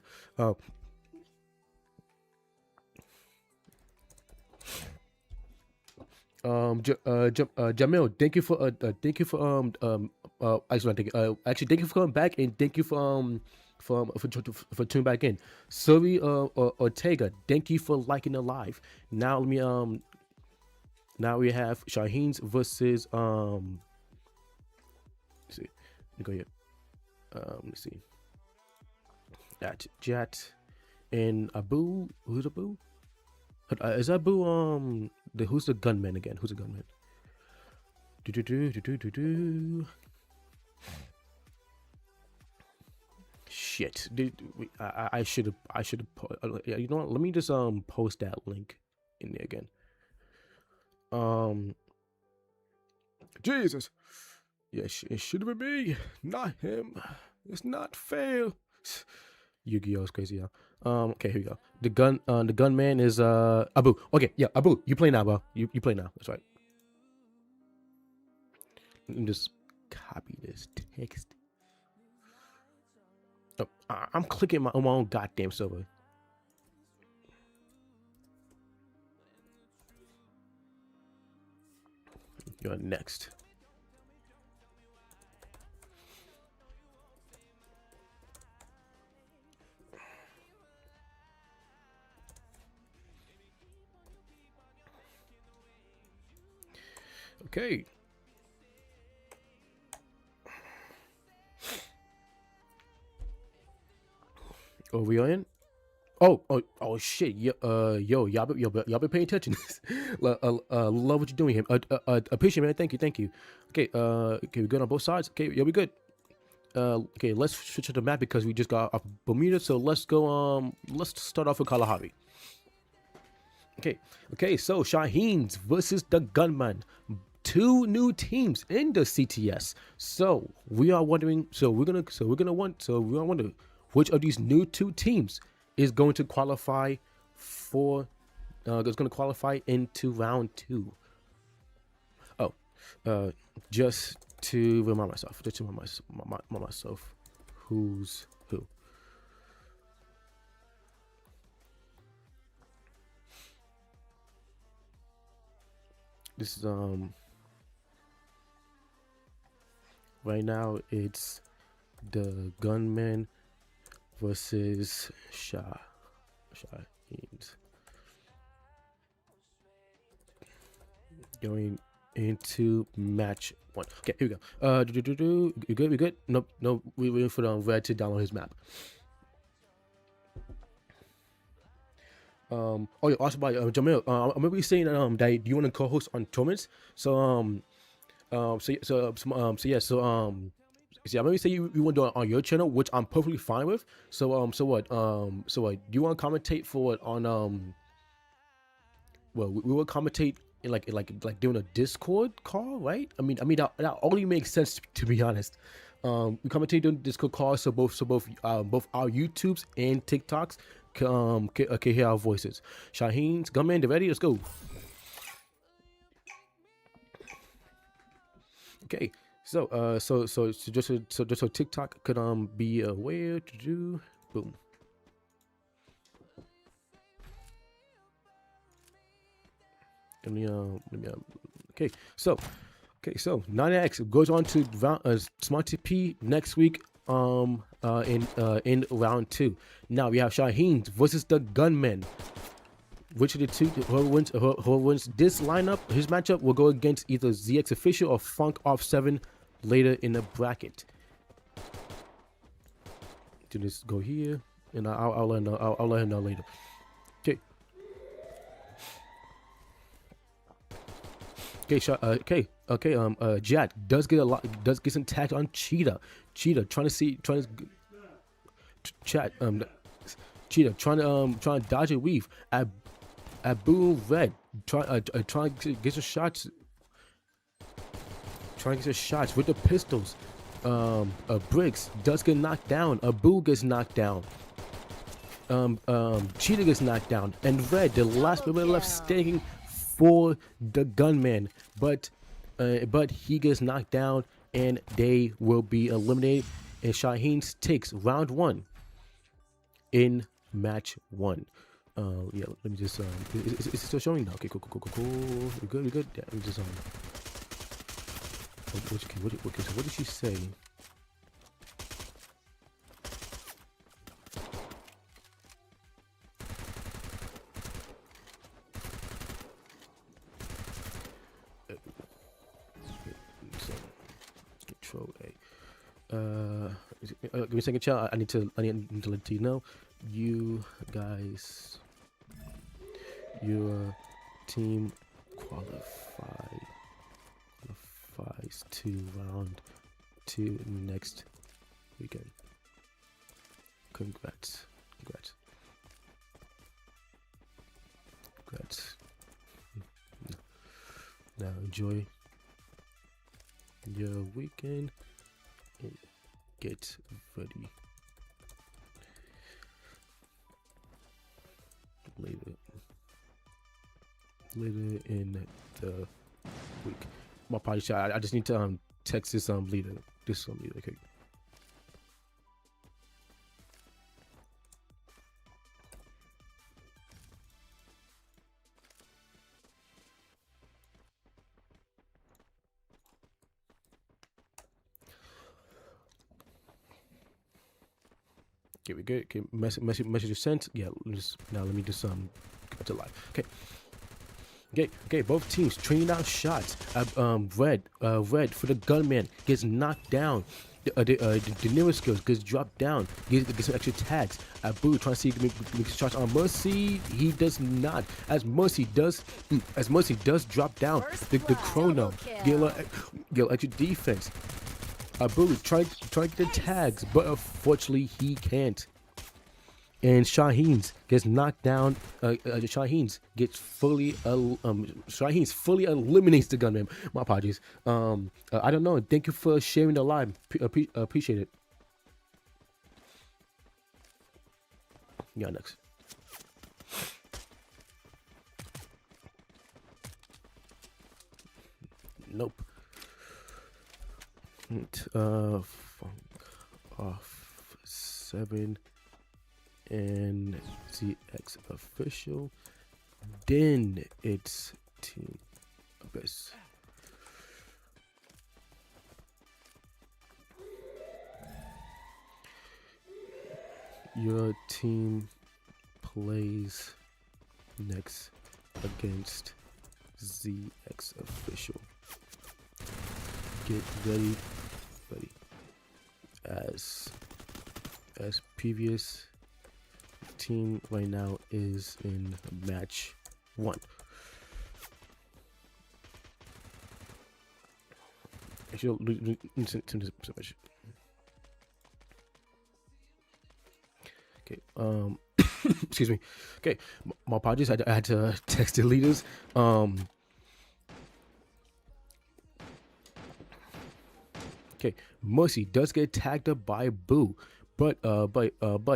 Jamil, thank you for actually thank you for coming back, and thank you for for tuning back in. Suri Ortega, thank you for liking the live. Now let me now we have Shaheen's versus let's see. Let me go here. Let's see. At Jet and Abu. Who's Abu? Is Abu who's the gunman again? Who's the gunman? Shit. I should have you know what? Let me just post that link in there again. Jesus. Yes, it should have been me, not him. It's not fair. Yu-Gi-Oh's crazy, yeah. Okay, here we go. The gunman is Abu. Okay, yeah, Abu, you play now, bro. You play now. That's right. Let me just copy this text. Oh, I'm clicking on my own goddamn server. You're next. Okay. Oh, we are in? Oh shit. Yo, y'all be paying attention. Love what you're doing here. Appreciate it, man. Thank you. Okay, okay, we good on both sides? Okay, yeah, we good. Okay, let's switch to the map because we just got off Bermuda, so let's go, let's start off with Kalahari. Okay, so Shaheen's versus the Gunman. Two new teams in the CTS. So we are wondering, we're gonna wonder which of these new two teams is going to qualify for into round 2. Oh, just to remind myself, who's who. This is right now it's the Gunman versus Shaheen's. Going into match 1. Okay, here we go. You good? We good? Nope. We're waiting for Red to download his map. Oh yeah, also by Jamil. I remember you saying that you want to co-host on tournaments. So see, I remember you say you want to do it on your channel, which I'm perfectly fine with. So what? Do you want to commentate for it on Well, we will commentate in like doing a Discord call, right? I mean that only makes sense, to be honest. We commentate doing Discord calls, so both our YouTubes and TikToks can hear our voices. Shaheen's Gunman, they ready? Let's go. Okay, so just so TikTok could be aware to do. Boom. Okay, so 9X goes on to Smart TP next week in round 2. Now we have Shaheen's versus the Gunmen. Which of the two whoever wins this lineup, his matchup will go against either ZX Official or Funk Off 7 later in the bracket. To just go here, and I'll let him know later. Okay, Jack does get some tags on Cheetah trying to dodge a weave at Abu Red trying to get some shots with the pistols. Briggs does get knocked down. Abu gets knocked down. Cheetah gets knocked down, and Red, the last member left standing for the Gunman, but he gets knocked down and they will be eliminated, and Shaheen takes round 1 in match 1. Yeah, let me just is it still showing now? Okay, cool. We good. Yeah, let me just what did she say? Control A. Give me a second, chat. I need to let you know. You guys, your team qualifies to round 2 next weekend. Congrats. Now enjoy your weekend and get ready. Later in the week. My apologies. I just need to text this leader. This leader. Okay. Okay, we good. Okay, message is sent. Yeah, now let me just go to live. Okay. Both teams training out shots. Red for the gunman gets knocked down. The nearest skills gets dropped down. Gets some extra tags. Abu trying to see if he can make shots on Mercy. He does not. As Mercy does drop down. The chrono get extra defense. Abu trying to get the tags, but unfortunately he can't. And Shaheen's gets knocked down. Shaheen's fully eliminates the gunman. My apologies. I don't know. Thank you for sharing the live. Appreciate it. Yeah, next. Nope. Off 7 and ZX official. Then it's team best. Your team plays next against ZX official. Get ready. As previous team right now is in match 1. Actually, okay. Excuse me. Okay, my apologies. I had to text the leaders. Okay, Mercy does get tagged up by Boo, but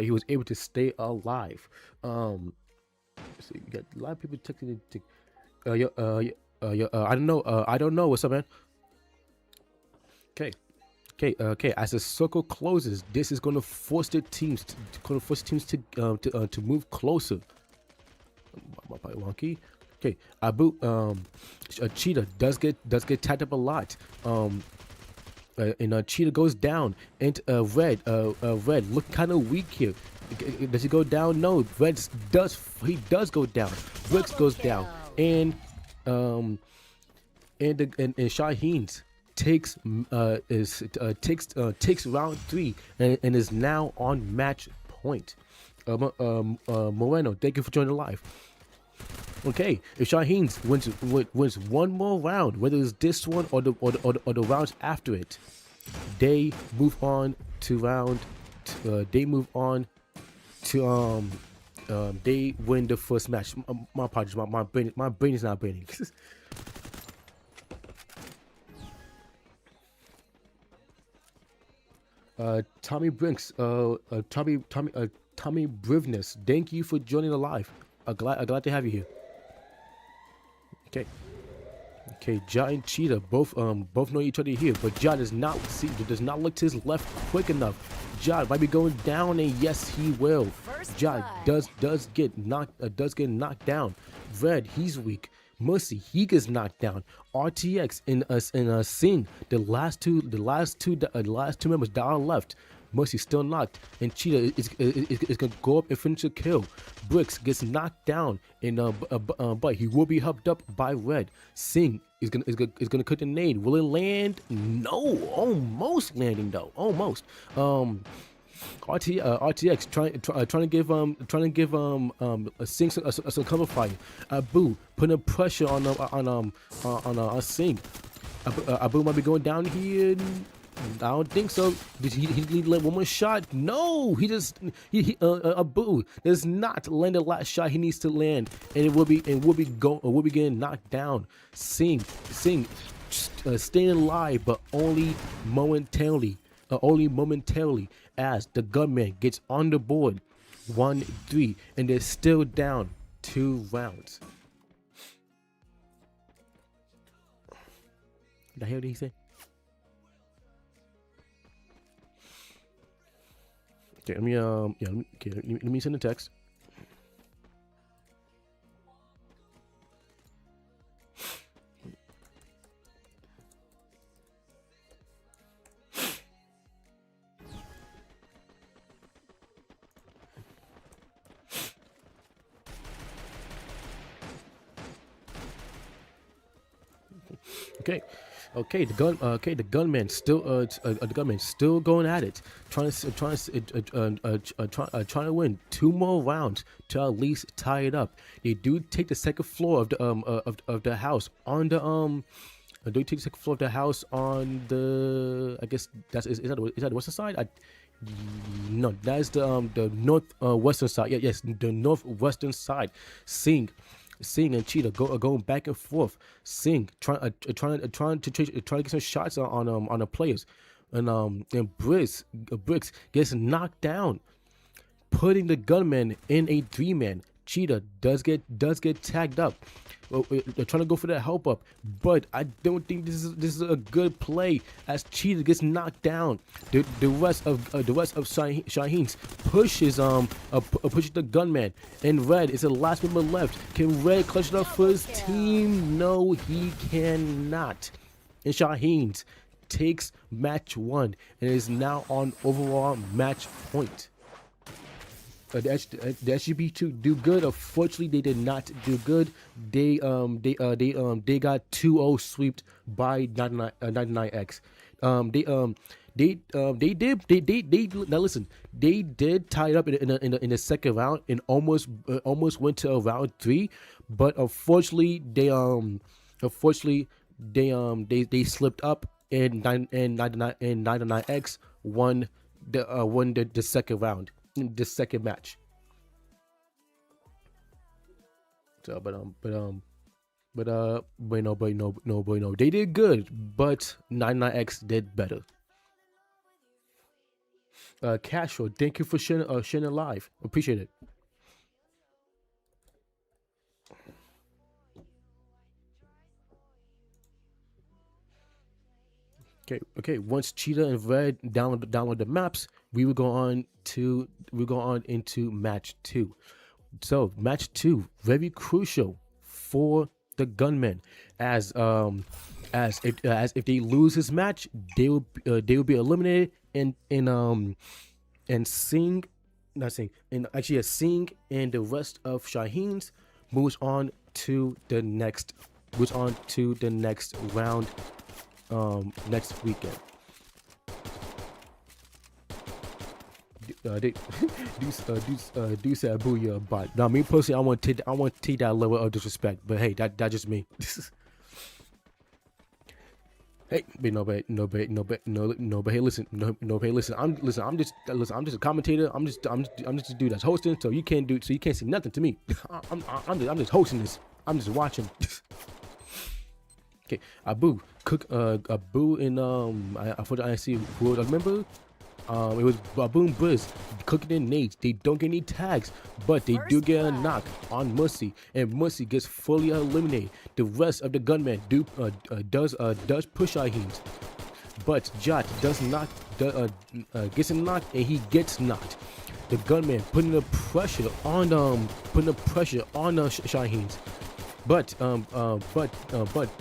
he was able to stay alive. So you got a lot of people texting. I don't know. What's up, man? Okay. As the circle closes, this is going to force the teams to move closer. Wonky. Okay, Abu Cheetah does get tagged up a lot. And Cheetah goes down, and Red look kind of weak here. Does he go down? No, Red does go down. Brooks goes down, and Shaheen's takes round 3 and is now on match point. Moreno, thank you for joining live. Okay, if Shaheen's wins one more round, whether it's this one or the rounds after it, they move on to they win the first match. My apologies, my brain is not braining. Tommy Brinks, Tommy Brivness, thank you for joining the live. Glad to have you here. Okay, Ja and Cheetah both know each other here, but Ja does not look to his left quick enough. Ja might be going down, and yes, he will. Ja does get knocked down. Red, he's weak. Mercy, he gets knocked down. RTX and Singh, the last two members that are left, Mercy still knocked, and Cheetah is gonna go up and finish the kill. Bricks gets knocked down, and but he will be helped up by Red. Sing is gonna cook the nade. Will it land? No, almost landing though, almost. RTX trying to give a Sing some cover fire. Abu putting pressure on Sing. Abu might be going down here. I don't think so. Did he let one more shot? No, Abu does not land the last shot he needs to land, and it will be getting knocked down. Sing staying alive, but only momentarily. As the gunman gets on the board 1-3, and they're still down 2 rounds. The hell did he say? Okay, let me send a text. Okay, the gunman still going at it, trying to win 2 more rounds to at least tie it up. They do take the second floor of the house on the do take the second floor of the house on the, I guess is that the western side? No, that is the northwestern side. Yes, the northwestern side. Sing and Cheetah going back and forth. Sing trying to get some shots on the players, and Bricks gets knocked down, putting the gunman in a 3-man. Cheetah does get tagged up. They're trying to go for that help up, but I don't think this is a good play as Cheetah gets knocked down. The rest of Shaheen's pushes the gunman, and Red is the last member left. Can Red clutch it up for his team? No, he cannot. And Shaheen's takes match 1 and is now on overall match point. The SGP2 do good. Unfortunately, they did not do good. They got 2-0 swept by 99X. Now listen. They did tie it up in the second round and almost went to a round 3, but unfortunately they slipped up, and 99X won the second round. In the second match. So, no. They did good, but 99X did better. Casual, thank you for sharing live. Appreciate it. Okay. Once Cheetah and Red download the maps, we will go on into match 2. So match 2, very crucial for the gunmen, as if they lose this match, they will be eliminated, and Sing and the rest of Shaheen's moves on to the next round next weekend. Do say booyah, but now me personally, I want to take that level of disrespect. But hey, that just me. Hey, but hey, listen. I'm just a commentator. I'm just a dude that's hosting. So you can't say nothing to me. I'm just hosting this. I'm just watching. Okay, Abu and I forgot I see who I remember. It was Baboon Buzz cooking in nades. They don't get any tags, but they do get a knock on Mussy, and Mussy gets fully eliminated. The rest of the gunman does push Aheems, but Jot gets a knock, and he gets knocked. The gunman putting the pressure on Shaheen's. But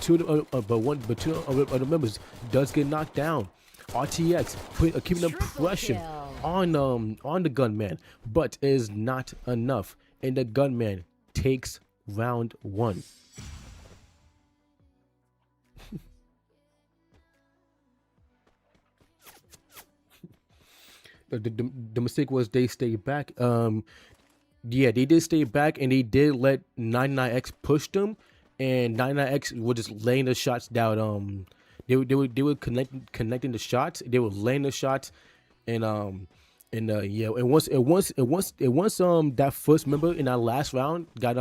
two of the members does get knocked down. RTX keeping the pressure on the gunman, but is not enough, and the gunman takes round 1. The mistake was they stayed back. Yeah, they did stay back, and they did let 99X push them, and 99X were just laying the shots down. They were connecting the shots. They were laying the shots, and yeah, and once that first member in that last round got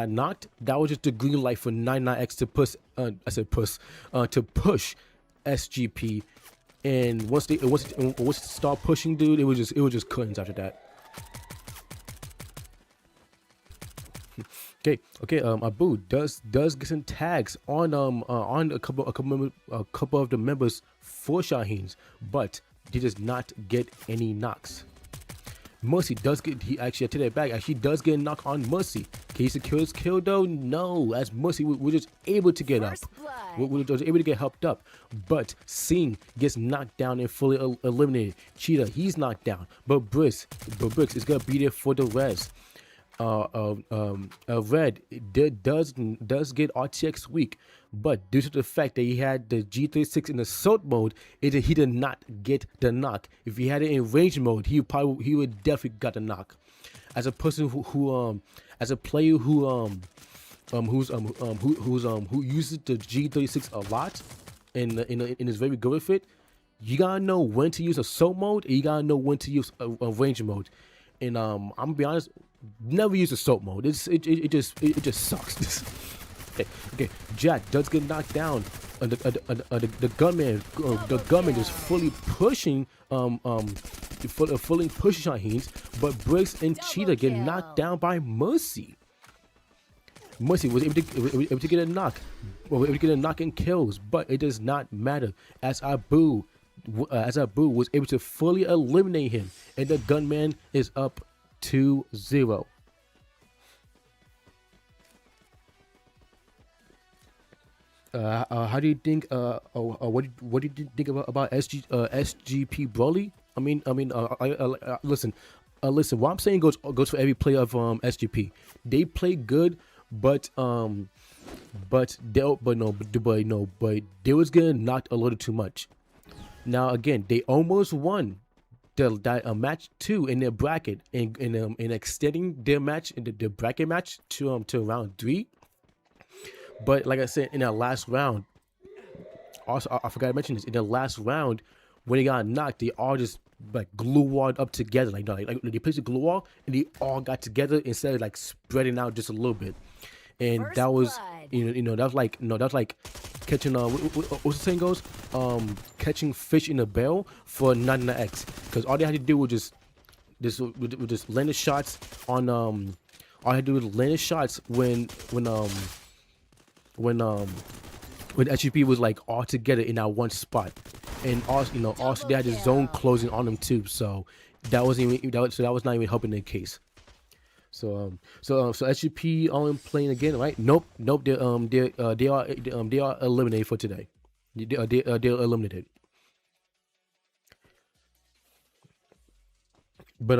knocked, that was just the green light for 99X to push. To push SGP, and once they start pushing, dude, it was just curtains after that. Okay. Abu does get some tags on a couple of the members for Shaheen's, but he does not get any knocks. Mercy does get, he actually, I take that back, actually does get a knock on Mercy. Can he secure his kill though? No, as Mercy, we're just able to get up. We're just able to get helped up. But Singh gets knocked down and fully eliminated. Cheetah, he's knocked down. But Bricks is going to be there for the res. Red does get RTX weak, but due to the fact that he had the G36 in assault mode, he did not get the knock. If he had it in range mode, he would definitely got the knock. As a person as a player who uses the G36 a lot and is very good with it, you gotta know when to use assault mode and you gotta know when to use a range mode. And I'm gonna be honest, never use assault mode. It just sucks. Okay. Jack does get knocked down. The gunman is fully pushing fully pushing Shaheen's, but Briggs and Cheetah get knocked down by Mercy. Mercy was able to get a knock, and kills, but it does not matter as Abu was able to fully eliminate him, and the gunman is up 2-0. How do you think? What do you think about SGP Broly? Listen. What I'm saying goes for every player of SGP. They play good, but they was getting knocked a little too much. Now again, they almost won that match 2 in their bracket, in extending their match in the bracket match to round 3. But like I said, in that last round, also I forgot to mention this. In the last round, when they got knocked, they all just like glue walled up together, like they placed a glue wall and they all got together instead of like spreading out just a little bit. And that was that was like catching what's the saying goes, catching fish in a barrel for 99X, because all they had to do was just land the shots on all they had to do was land the shots when SGP was like all together in that one spot, and also they had the zone closing on them too, so that was not even helping their case. So SGP playing again, right? Nope. They are eliminated for today. They're eliminated. But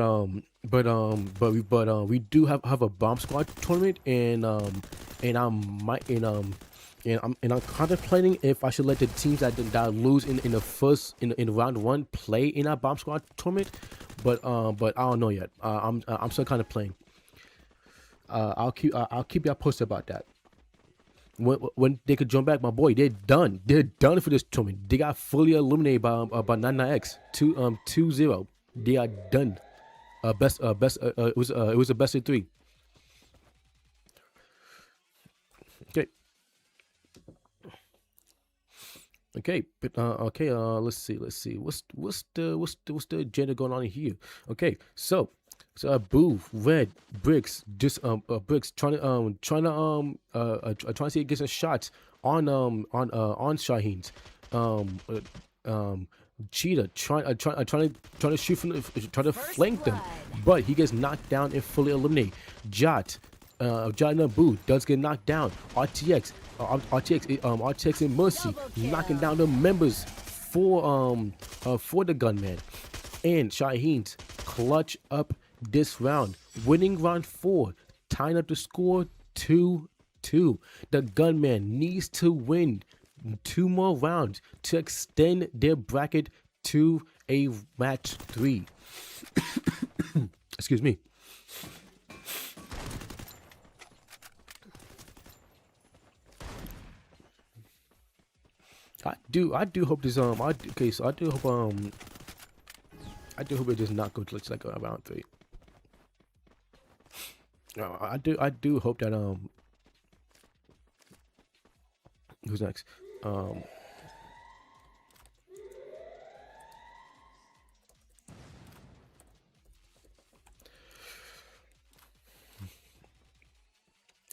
we do have a bomb squad tournament, and I'm contemplating if I should let the teams that lose in round 1 play in that bomb squad tournament, but I don't know yet. I'm still kind of playing. I'll keep y'all posted about that. When they could jump back, my boy, they're done. They're done for this tournament. They got fully eliminated by 99X 2-0. They are done. It was a best of 3. Okay, but let's see. What's the agenda going on here? Okay, so Boo, Red, Bricks, just Bricks trying to see it gets a shot on Shaheen's. Cheetah trying to shoot from trying to flank them, but he gets knocked down and fully eliminated. Jot and Boo does get knocked down. RTX and Mercy knocking down the members for the gunman. And Shaheen's clutch up this round, winning round 4, tying up the score 2-2. The gunman needs to win 2 more rounds to extend their bracket to a match 3. Excuse me. I do hope this I do hope it does not go to like round 3. I do hope that who's next?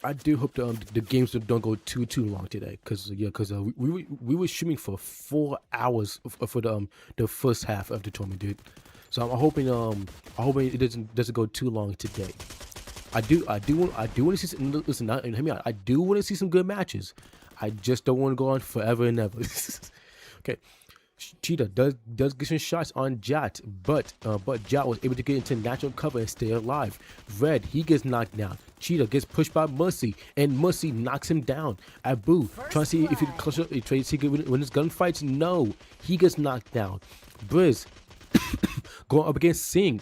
I do hope the games don't go too long today, because we were shooting for 4 hours for the first half of the tournament, dude. So I'm hoping it doesn't go too long today. I do want to see some, listen, hear me out. I do want to see some good matches. I just don't want to go on forever and ever. Okay. Cheetah does get some shots on Jat, but Jat was able to get into natural cover and stay alive. Red, he gets knocked down. Cheetah gets pushed by Mercy, and Mercy knocks him down. Abu trying to see if he can clutch up, trying to see when his gunfights. No, he gets knocked down. Briz going up against Singh.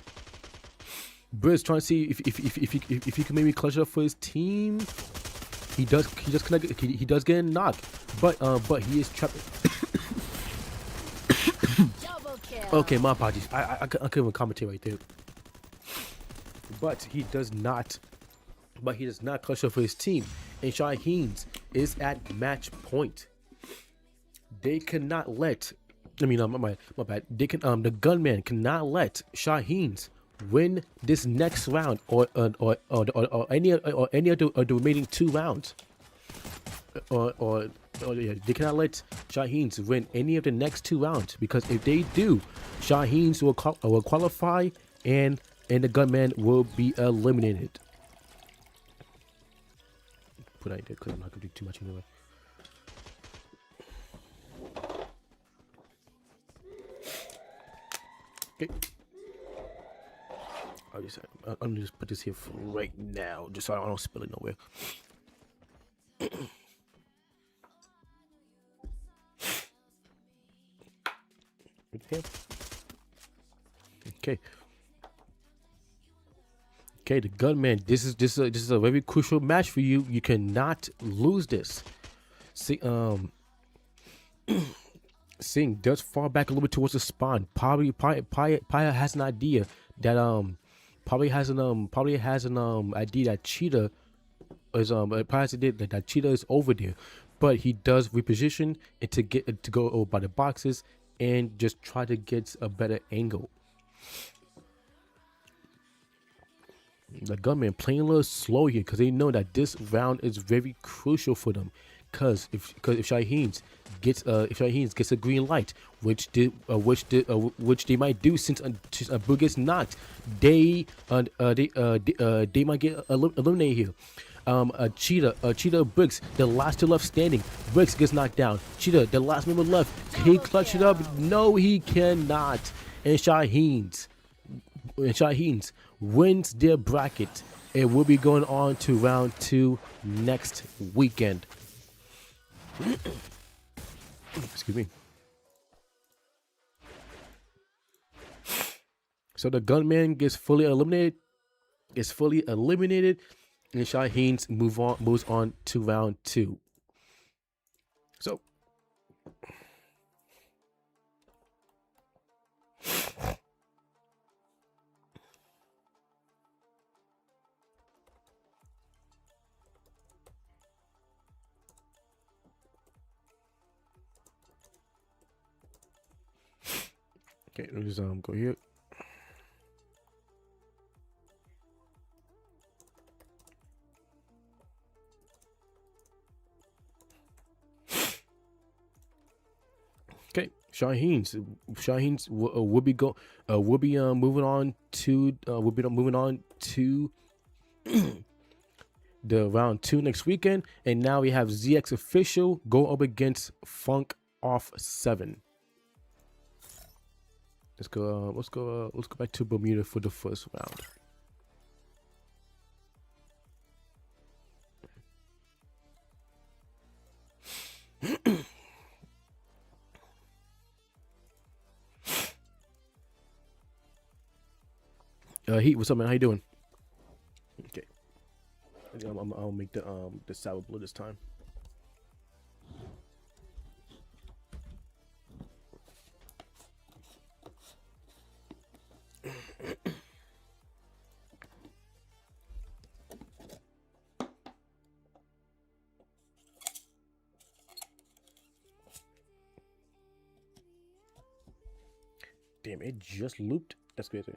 Briz trying to see if he can maybe clutch up for his team. He does connect. He does get knocked, but he is trapped. Okay, my apologies. I couldn't even commentate right there. But he does not clutch up for his team. And Shaheen's is at match point. They cannot let. My bad. They can. The gunman cannot let Shaheen's win this next round or any of the remaining 2 rounds. They cannot let Shaheen's win any of the next 2 rounds, because if they do, Shaheen's will qualify and the gunman will be eliminated. Put that there because I'm not gonna do too much anyway. Okay. I'm gonna just put this here for right now, just so I don't spill it nowhere. Okay, the gunman. This is a very crucial match for you. You cannot lose this. See, Singh does fall back a little bit towards the spawn. Probably has an idea that probably has an idea that Cheetah is that Cheetah is over there, but he does reposition and to go over by the boxes and just try to get a better angle. The gunman playing a little slow here because they know that this round is very crucial for them. Because if Shaheen's gets a green light, which they might do since Abu gets knocked, they might get eliminated here. Cheetah Briggs, the last 2 left standing. Briggs gets knocked down. Cheetah, the last member left. Can he clutch it up? No, he cannot. And Shaheen's wins their bracket and will be going on to round 2 next weekend. Excuse me. So the gunman gets fully eliminated, and Shaheen's moves on to round 2. So okay, let me just go here. Okay, Shaheen's will be moving on to the round 2 next weekend, and now we have ZX Official go up against Funk Off 7. Let's go. Let's go back to Bermuda for the first round. Heat, what's up, man? How you doing? Okay. I'll make the sour blue this time. Damn, it just looped. That's crazy.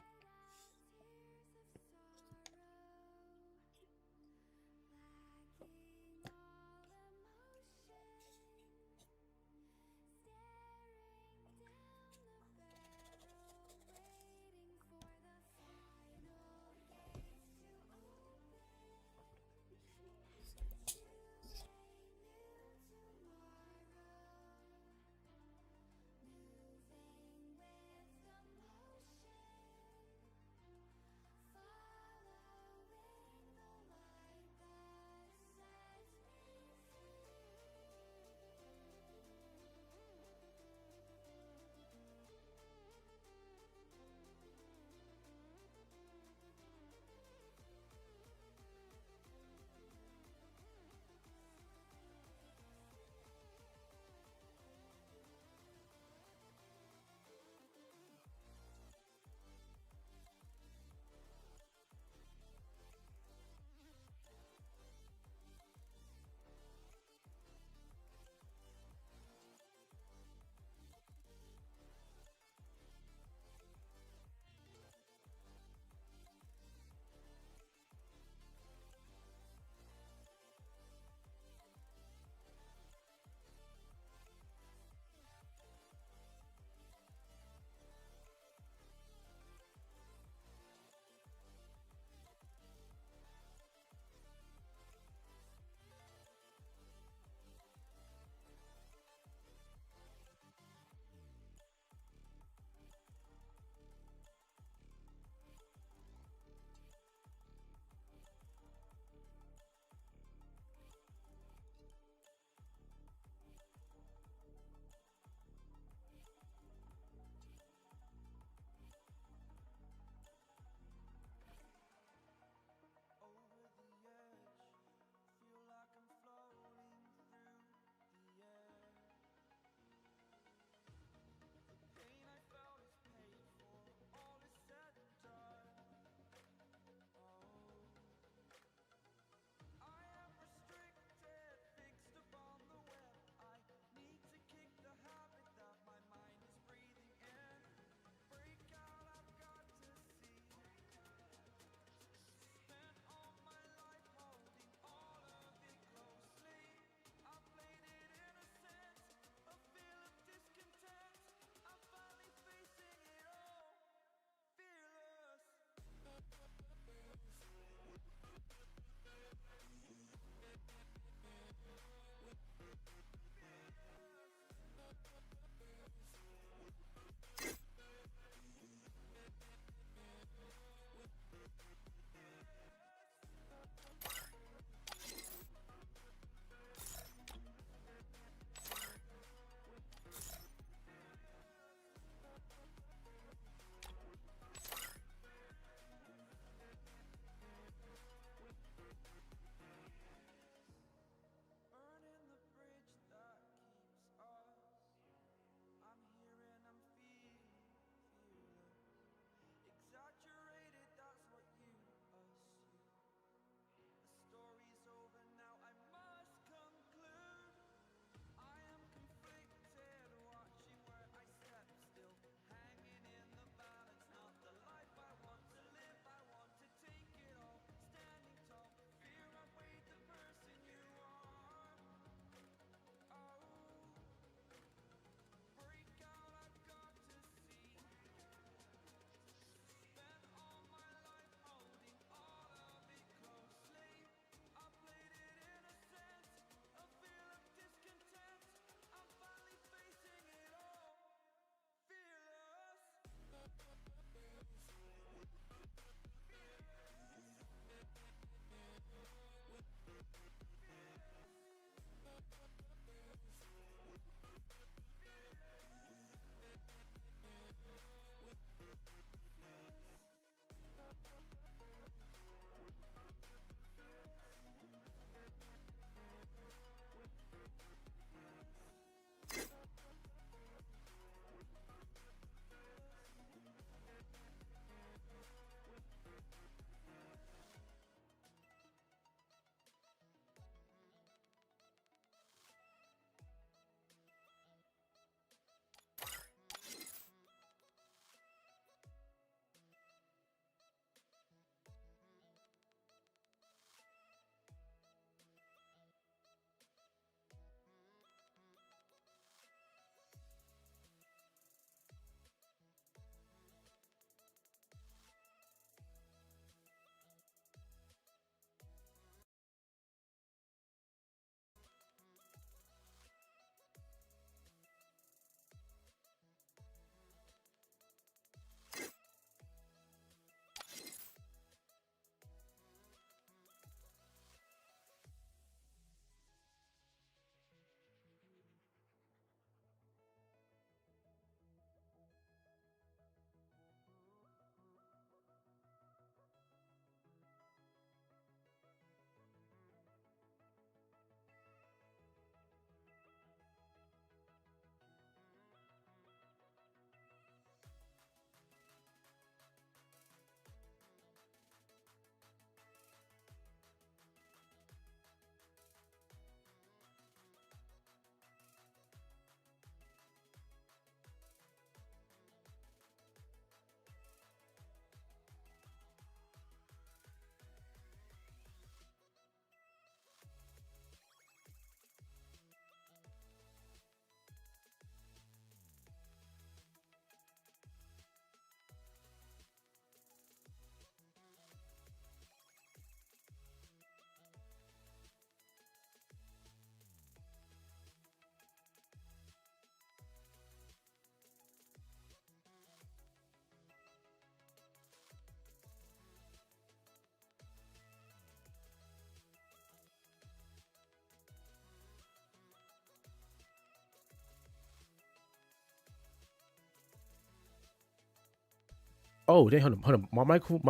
Oh, they hold on. My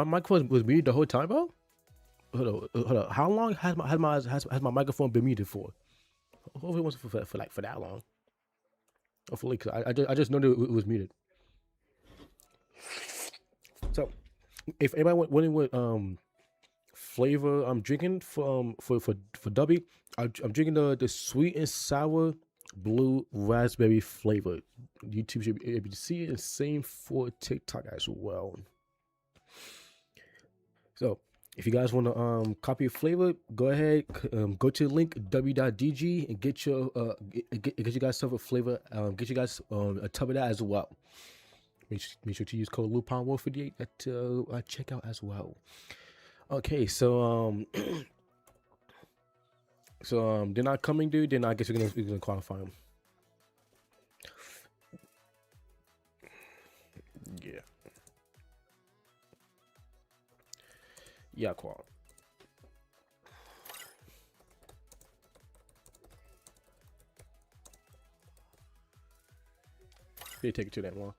microphone was muted the whole time, bro. Hold on. How long has my microphone been muted for? Hopefully, it wasn't for that long. Hopefully, cause I just know that it was muted. So, if anybody wondering what flavor I'm drinking for Dubby, I'm drinking the sweet and sour blue raspberry flavor. YouTube should be able to see it, and same for TikTok as well. So if you guys want to copy a flavor, go ahead, go to the link w.dg and get your get you guys some a flavor. Get you guys a tub of that as well. Make sure to use code Lupin158 at checkout as well. Okay, so they're not coming, dude. Then I guess we're gonna qualify them. Yeah. Yeah, qual. They take it too that long.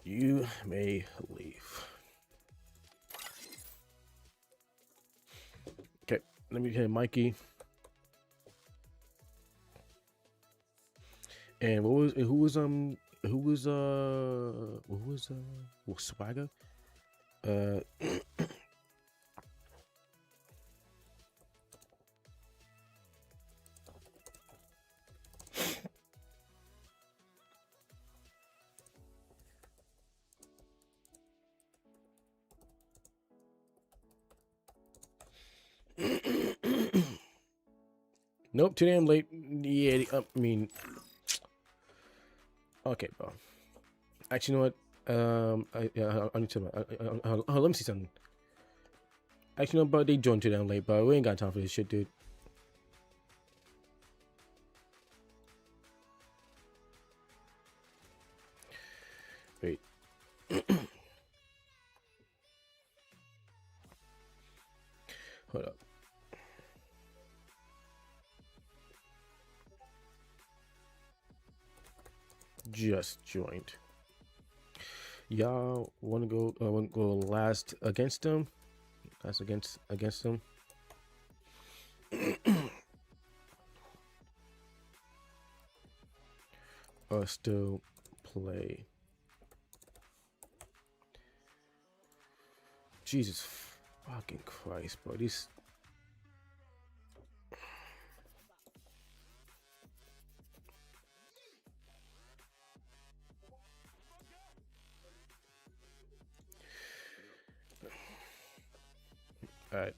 You may leave. Okay, let me hit Mikey. And who was Swagger? Nope, too damn late. Yeah, I mean, okay, bro. Actually, you know what? I need to. Let me see something. Actually, no, but they joined too damn late, bro. We ain't got time for this shit, dude. Wait. Hold up. Just joined. Y'all want to go last against them? Last against them. Or still play? Jesus fucking Christ, bro. These. Alright.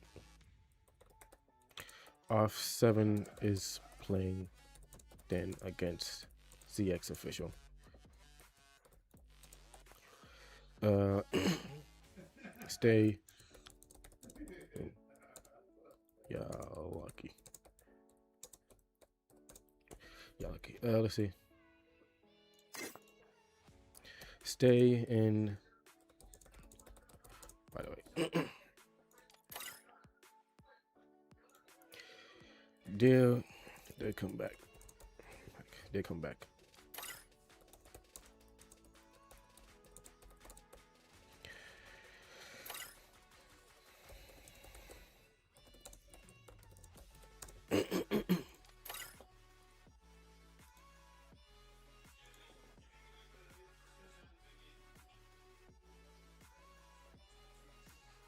Off 7 is playing then against ZX official. Stay. Yeah, lucky. Yeah, lucky. Let's see. Stay in. By the way. They come back. They come back.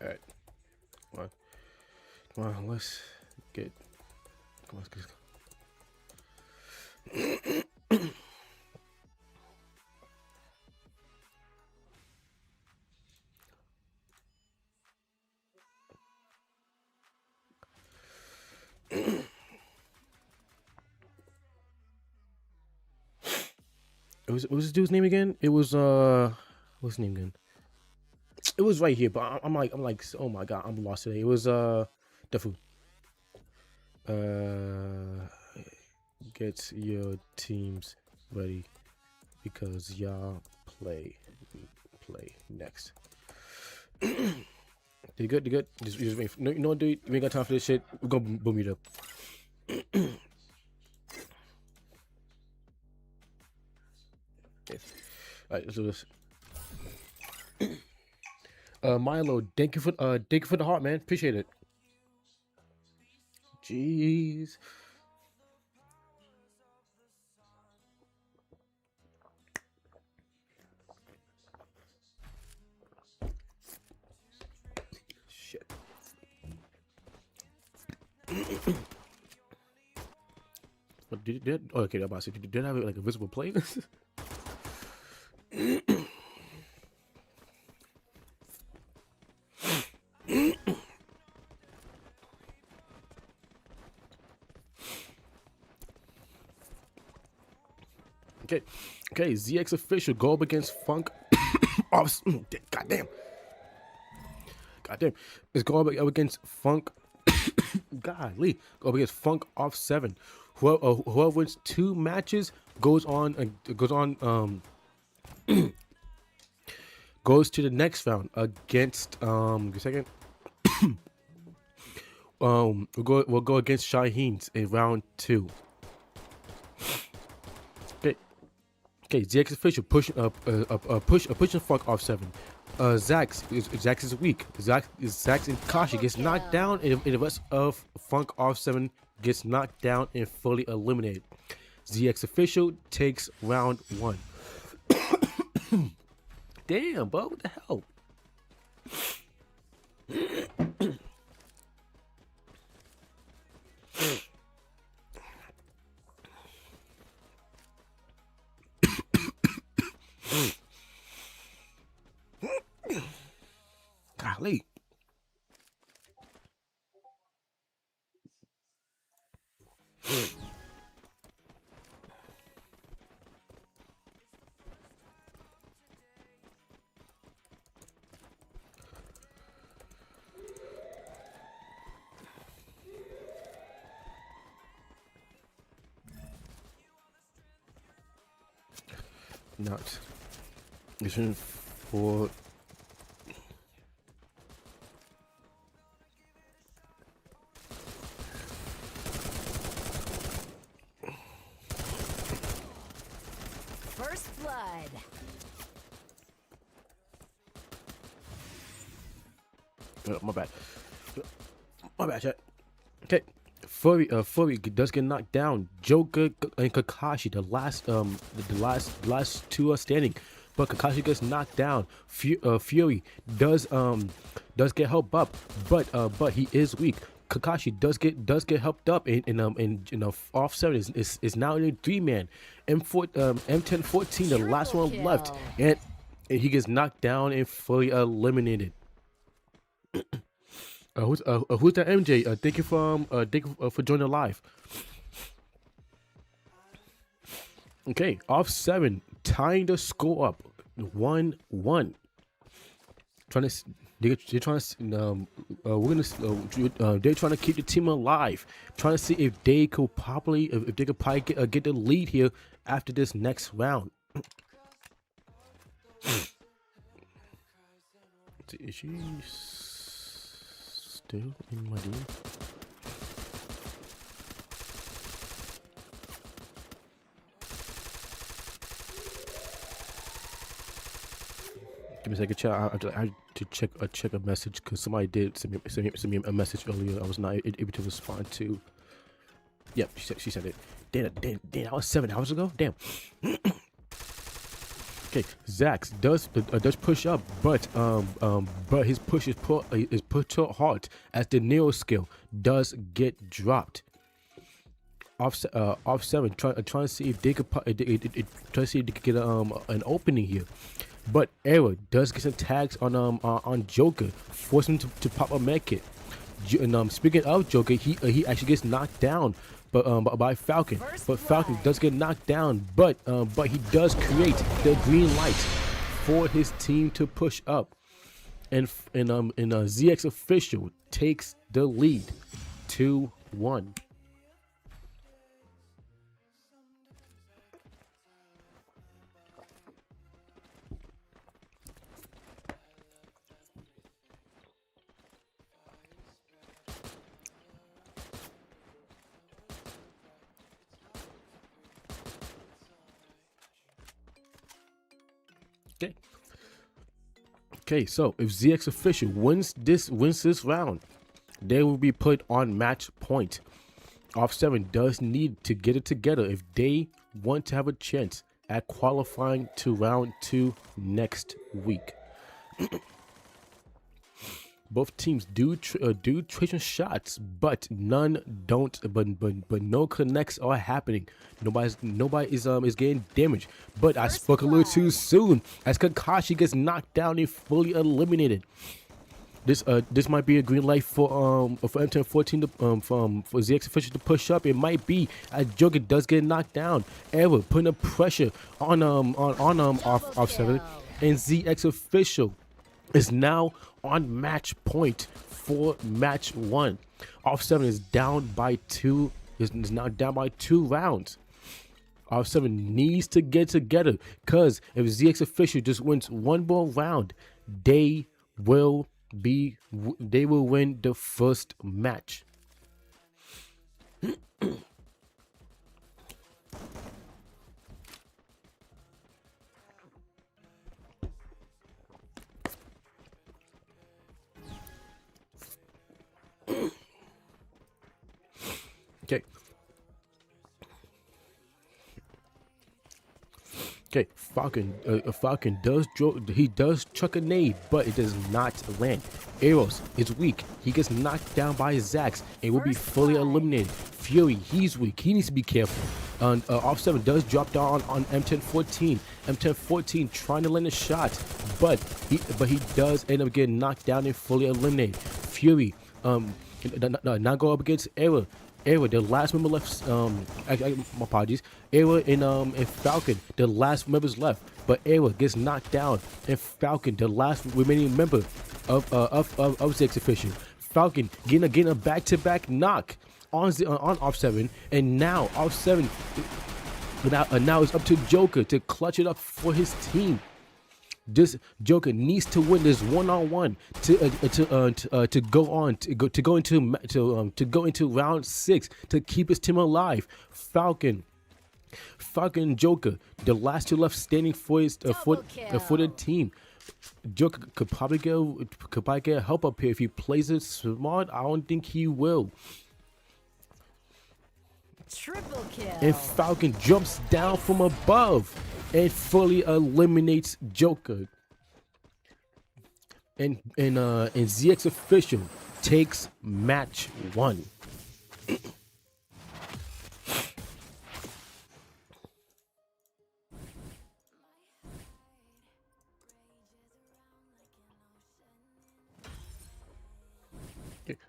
All right. Come on, let's get. Come on, let's go. What was this dude's name again? It was what's his name again? It was right here, but I'm like, oh my god, I'm lost today. It was Defu. Get your teams ready because y'all play play next. You good? You good? Just wait. No, you know what, dude? We ain't got time for this shit. We're gonna boom you up. Okay. All right, let's do this. Milo, thank you for the heart, man. Appreciate it. Jeez. Shit. What did oh, okay, I'm about to say, did I have like a visible plane? Okay, okay, ZX official go up against Funk. Goddamn. It's going up against Funk. Golly, go up against Funk off 7. Whoever wins 2 matches goes on goes to the next round against give me a second. We'll go against Shaheen's in round 2. Okay, ZX official pushing Funk off 7. Zax is weak. Zax and Kashi gets knocked down, and the rest of Funk off 7 gets knocked down and fully eliminated. ZX official takes round 1. Damn, bro, what the hell? Golly. Not. Mission 4. First blood. My bad. My bad, chat. Okay. Furry does get knocked down. Joker and Kakashi, the last 2 are standing, but Kakashi gets knocked down. Fury does get helped up, but he is weak. Kakashi does get helped up in off 7 is now in a 3-man. M1014, the last one left, and he gets knocked down and fully eliminated. Who's that MJ? Thank you for joining live. Okay, off 7, tying the score up 1-1. They're trying to keep the team alive. Trying to see if they could probably get the lead here after this next round. Is she still in my DM? Give me a second, chat. I had to check a message because somebody did send me a message earlier. I was not able to respond to. Yep, she said it. Damn, that was 7 hours ago. Damn. Okay, Zax does push up, but his push is put to halt as the Neo skill does get dropped. Off 7, trying to see if they could get an opening here, but Arrow does get some tags on Joker, forcing him to pop a med kit. And speaking of Joker, he actually gets knocked down, but by Falcon. But Falcon does get knocked down, but he does create the green light for his team to push up, and ZX official takes the lead 2-1. Okay, so if ZX official wins this round, they will be put on match point. Off 7 does need to get it together if they want to have a chance at qualifying to round 2 next week. Both teams do tracing shots, but none don't. But no connects are happening. Nobody is getting damaged. But I spoke a little too soon as Kakashi gets knocked down and fully eliminated. This might be a green light for M1014 to for ZX official to push up. It might be as Joker does get knocked down. Ever putting a pressure on off 7, and ZX official is now on match point for match 1. Off 7 is down by 2. Is now down by 2 rounds. Off 7 needs to get together, because if ZX official just wins one more round, they will win the first match. Okay. Okay, Falcon does chuck a nade, but it does not land. Eros is weak. He gets knocked down by Zax and will be fully eliminated. Fury, he's weak. He needs to be careful. Off 7 does drop down on M1014. M1014 trying to land a shot, but he does end up getting knocked down and fully eliminated. Fury, now go up against Era. The last member left. My apologies. Era and Falcon, the last members left, but Era gets knocked down, and Falcon, the last remaining member of ZX official. Falcon getting a back-to-back knock on off 7, and now off 7. Now it's up to Joker to clutch it up for his team. This Joker needs to win this one-on-one to go into round 6 to keep his team alive. Falcon and Joker, the last 2 left standing for the team. Joker could probably get help up here if he plays it smart. I don't think he will. Triple kill. And Falcon jumps down from above and fully eliminates Joker. And ZX official takes match 1.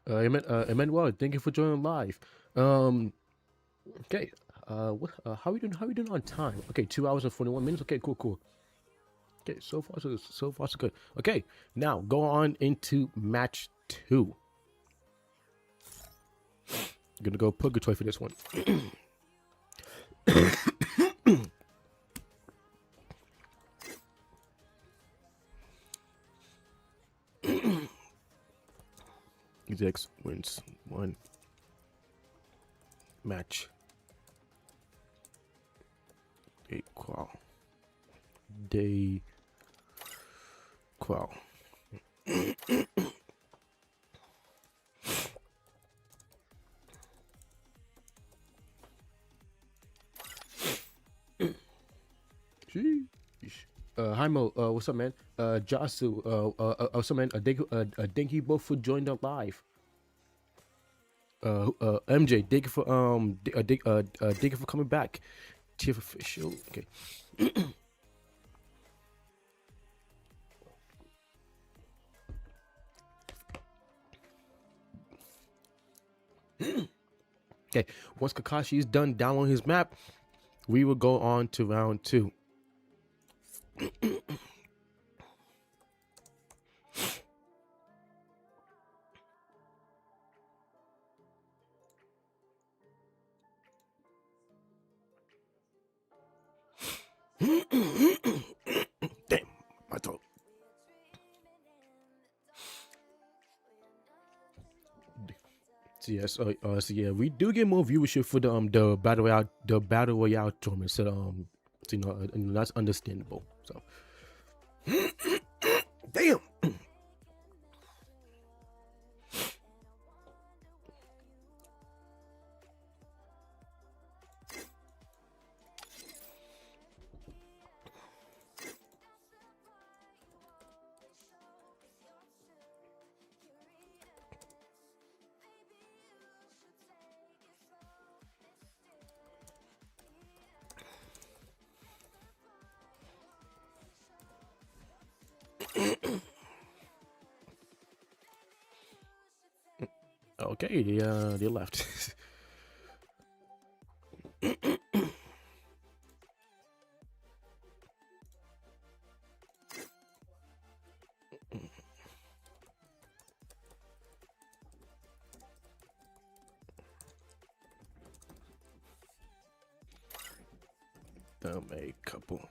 Emmanuel, thank you for joining live. Okay. How we doing on time? Okay, 2 hours and 41 minutes. Okay, cool. Okay, so far so good. Okay, now go on into match 2. I'm gonna go purgatory for this one. ZX wins 1 match. They qual. Hi Mo, what's up, man? Jasu, what's up, man? Thank you both for joining the live. MJ, thank you for coming back. Chief official, okay. Okay, once Kakashi is done downloading his map, we will go on to round 2. Damn, my throat. Yes, so yeah, we do get more viewership for the battle royale tournament. So that's understandable. So Damn. Okay, they left. A couple.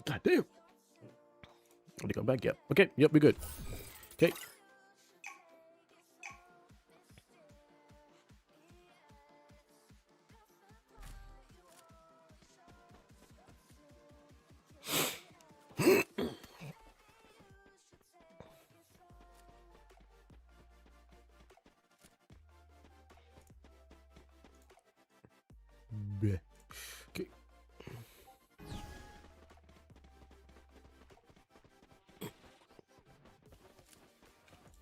God damn. Let me go back. Yep. Okay. Yep. We're good. Okay. Bleh. Okay.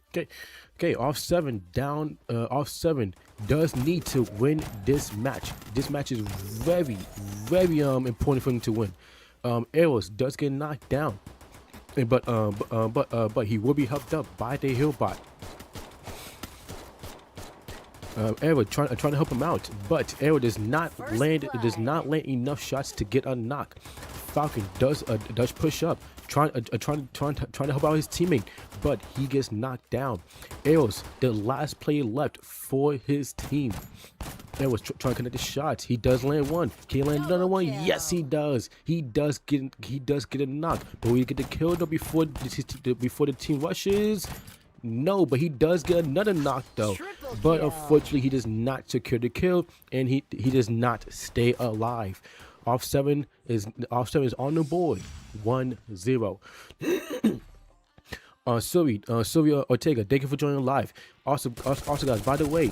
Okay. Okay. Off seven. Down. Off seven does need to win this match. This match is very, very important for him to win. Arrows does get knocked down, but he will be helped up by the heal bot. Arrow trying to help him out, but Arrow does not land enough shots to get a knock. Falcon does push up, trying to help out his teammate, but he gets knocked down. Arrow's the last player left for his team. Arrow's trying to connect the shots. He does land one. Can he land another one? Yes, he does. He does get a knock, but we get the kill though before the team rushes. No, but he does get another knock though. But unfortunately, he does not secure the kill, and he does not stay alive. Off seven is on the board, 1-0. Sylvia Ortega, thank you for joining live. Also, guys, by the way,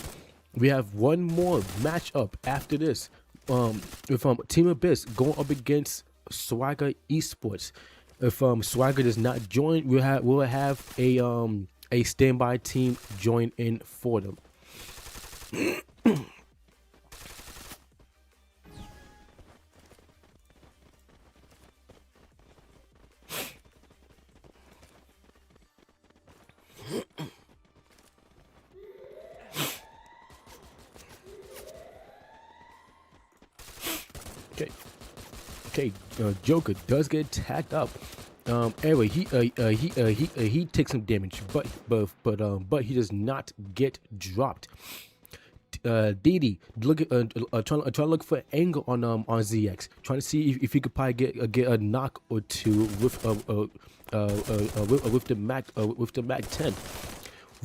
we have one more matchup after this. With Team Abyss going up against Swagger Esports. If Swagger does not join, we'll have a standby team join in for them. Okay, Joker does get tagged up. Anyway, he takes some damage, but he does not get dropped. Didi trying to look for angle on ZX, trying to see if he could probably get a knock or two with the Mag 10.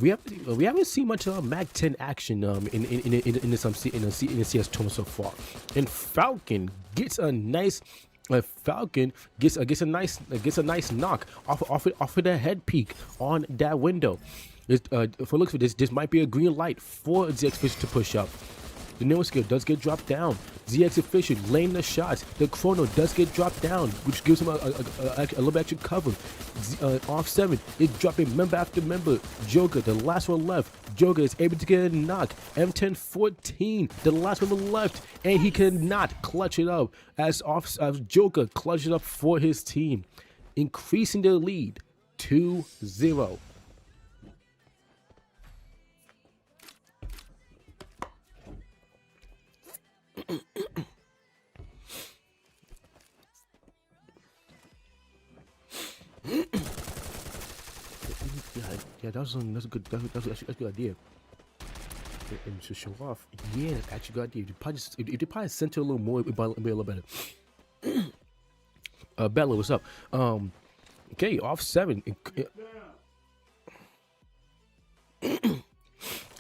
We haven't seen much Mag 10 action in the CS tournament so far, and Falcon gets a nice. Falcon gets a nice knock off of the head peak on that window. For looks for this might be a green light for ZX Fisher to push up. The nano skill does get dropped down. ZX Fisher laying the shots. The chrono does get dropped down, which gives him a little bit extra cover. Off 7 is dropping member after member. Joker, the last one left. Joker is able to get a knock. M1014, the last member left, and he cannot clutch it up as Joker clutches it up for his team, increasing their lead 2-0. Yeah, that's a good, that's actually a good idea. And to show off, yeah, that's actually a good idea. If they probably center a little more, it'd be a little better. Bella, what's up? Okay, off 7.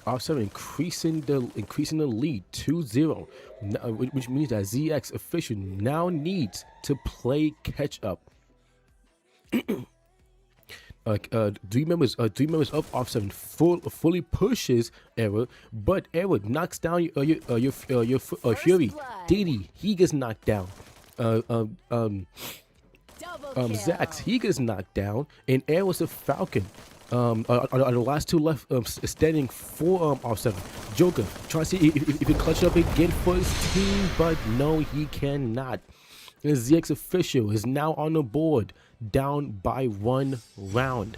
Off 7 increasing the lead 2-0, which means that ZX official now needs to play catch up. Three members of off 7 fully pushes Error, but Error knocks down your Fury. Diddy, he gets knocked down. Double kill. Zax, he gets knocked down, and Error's a Falcon. Are the last two left standing for off 7. Joker trying to see if he can clutch it up again for his team, but no, he cannot. And ZX official is now on the board, down by 1 round.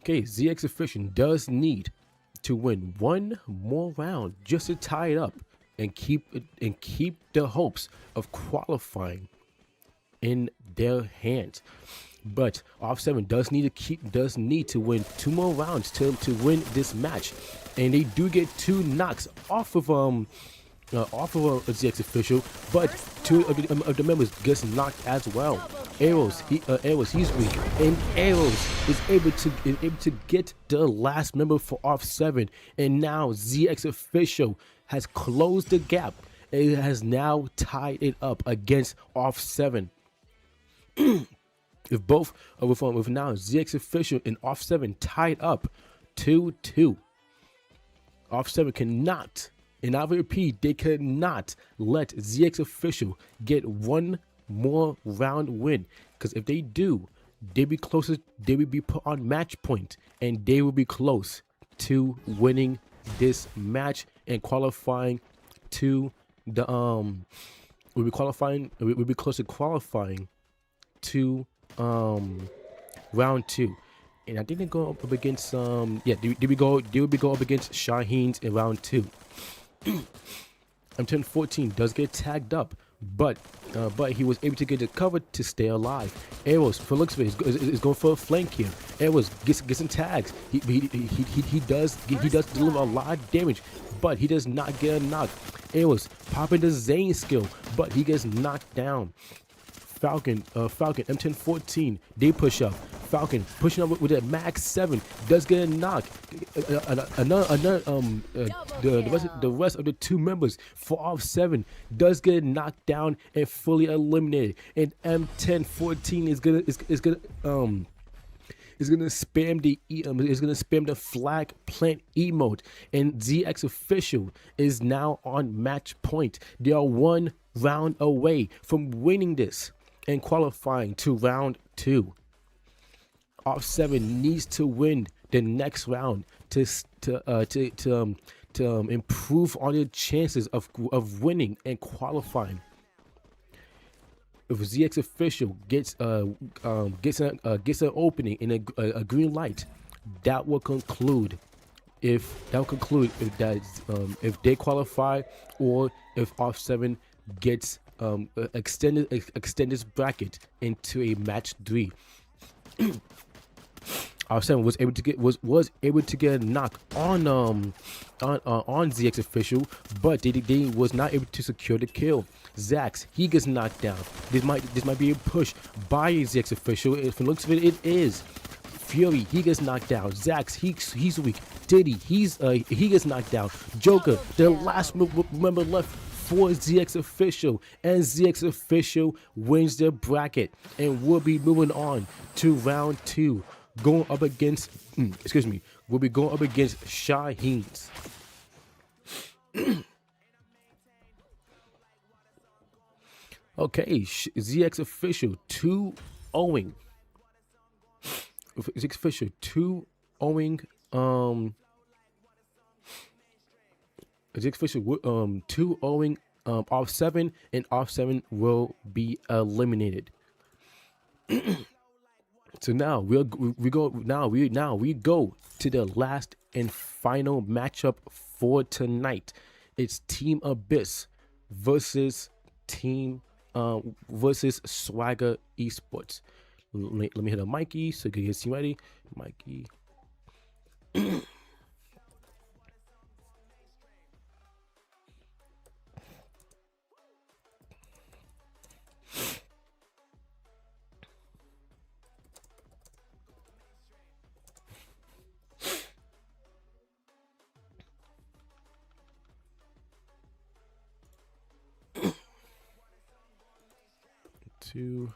Okay, ZX official does need to win 1 more round just to tie it up and keep the hopes of qualifying in their hands. But off 7 does need to win 2 more rounds to win this match, and they do get 2 knocks off of a ZX official, but 2 of the members gets knocked as well. Arrows, he's weak, and Arrows is able to get the last member for off 7, and now ZX official has closed the gap. It has now tied it up against off 7. With now ZX official and off 7 tied up 2-2. Off 7 cannot, and I repeat, they cannot let ZX official get 1 more round win, because if they do, they be closer. They will be put on match point, and they will be close to winning this match and qualifying to the We'll be qualifying. We'll be close to qualifying to round 2. And I think they go up against they will be go up against Shaheen's in round 2. M1014 does get tagged up, but he was able to get the cover to stay alive. Arrows, for looks of it, is going for a flank here. Arrows gets some tags. He does deliver a lot of damage, but he does not get a knock. Arrows popping the Zane skill, but he gets knocked down. Falcon, M1014, they push up. Falcon pushing up with a max 7, does get a knock. The rest of the 2 members for off 7 does get knocked down and fully eliminated. And M1014 is gonna spam the flag plant emote, and ZX official is now on match point. They are 1 round away from winning this and qualifying to round 2. Off 7 needs to win the next round to improve on their chances of winning and qualifying. If ZX official gets an opening in a green light, that will conclude if they qualify, or if off 7 gets extend this bracket into a match 3. Off 7 was able to get a knock on ZX official, but they was not able to secure the kill. Zax, he gets knocked down. This might be a push by ZX official. If it looks of it, it is. Fury, he gets knocked down. Zax, he's weak. Diddy, he gets knocked down. Joker, the last member left for ZX official, and ZX official wins the bracket, and we'll be moving on to round 2, going up against we'll be going up against Shaheen's. Okay, ZX official 2-0. ZX official 2-0. ZX official 2-0 off seven, and off seven will be eliminated. So now we go to the last and final matchup for tonight. It's Team Abyss versus versus Swagger Esports. Let me hit a Mikey so you can get ready. Mikey. 2-0.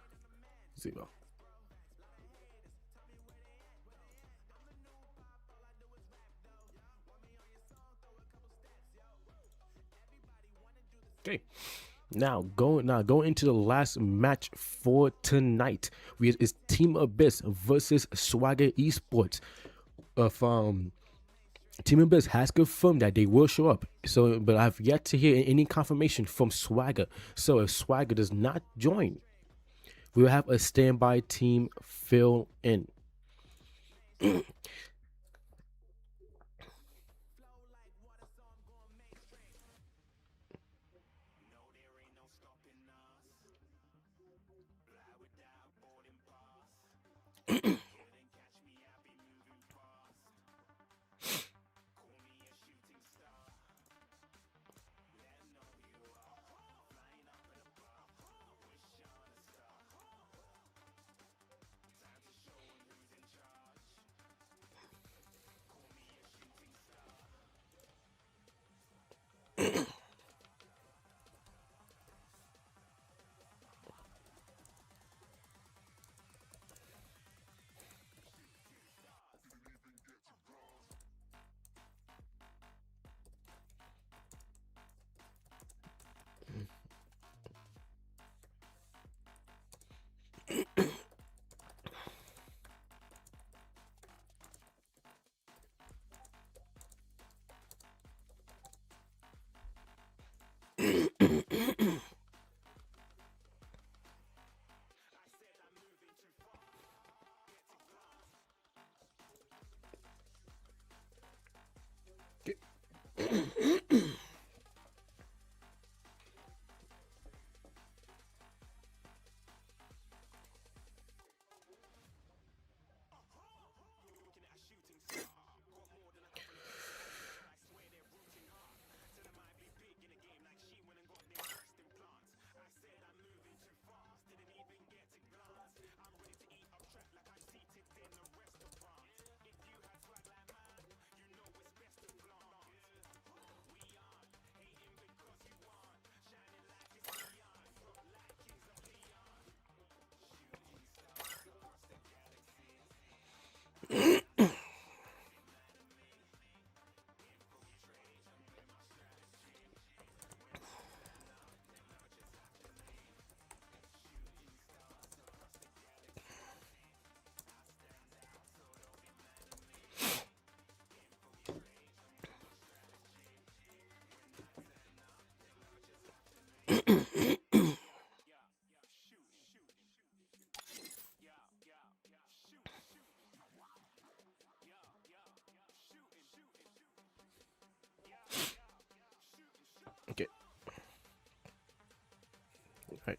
Okay. Now going into the last match for tonight. It's Team Abyss versus Swagger Esports. Team Abyss has confirmed that they will show up. So, but I've yet to hear any confirmation from Swagger. So if Swagger does not join, we will have a standby team fill in. Okay. All right.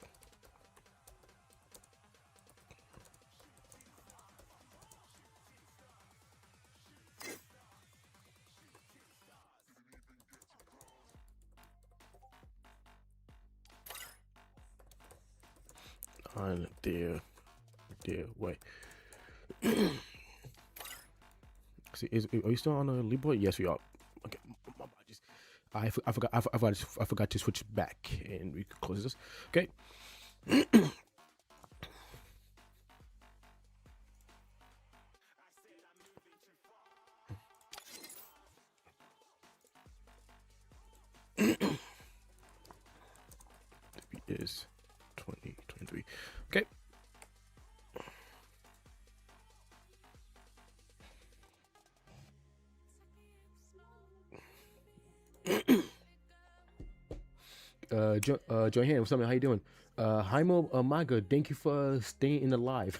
On their way. See, are you still on the lead board? Yes, we are. Okay, I forgot to switch back, and we can close this. Okay. Is 2023. Okay. Johan, what's up, man? How you doing? Jaimo Maga, thank you for staying in the live.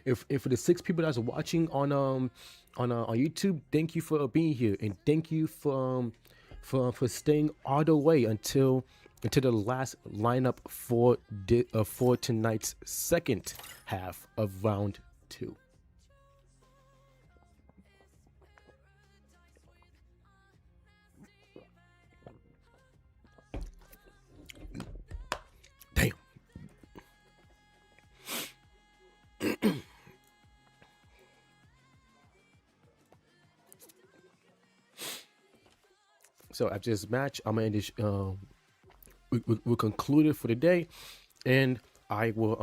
if for the 6 people that's watching on YouTube, thank you for being here, and thank you for staying all the way until the last lineup for tonight's second half of round 2. Damn. So after this match, I'm gonna end this. We'll conclude it for the day, and I will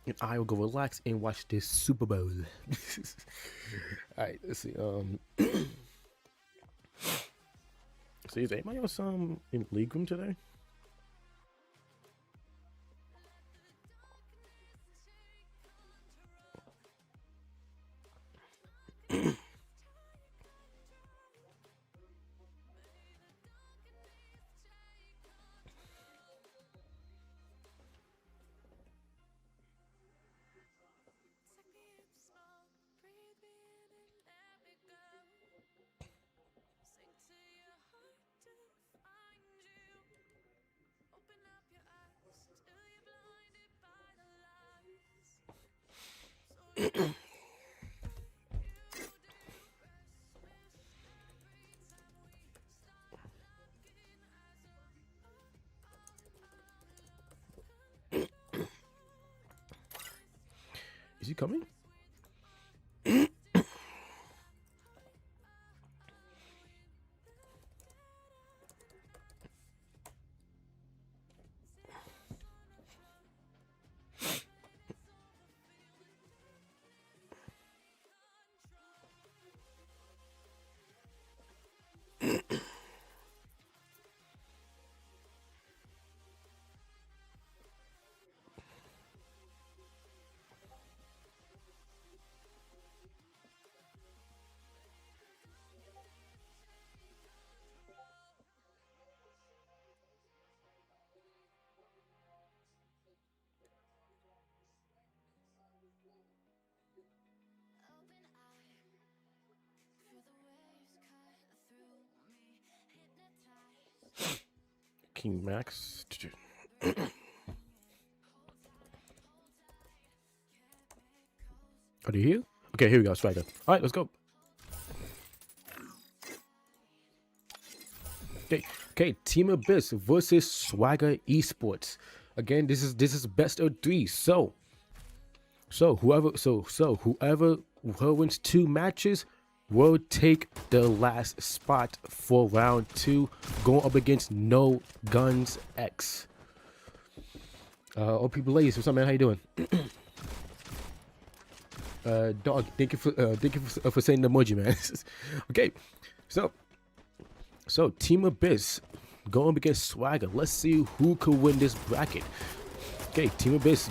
and I will go relax and watch this Super Bowl. All right, let's see. See, is anybody else in league room today? Is he coming? King Max. Are they here? Okay, here we go. Striker. All right, let's go. Okay. Team Abyss versus Swagger Esports. Again, this is best of 3. So whoever wins 2 matches will take the last spot for round 2, going up against No Guns X. OP Blaze, what's up, man? How you doing? Dog, thank you for saying the emoji, man. Okay, so Team Abyss going up against Swagger. Let's see who could win this bracket. Okay, Team Abyss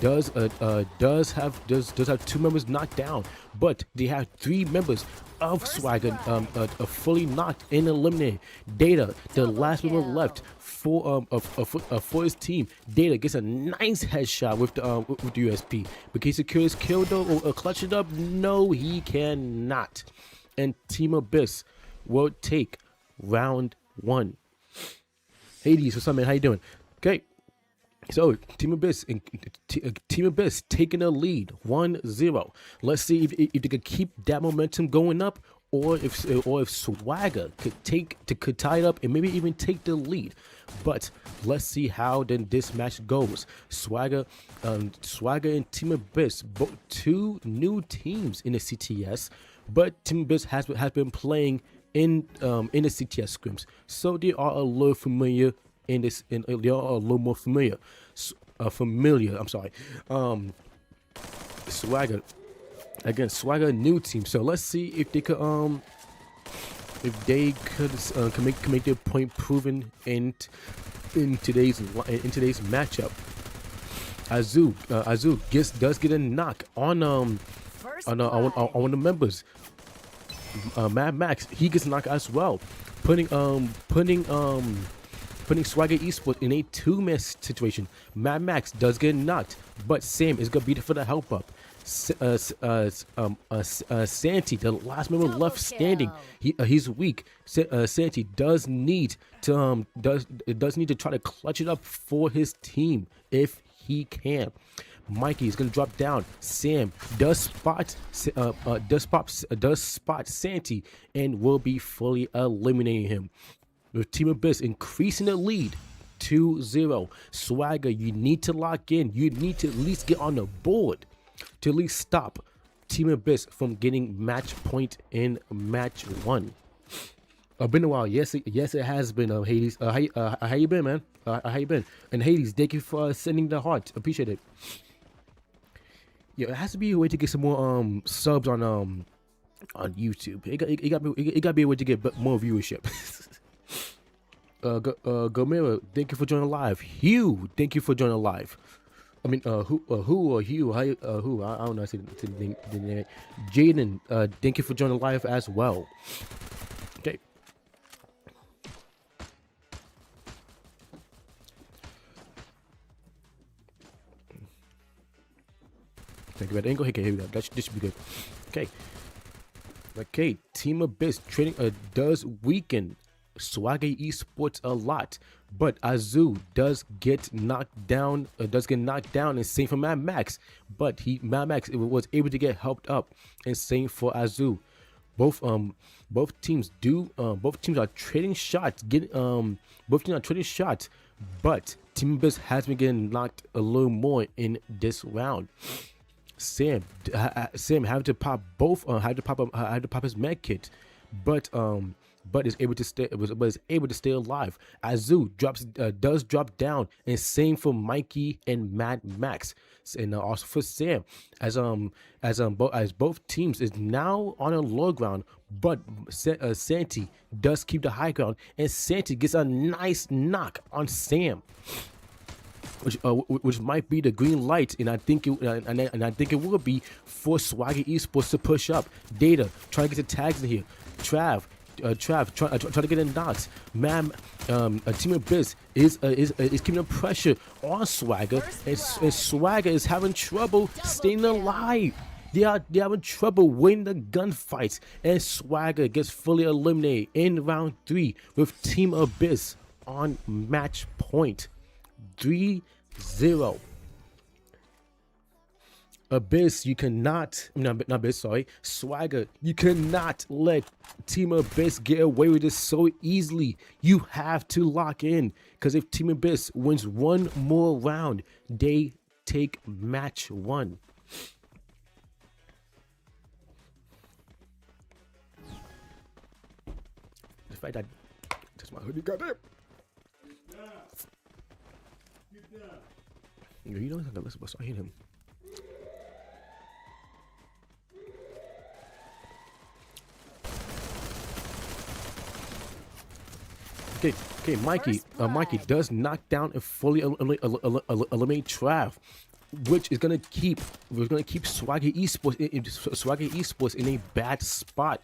does have 2 members knocked down, but they have 3 members of Swagger fully knocked and eliminated. Data, the last member left for his team. Data gets a nice headshot with the USP, but can he secure his kill though or clutch it up? No, he cannot. And Team Abyss will take round 1. Hades, what's up, man? How you doing? Okay. So Team Abyss taking a lead 1-0. Let's see if they could keep that momentum going up, or if Swagger could tie it up and maybe even take the lead. But let's see how then this match goes. Swagger and Team Abyss, both 2 new teams in the CTS, but Team Abyss has been playing in the CTS scrims, so they are a little familiar. They are a little more familiar. I'm sorry. Swagger against Swagger, new team. So let's see if they could can make their point proven in today's matchup. Azu does get a knock on one of the members. Mad Max, he gets knocked as well. putting Swagger Esports in a two-man situation. Mad Max does get knocked, but Sam is gonna be there for the help up. Santi, the last member left standing, he's weak. Santi does need to try to clutch it up for his team if he can. Mikey is gonna drop down. Sam does spot Santi and will be fully eliminating him. With Team Abyss increasing the lead 2-0. Swagger, you need to lock in. You need to at least get on the board to at least stop Team Abyss from getting match point in match 1. Been a while. Yes, it has been. Hades, how you been, man? How you been? And Hades, thank you for sending the heart. Appreciate it. Yeah, it has to be a way to get some more subs on YouTube. It got to be a way to get more viewership. Gomera, thank you for joining live. Hugh, thank you for joining live. I mean, who or Hugh? Who? I don't know. I said the name. Jaden, thank you for joining live as well. Okay. Thank you, angle. Okay, here we go. This should be good. Okay. Okay. Team Abyss trading does weaken Swagger Esports a lot, but Azu does get knocked down. And same for Mad Max, but Mad Max was able to get helped up, and same for Azu. Both teams are trading shots. Both teams are trading shots, but Team Abyss has been getting knocked a little more in this round. Sam had to pop his med kit, but is able to stay alive. Azu does drop down, and same for Mikey and Mad Max, and also for Sam, as both teams is now on a low ground, but Santi does keep the high ground, and Santi gets a nice knock on Sam, which might be the green light, and I think it will be for Swagger Esports to push up. Data trying to get the tags in here. Trav trying to get in knots. Team Abyss is keeping the pressure on Swagger, and Swagger is having trouble staying alive. They're having trouble winning the gunfights, and Swagger gets fully eliminated in round 3 with Team Abyss on match point 3-0. Abyss, you cannot, not Abyss, sorry, Swagger, you cannot let Team Abyss get away with this so easily. You have to lock in, because if Team Abyss wins one more round, they take match 1. The fact that that's my hoodie, goddamn. You know he's not gonna listen, but I hate him. Okay, Mikey does knock down and fully eliminate Trav, which is gonna keep Swagger Esports in a bad spot.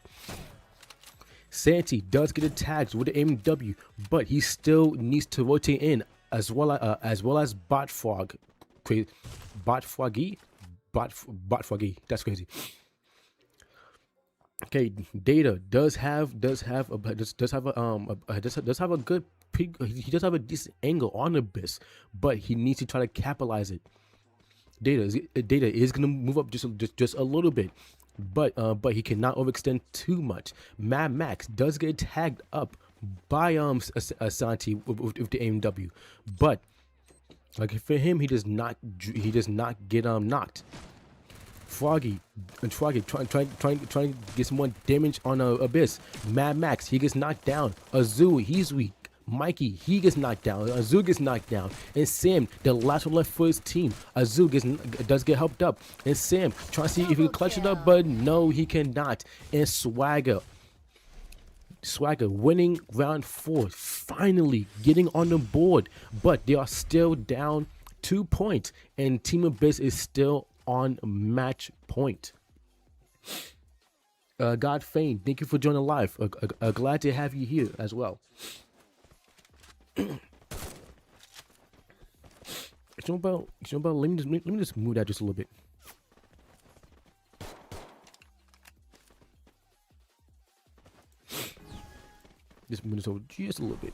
Santi does get attacked with the AMW, but he still needs to rotate in, as well as Botfroggy. That's crazy. Okay, Data does have a good he does have a decent angle on Abyss, but he needs to try to capitalize it. Data is gonna move up just a little bit, but he cannot overextend too much. Mad Max does get tagged up by Santi with the AMW, but like for him, he does not get knocked. Froggy trying to get some more damage on Abyss. Mad Max, he gets knocked down. Azu, he's weak. Mikey, he gets knocked down. Azu gets knocked down. And Sam, the last one left for his team. Azu does get helped up. And Sam trying to see if he can clutch it up, but no, he cannot. And Swagger winning round 4, finally getting on the board, but they are still down 2 points, and Team Abyss is still on match point. God Fane, thank you for joining live. Glad to have you here as well. Let me just move that just a little bit. Just move this over just a little bit.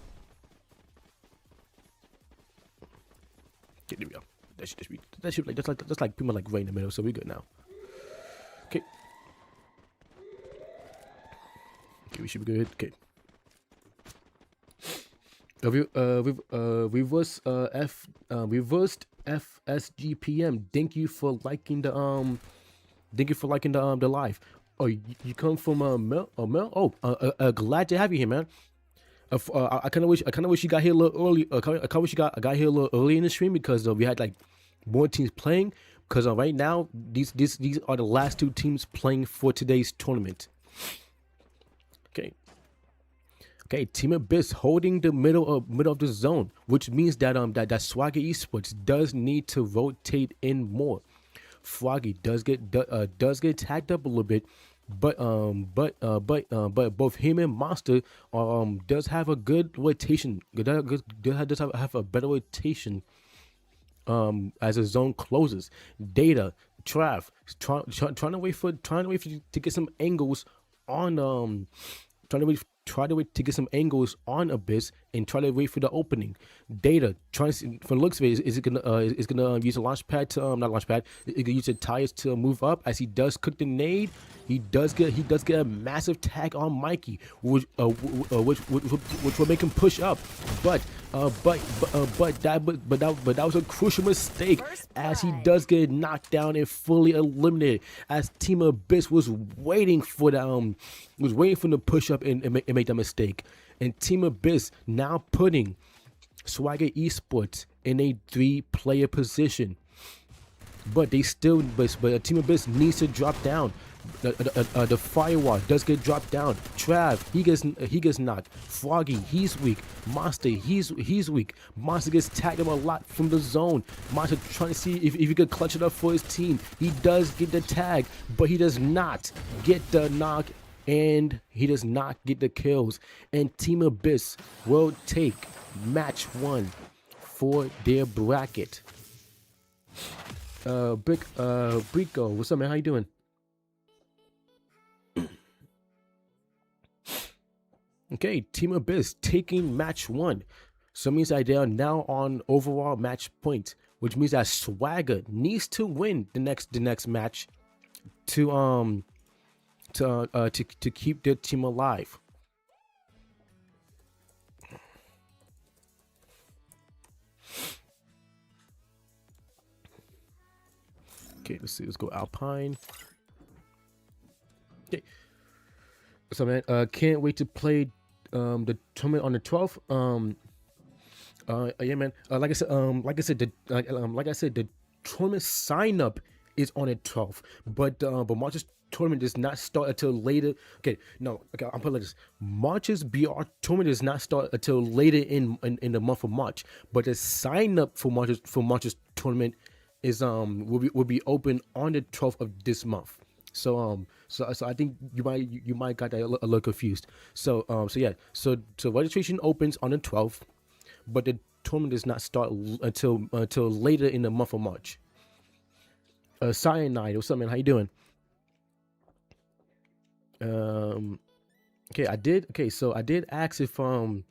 Okay, there we go. That's like pretty much like right in the middle, so we're good now. Okay. Okay, we should be good. Okay. Reversed FSGPM. Thank you for liking the live. Oh, you come from Mel? Oh, Mel? Oh, glad to have you here, man. I kind of wish you got here a little early. I kind of wish you got here a little early in the stream because we had like more teams playing. Because right now these are the last two teams playing for today's tournament. Okay, Team Abyss holding the middle of the zone, which means that that Swagger Esports does need to rotate in more. Froggy does get tagged up a little bit, but both him and Monster does have a good rotation. Does have a better rotation as the zone closes. Data, Trav, trying to wait to get some angles on try to wait to get some angles on Abyss and try to wait for the opening. Data, trying to, from the looks of it, is it gonna use a launch pad to not launch pad. It gonna use the tires to move up as he does cook the nade. He does get a massive tag on Mikey, which will make him push up. But that was a crucial mistake as he does get knocked down and fully eliminated. As Team Abyss was waiting for the push up and make that mistake. And Team Abyss now putting Swagger Esports in a 3-player position. But Team Abyss needs to drop down. The Firewall does get dropped down. Trav, he gets knocked. Froggy, he's weak. Monster, he's weak. Monster gets tagged him a lot from the zone. Monster trying to see if he could clutch it up for his team. He does get the tag, but he does not get the knock, and he does not get the kills. And Team Abyss will take match 1 for their bracket. Brico, what's up, man? How you doing? Okay, Team Abyss taking match 1. So it means that they are now on overall match point, which means that Swagger needs to win the next match to keep their team alive. Okay, let's see. Let's go Alpine. Okay. So man, can't wait to play the tournament on the 12th. Yeah, man. Like I said, the tournament sign up is on the 12th, but March's tournament does not start until later. Okay, no. Okay, I'm putting like this. March's BR tournament does not start until later in the month of March, but the sign up for March's tournament is will be open on the 12th of this month. So I think you might got that a little confused. So registration opens on the 12th, but the tournament does not start until later in the month of March. Cyanide, what's up, man? How you doing? Okay, I did ask if Swagger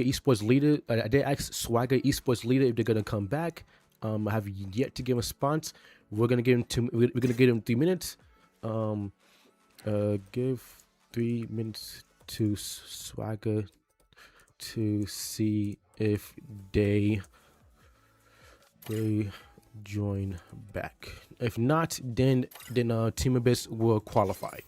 Esports leader, I did ask Swagger Esports leader if they're gonna come back. I have yet to give a response. We're gonna give him 3 minutes. Give 3 minutes to Swagger to see if they join back. If not, then Team Abyss will qualify.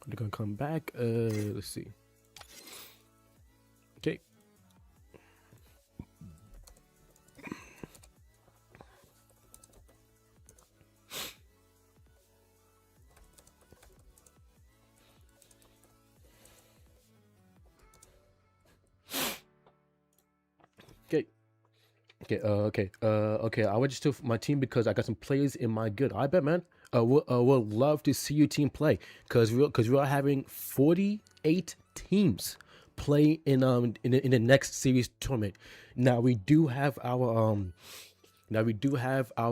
They're gonna come back. Let's see. Okay. Okay. Okay. I registered for my team because I got some players in my guild. I bet, man. We'll love to see your team play because we are having 48 teams play in the next series tournament. Now we do have our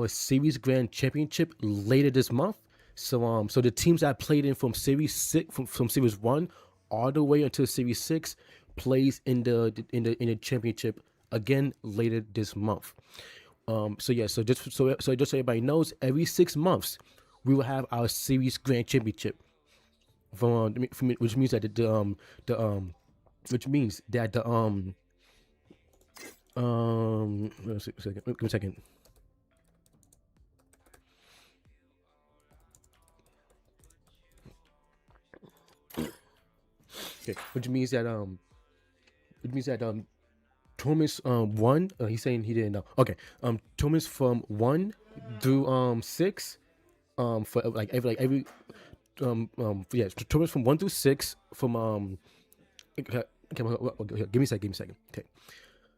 series grand championship later this month. So the teams that played in from series 6 from series 1 all the way until series 6 plays in the championship again later this month. So just so everybody knows, every 6 months we will have our series grand championship which means that give me a second. Okay, which means that tournaments 1, he's saying he didn't know. Okay, tournaments from 1 through 6 for every tournaments from 1 through 6 from okay, give me a second. Okay,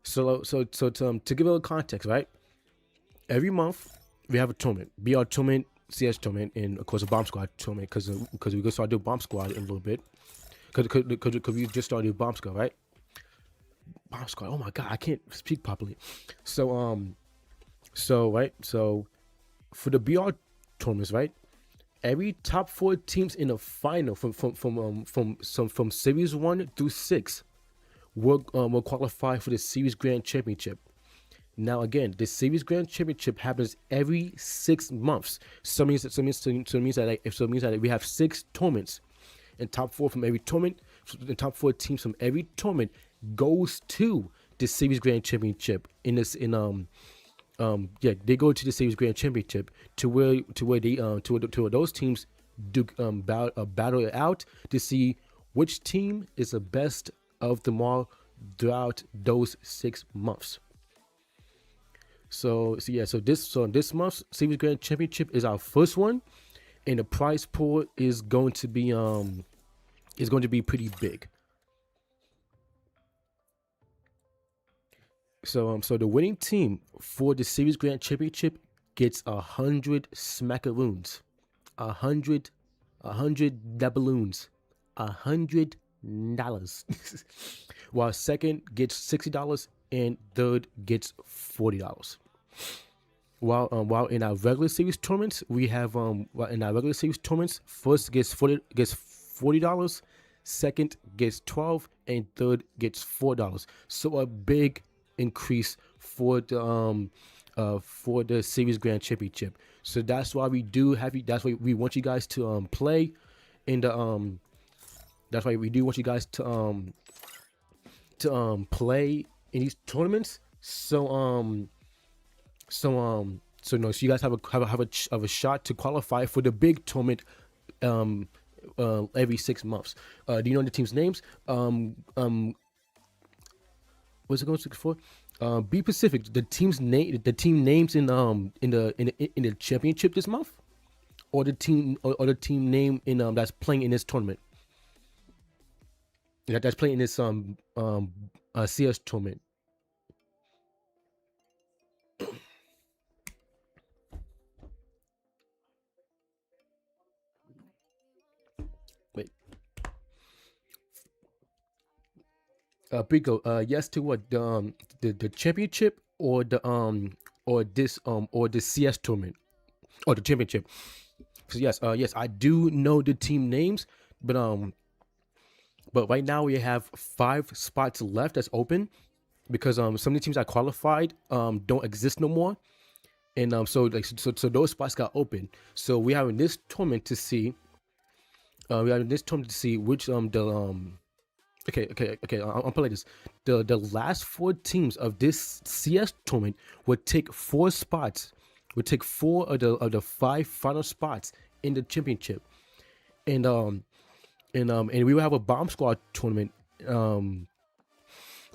so to give a little context, right? Every month we have a tournament, BR tournament, CS tournament, and of course a bomb squad tournament because we're gonna start doing bomb squad in a little bit because we just started doing bomb squad, right? Bomb squad. Oh my god, I can't speak properly. So for the BR tournaments, right? Every top 4 teams in the final from series 1 through 6 will qualify for the series grand championship. Now again, the series grand championship happens every 6 months. So it means that we have 6 tournaments, and top 4 from every tournament, the top 4 teams from every tournament goes to the series grand championship. They go to the series grand championship to where those teams do battle it out to see which team is the best of them all throughout those 6 months. So this month's series grand championship is our first one, and the prize pool is going to be pretty big. So the winning team for the series grand championship gets 100 smackaroons, 100 doubloons, $100, while second gets $60 and third gets $40. While in our regular series tournaments, we have first gets $40, second gets $12, and third gets $4. So a big increase for the series grand championship. So that's why we want you guys to play in the that's why we do want you guys to play in these tournaments. So you guys have a shot to qualify for the big tournament every 6 months. Do you know the team's names? What's it going to for? Be Pacific. The team names in the championship this month, or the team name in that's playing in this tournament. That's playing in this CS tournament. Wait. Pico, yes to what? The championship or the CS tournament or the championship. So yes, I do know the team names, but right now we have 5 spots left that's open because some of the teams that qualified don't exist no more, and so those spots got open. So we have in this tournament to see which I'll play this. The last 4 teams of this CS tournament would take 4 spots. Would take 4 of the 5 final spots in the championship, and and we will have a bomb squad tournament. We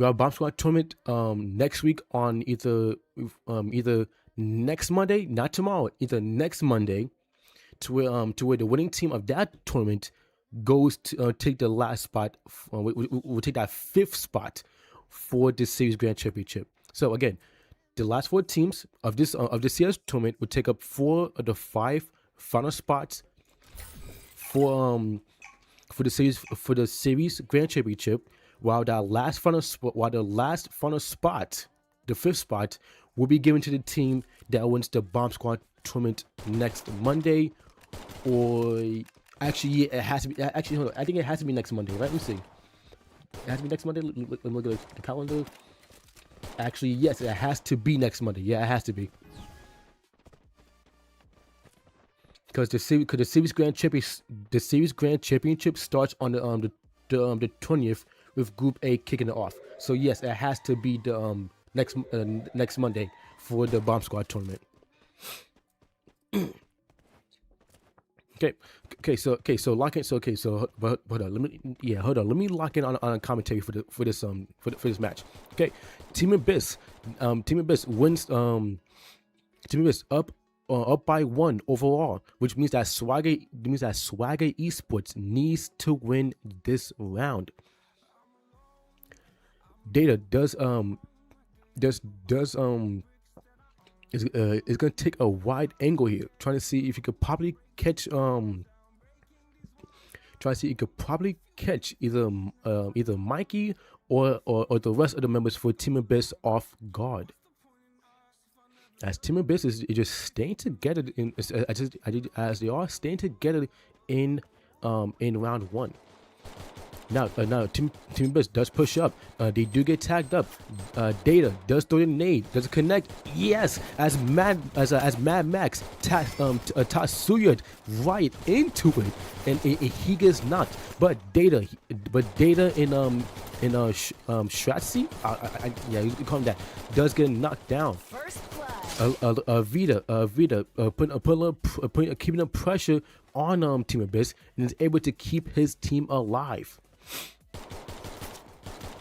have a bomb squad tournament next week on either next Monday, not tomorrow, either next Monday, to where the winning team of that tournament goes to take the last spot. We'll take that 5th spot for the series grand championship. So again, the last 4 teams of this CS tournament will take up 4 of the 5 final spots for the series grand championship, while the last final spot, the 5th spot, will be given to the team that wins the bomb squad tournament next Monday. Or actually, yeah, it has to be. Actually, hold on, I think it has to be next Monday. Right? Let me see. It has to be next Monday. Let me look at the calendar. Actually, yes, it has to be next Monday. Yeah, it has to be. Because the series grand championship starts on the 20th with Group A kicking it off. So yes, it has to be the next Monday for the bomb squad tournament. Hold on. Let me lock in on a commentary for this match. Okay, Team Abyss wins. Team Abyss up by 1 overall, which means that Swagger Esports needs to win this round. Data is gonna take a wide angle here, trying to see if he could probably catch either Mikey or the rest of the members for Team Abyss off guard. As Team Abyss is just staying together as they are staying together in round 1. Now Team Abyss does push up. They do get tagged up. Data does throw the nade. Does it connect? Yes. As Mad Max Tatsuya right into it, and he gets knocked. But Data in Shratzi, yeah, you can call him that, does get knocked down. Vita keeping up pressure on Team Abyss and is able to keep his team alive.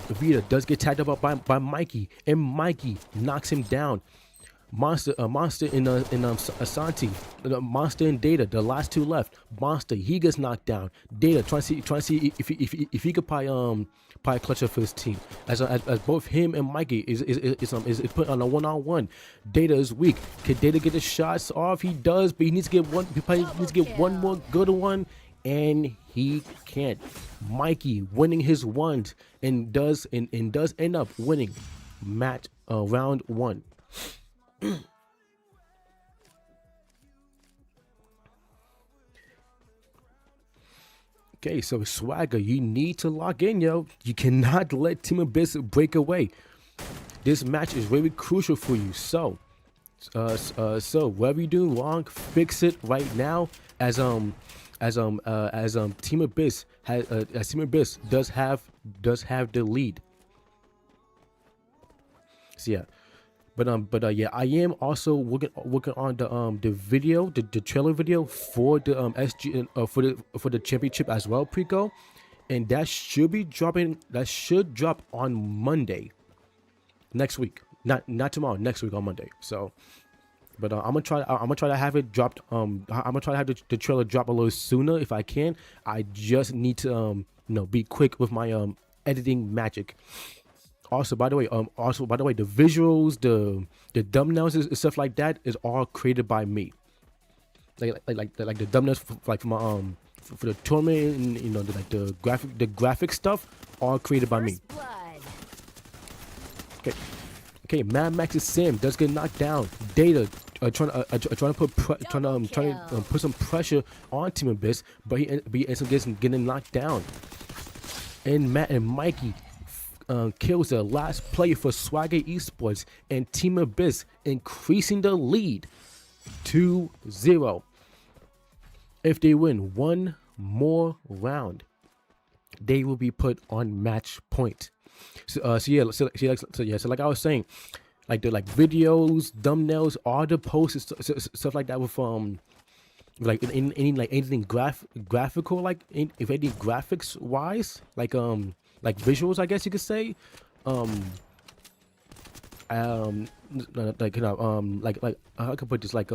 Vita does get tagged up by Mikey, and Mikey knocks him down. Monster in Asante, Monster and Data, the last 2 left. Monster, he gets knocked down. Data trying to see if he could probably clutch up for his team. As both him and Mikey is put on a 1-on-1. Data is weak. Can Data get the shots off? He does, but he needs to get one. He probably needs to get one more good one, and he can't. Mikey winning his ones and does end up winning match round 1. Okay, so Swagger, you need to lock in, yo. You cannot let Team Abyss break away. This match is very crucial for you. So whatever you do wrong, fix it right now. As Team Abyss does have the lead. So yeah. But yeah, I am also working on the video, the trailer video for the SG for the championship as well, Preco, and that should drop on Monday next week, not tomorrow, next week on Monday. So, but I'm gonna try to have it dropped. I'm gonna try to have the trailer drop a little sooner if I can. I just need to be quick with my editing magic. Also, by the way, the visuals, the thumbnails and stuff like that is all created by me. Like the thumbnails for my for the tournament, and the graphic stuff, all created by me. Okay. Mad Max's Sam does get knocked down. Data trying to put some pressure on Team Abyss, but he ends up getting knocked down. And Matt and Mikey kills the last player for Swagger Esports, and Team Abyss increasing the lead 2-0. If they win one more round, they will be put on match point. So like I was saying, like the videos, thumbnails, all the posts, stuff like that with like in any like anything graphical, like if any graphics wise, like visuals, I guess you could say, um like like how can I put this, like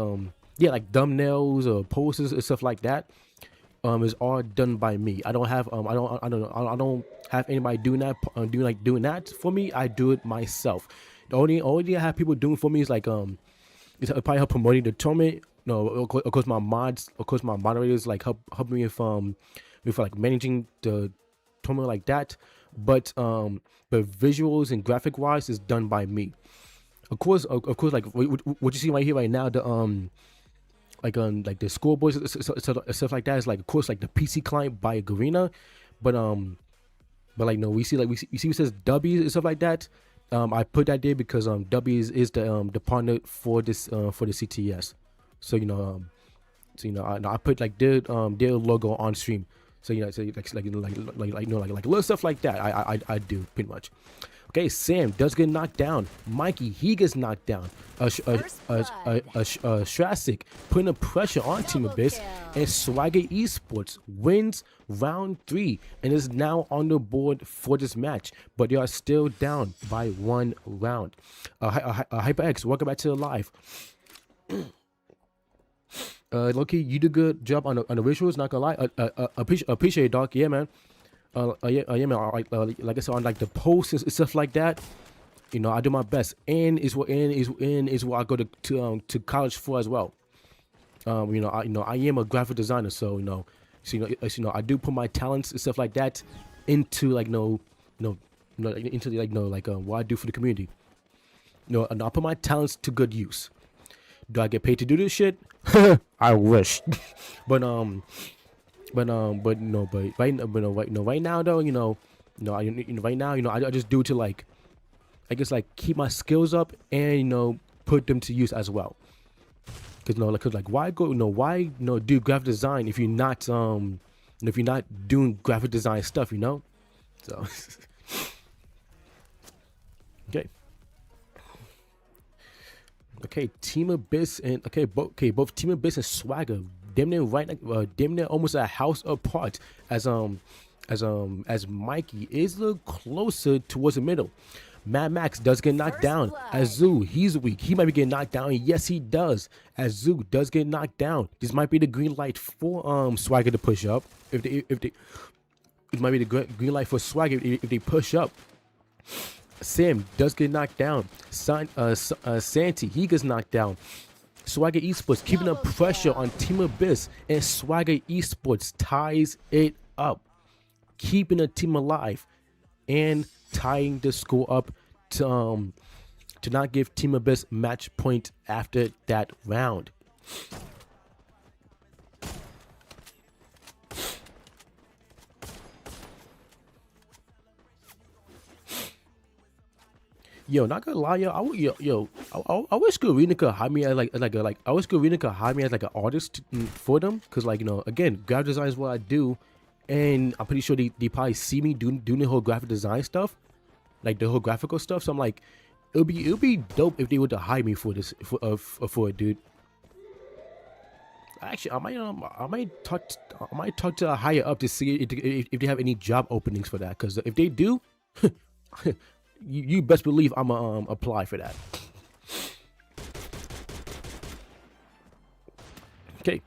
yeah, like thumbnails or posters and stuff like that, is all done by me. I don't have I don't have anybody doing that, doing that for me. I do it myself. The only thing I have people doing for me is like is probably help promoting the tournament. No, of course my moderators like help me with like managing the tournament like that. But visuals and graphic wise is done by me. Of course, like what you see right here right now, the like the scoreboards stuff like that is like, of course, like the PC client by Garena, but like no, we see you see it says Dubby and stuff like that. I put that there because Dubby is the partner for this for the CTS, so I put like their logo on stream, so like little stuff like that. I do pretty much. Okay, Sam does get knocked down. Mikey, he gets knocked down. Strasic putting the pressure on Team Abyss, and Swagger Esports wins round 3 and is now on the board for this match, but they are still down by 1 round. HyperX, welcome back to the live. Loki, you did a good job on the visuals. Not gonna lie, appreciate it, Doc. Yeah, man. Yeah, man. Like I said, on like the posts and stuff like that, I do my best, and is what I go to college for as well. I am a graphic designer, so I do put my talents and stuff like that into like what I do for the community. And I put my talents to good use. Do I get paid to do this shit? I wish, but right now though, right now, I just do it to like, I guess, like keep my skills up and put them to use as well. Cause like why do graphic design if you're not doing graphic design stuff, so okay, Team Abyss and both Team Abyss and Swagger damn near almost a house apart as Mikey is a little closer towards the middle. Mad Max does get knocked down. Azu, he's weak. He might be getting knocked down. Yes, he does. Azu does get knocked down. This might be the green light for Swagger to push up. It might be the green light for Swagger if they push up. Sam does get knocked down. Santi, he gets knocked down. Swagger Esports keeping the pressure on Team Abyss, and Swagger Esports ties it up, keeping the team alive and tying the score up to not give Team Abyss match point after that round. Yo, not gonna lie, I wish Garena could hire me as I wish Garena could hire me as like an artist for them, cause again, graphic design is what I do, and I'm pretty sure they probably see me doing the whole graphic design stuff, like the whole graphical stuff. So I'm like, it'll be dope if they were to hire me for this for it, dude. Actually, I might talk to a higher up to see if they have any job openings for that, cause if they do. You best believe I'm gonna apply for that. Okay,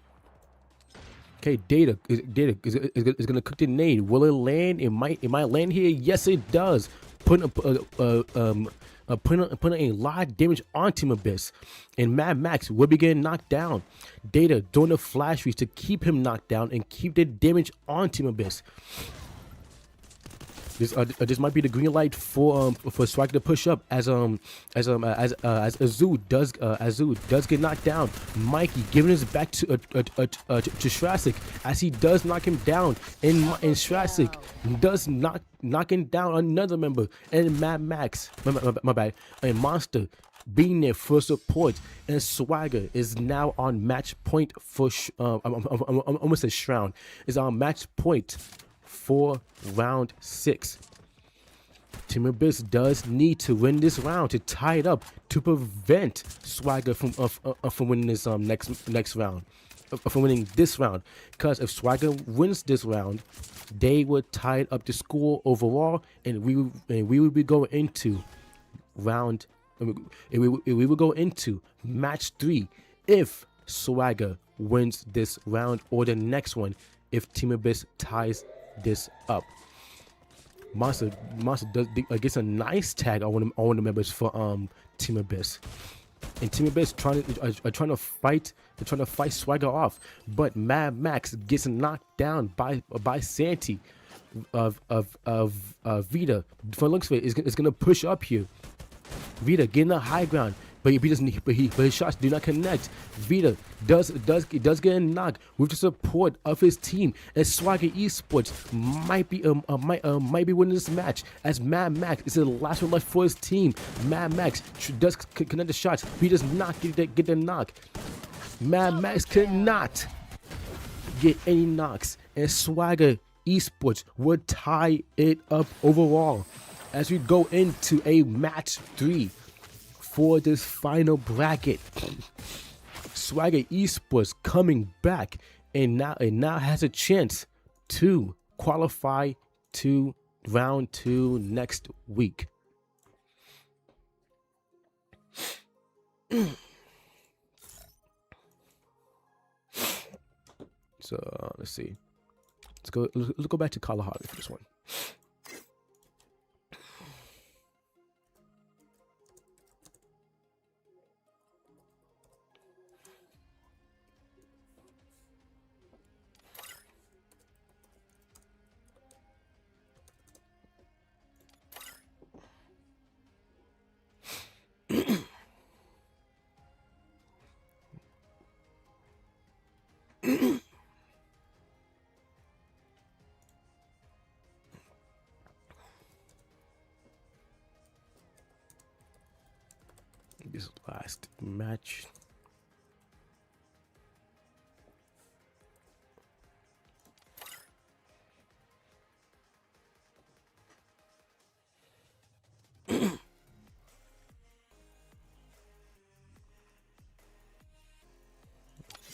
Data is gonna cook the nade. Will it land? It might land here. Yes, it does. Putting a lot of damage on Team Abyss, and Mad Max will be getting knocked down. Data doing the flash reach to keep him knocked down and keep the damage on Team Abyss. This might be the green light for Swagger to push up as Azu does get knocked down. Mikey giving his back to Strasic as he does knock him down, and Strasic does knocking down another member, and Mad Max, my bad, and Monster being there for support, and Swagger is now on match point for almost a Shroud is on match point for round 6. Team Abyss does need to win this round to tie it up to prevent Swagger from winning this next round. from winning this round. Because if Swagger wins this round, they would tie up the score overall, and we would be going into round. We would go into match 3 if Swagger wins this round or the next one if Team Abyss ties this up. Monster gets a nice tag on one of the members for Team Abyss. And Team Abyss trying to fight Swagger off, but Mad Max gets knocked down by Santi of Vita. For looks of it, is gonna push up here. Vita getting the high ground, but his shots do not connect. Vita does get a knock with the support of his team, and Swagger Esports might be winning this match, as Mad Max is the last one left for his team. Mad Max does connect the shots. He does not get the knock. Mad Max cannot get any knocks, and Swagger Esports would tie it up overall as we go into a match 3 for this final bracket. Swagger Esports coming back and now has a chance to qualify to round 2 next week. So let's see. Let's go back to Kalahari for this one. This last match.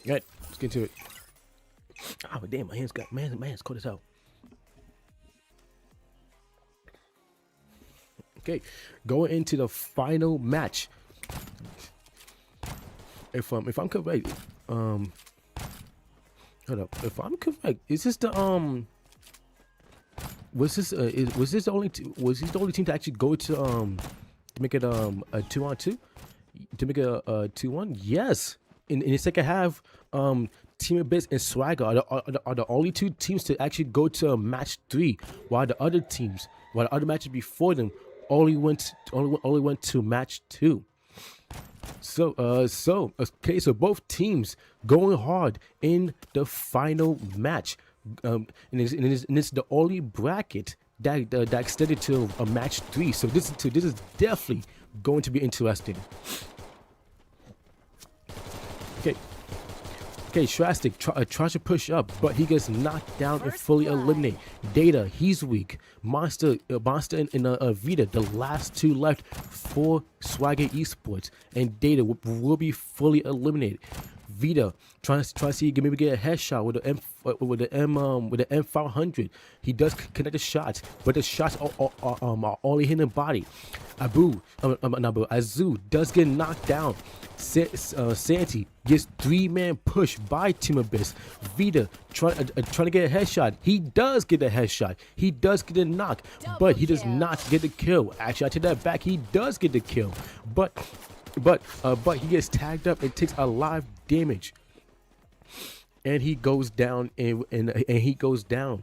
Right, let's get to it. Oh damn, my hands cold as hell. Okay, going into the final match. If I'm correct, hold up. If I'm correct, is this the was this the only team to actually go to make it a 2-on-2, to make it a 2-1? Yes. In the second half, Team Abyss and Swagger are the only 2 teams to actually go to match 3, while the other matches before them only went to match 2. So both teams going hard in the final match, and it's the only bracket that extended to a match 3. So this is definitely going to be interesting. Okay, Shrastic tries to push up, but he gets knocked down and fully eliminated. Data, he's weak. Monster and Vita, the last 2 left for Swagger Esports, and Data will be fully eliminated. Vita trying to see maybe get a headshot with the M500. He does connect the shots, but the shots are only hitting the body. Azu does get knocked down. Santi gets 3-man push by Team Abyss. Vita trying to get a headshot. He does get a headshot. He does get a knock, but he does not get the kill. Actually, I take that back. He does get the kill, but he gets tagged up and takes a live damage, and he goes down and he goes down.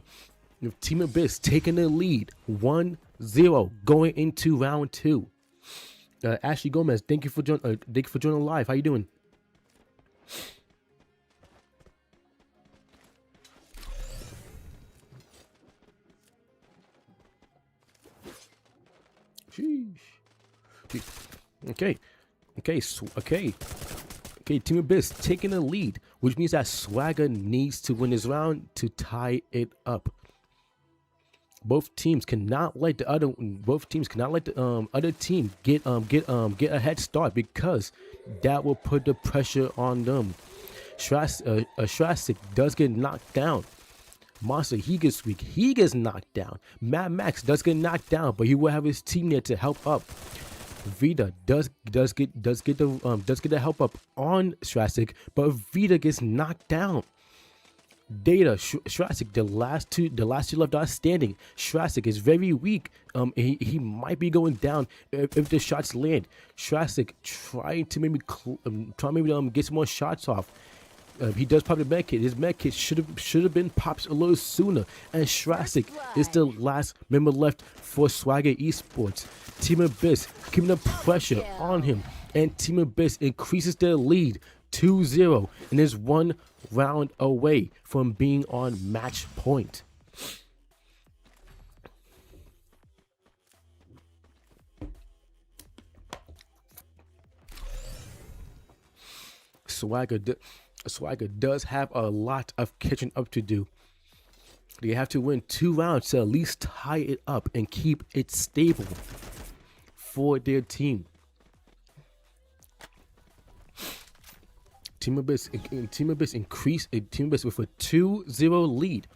With Team Abyss taking the lead 1-0 going into round 2. Ashley Gomez, thank you for joining live. How you doing? Sheesh. Okay, Team Abyss taking the lead, which means that Swagger needs to win this round to tie it up. Both teams cannot let the other team get a head start, because that will put the pressure on them. Strasic does get knocked down. Monster, he gets weak. He gets knocked down. Mad Max does get knocked down, but he will have his team there to help up. Vita does get the help up on Strasic, but Vita gets knocked down. Data, Strasic, the last two left are standing. Strasic is very weak. He might be going down if the shots land. Strasic trying to maybe get some more shots off. He does pop the med kit. His med kit should have been popped a little sooner. And Strasic is the last member left for Swagger Esports. Team Abyss keeping the pressure on him, and Team Abyss increases their lead 2-0 and is 1 round away from being on match point. Swagger does have a lot of catching up to do. They have to win 2 rounds to at least tie it up and keep it stable for their team. Team Abyss increased Team Abyss with a 2-0 lead.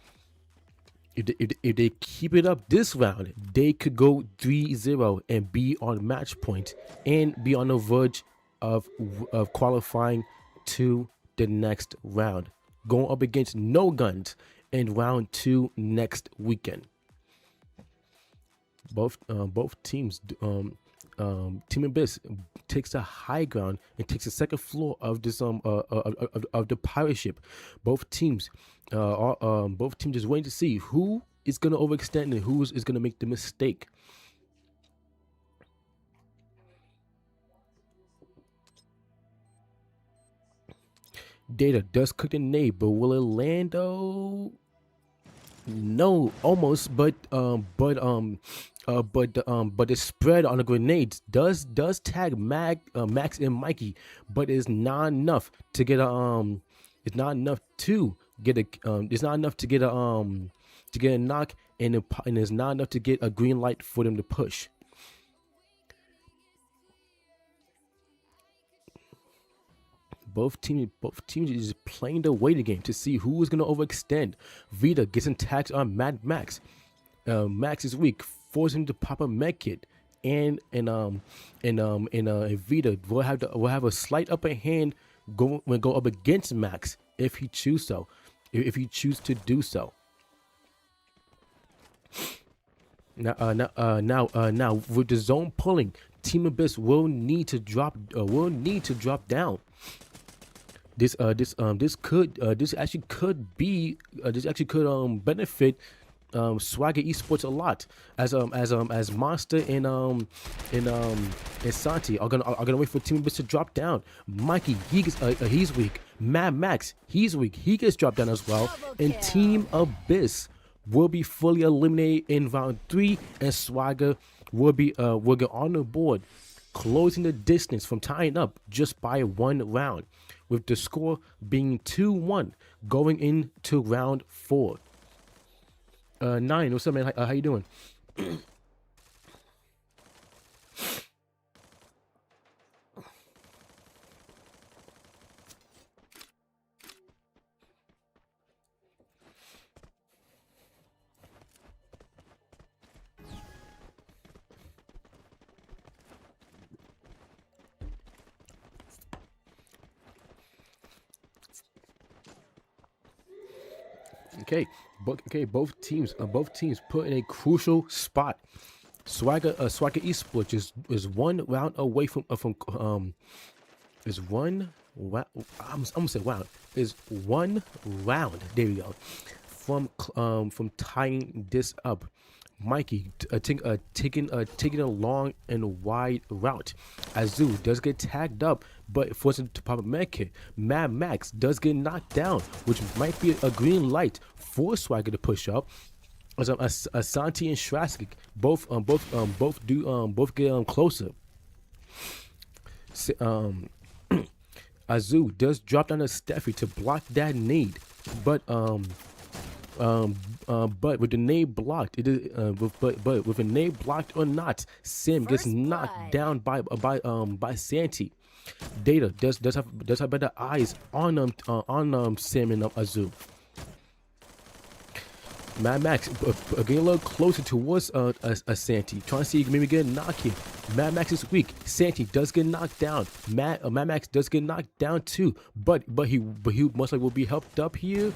If they keep it up this round, they could go 3-0 and be on match point and be on the verge of qualifying to the next round, going up against No Guns in round 2 next weekend. Both teams, Team Abyss takes the high ground and takes the second floor of this of the pirate ship. Both teams just waiting to see who is gonna overextend and who is gonna make the mistake. Data does cook the nade, but will it land though? No, almost, but the spread on the grenades does tag Max and Mikey, but it's not enough to get a it's not enough to get a knock, and it's not enough to get a green light for them to push. Both teams is playing the waiting game to see who is going to overextend. Vita gets attacked on Mad Max. Max is weak, forcing him to pop a med kit, and Vita will have a slight upper hand go up against Max if he chooses to do so. Now with the zone pulling, Team Abyss will need to drop down. This could benefit Swagger Esports a lot, as Monster and Santi are gonna wait for Team Abyss to drop down. Mikey, he's weak. Mad Max, he's weak. He gets dropped down as well. And Team Abyss will be fully eliminated in round 3, and Swagger will get on the board, closing the distance from tying up just by 1 round, with the score being 2-1 going into round 4. 9, what's up, man? How you doing? Both teams put in a crucial spot. Swagger Esports is 1 round away from is 1 round. There we go. From tying this up. Mikey taking a long and wide route. Azu does get tagged up, but forced him to pop a med kit. Mad Max does get knocked down, which might be a green light for Swagger to push up. Asante and Strasic both get closer. Azu does drop down a Steffi to block that nade, but with the nade blocked, but with a nade blocked or not, Sim gets knocked down by Santi. Data does have better eyes on Sam and Azu. Mad Max getting a little closer towards a Santi, trying to see if maybe get a knock here. Mad Max is weak. Santi does get knocked down. Mad Max does get knocked down too, but he most likely will be helped up here.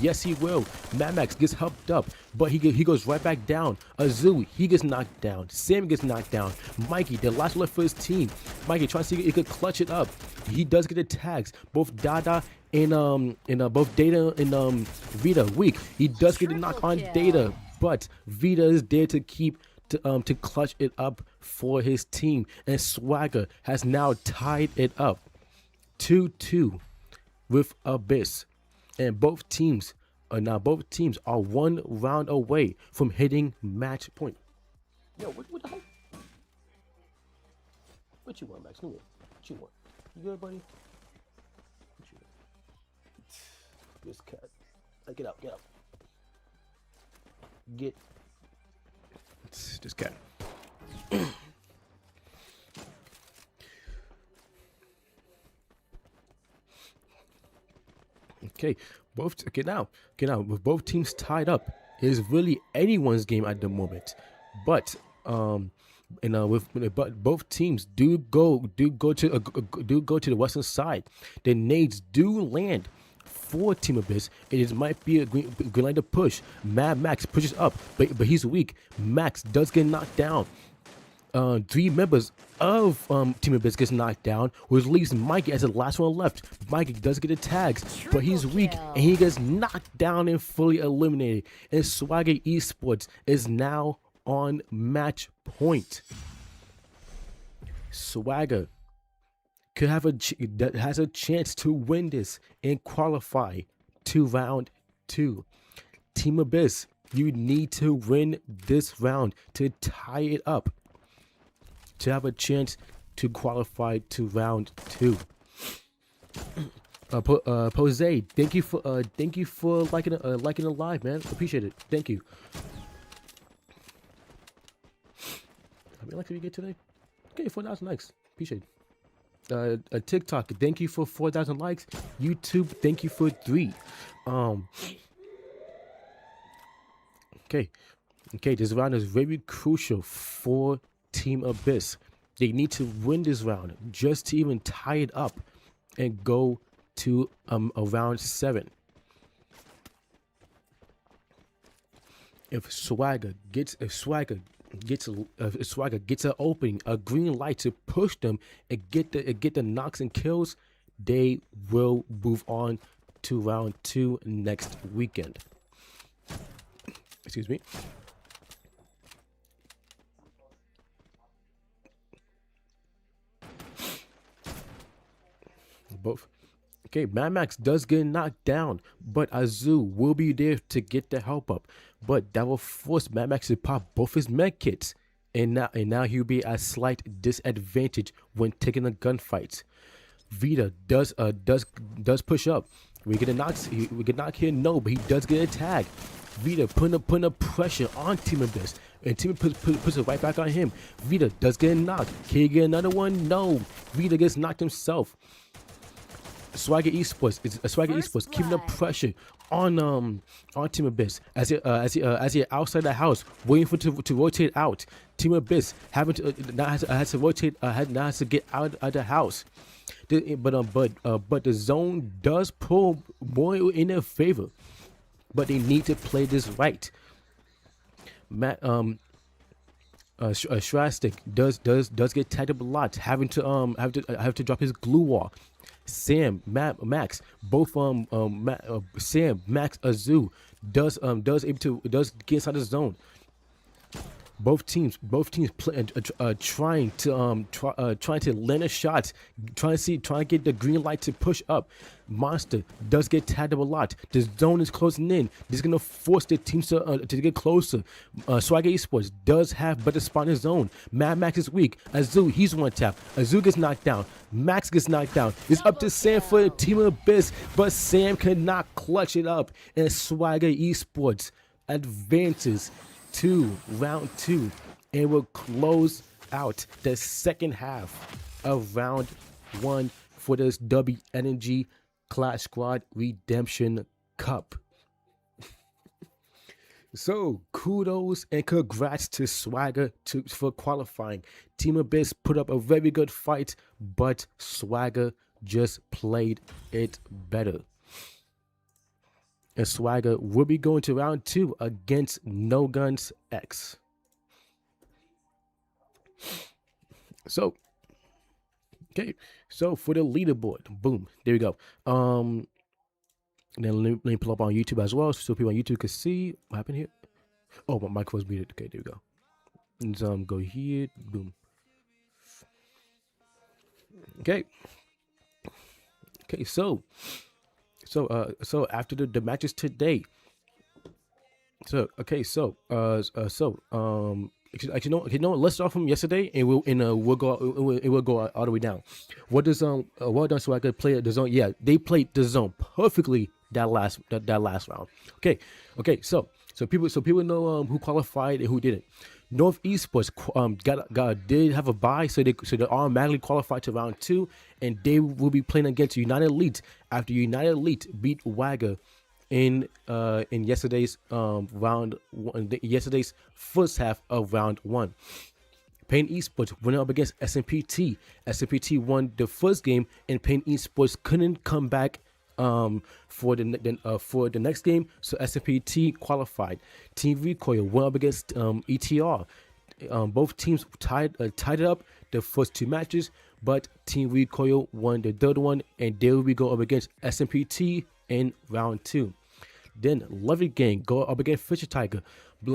Yes, he will. Mad Max gets helped up, but he goes right back down. Azu, he gets knocked down. Sam gets knocked down. Mikey, the last left for his team. Mikey trying to see if he could clutch it up. He does get the tags. Both Dada and both Data and Vita weak. He does get a knock on Data, but Vita is there to keep to clutch it up for his team, and Swagger has now tied it up 2-2 with Abyss, and both teams are 1 round away from hitting match point. Yo, what the hell? What you want, Max? Come here. What you want? You good, buddy? What you want? This cat. Get up. Get this cat. Okay, now with both teams tied up, it is really anyone's game at the moment. But but both teams do go to the western side. The nades do land for Team Abyss. It might be a green line to push. Mad Max pushes up, but he's weak. Max does get knocked down. 3 members of Team Abyss gets knocked down, which leaves Mikey as the last one left. Mikey does get the tags, but he's weak and he gets knocked down and fully eliminated. And Swagger Esports is now on match point. Swagger could have has a chance to win this and qualify to round 2. Team Abyss, you need to win this round to tie it up to have a chance to qualify to round 2. Jose, thank you for liking it live, man. Appreciate it. Thank you. How many likes did we get today? Okay, 4,000 likes. Appreciate it. TikTok, thank you for 4,000 likes. YouTube, thank you for 3. Okay, this round is very crucial for Team Abyss. They need to win this round just to even tie it up and go to a round 7. If Swagger gets an opening, a green light to push them and get the knocks and kills, they will move on to round 2 next weekend. Excuse me. Both. Okay, Mad Max does get knocked down, but Azu will be there to get the help up. But that will force Mad Max to pop both his med kits, and now he'll be at slight disadvantage when taking the gunfights. Vita does push up. We get a knock here, no, but he does get a tag. Vita putting up pressure on Team Abyss, and Team puts it right back on him. Vita does get a knock. Can he get another one? No. Vita gets knocked himself. Swagger Esports keeping up pressure on Team Abyss as he outside the house waiting for to rotate out. Team Abyss having to has to rotate has to get out of the house. But the zone does pull more in their favor, but they need to play this right. Shrastic does get tagged up a lot, having to have to drop his glue wall. Sam, Max, both Sam, Max, Azu does get inside the zone. Both teams trying to land a shot, trying to get the green light to push up. Monster does get tagged up a lot. The zone is closing in. This is gonna force the teams to get closer. Swagger Esports does have better spot in his zone. Mad Max is weak. Azu, he's one tap. Azu gets knocked down. Max gets knocked down. It's up to Sam for Team Abyss, but Sam cannot clutch it up, and Swagger Esports advances to round 2 and will close out the second half of round 1 for this Dubby Energy Clash Squad Redemption Cup. So kudos and congrats to Swagger for qualifying. Team Abyss put up a very good fight, but Swagger just played it better. And Swagger will be going to round 2 against No Guns X. So, okay, so for the leaderboard, boom, there we go. Then let me pull up on YouTube as well, so people on YouTube can see what happened here. Oh, my mic was muted. Okay, there we go. And go here, boom. Okay. Okay, so after the matches today. Actually, no. Let's start from yesterday, and we'll go all the way down. What does well done Swagger play the zone? Yeah, they played the zone perfectly that last round. Okay. So people know who qualified and who didn't. North Esports did have a bye, so they automatically qualified to round 2, and they will be playing against United Elite after United Elite beat Wagger in yesterday's round one, yesterday's first half of round 1. Pain Esports went up against SMPT. SMPT won the first game, and Pain Esports couldn't come back for the next game, so SMPT qualified. Team Recoil went up against ETR. Both teams tied it up the first 2 matches, but Team Recoil won the third one, and they will go up against SMPT in round 2. Then Lovely Gang go up against Fisher Tiger.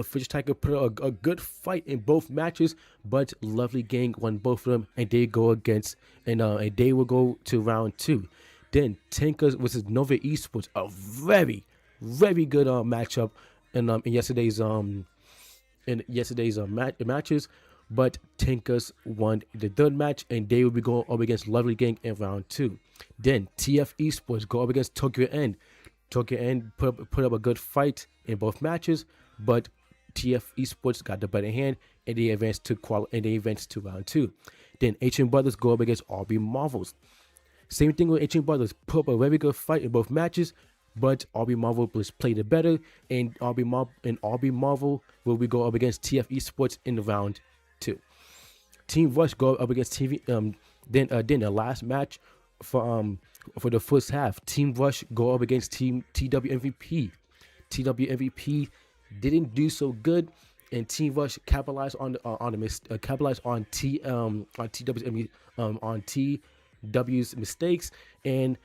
Fisher Tiger put a good fight in both matches, but Lovely Gang won both of them, and they go against and they will go to round 2. Then Tankers versus Nova Esports, a very good matchup in yesterday's matches, but Tankers won the third match, and they will be going up against Lovely Gang in round 2. Then TF Esports go up against Tokyo End. Tokyo End put up a good fight in both matches, but TF Esports got the better hand, and they advanced to round 2. Then Ancient Brothers go up against RB Marvels. Same thing with Ancient Brothers, put up a very good fight in both matches, but RB Marvel played it better, and RB Marvel will be go up against TF Esports in round 2. Team Rush go up against TV. Then the last match for the first half, Team Rush go up against Team TW MVP. TW MVP didn't do so good, and Team Rush capitalized on TW's mistakes and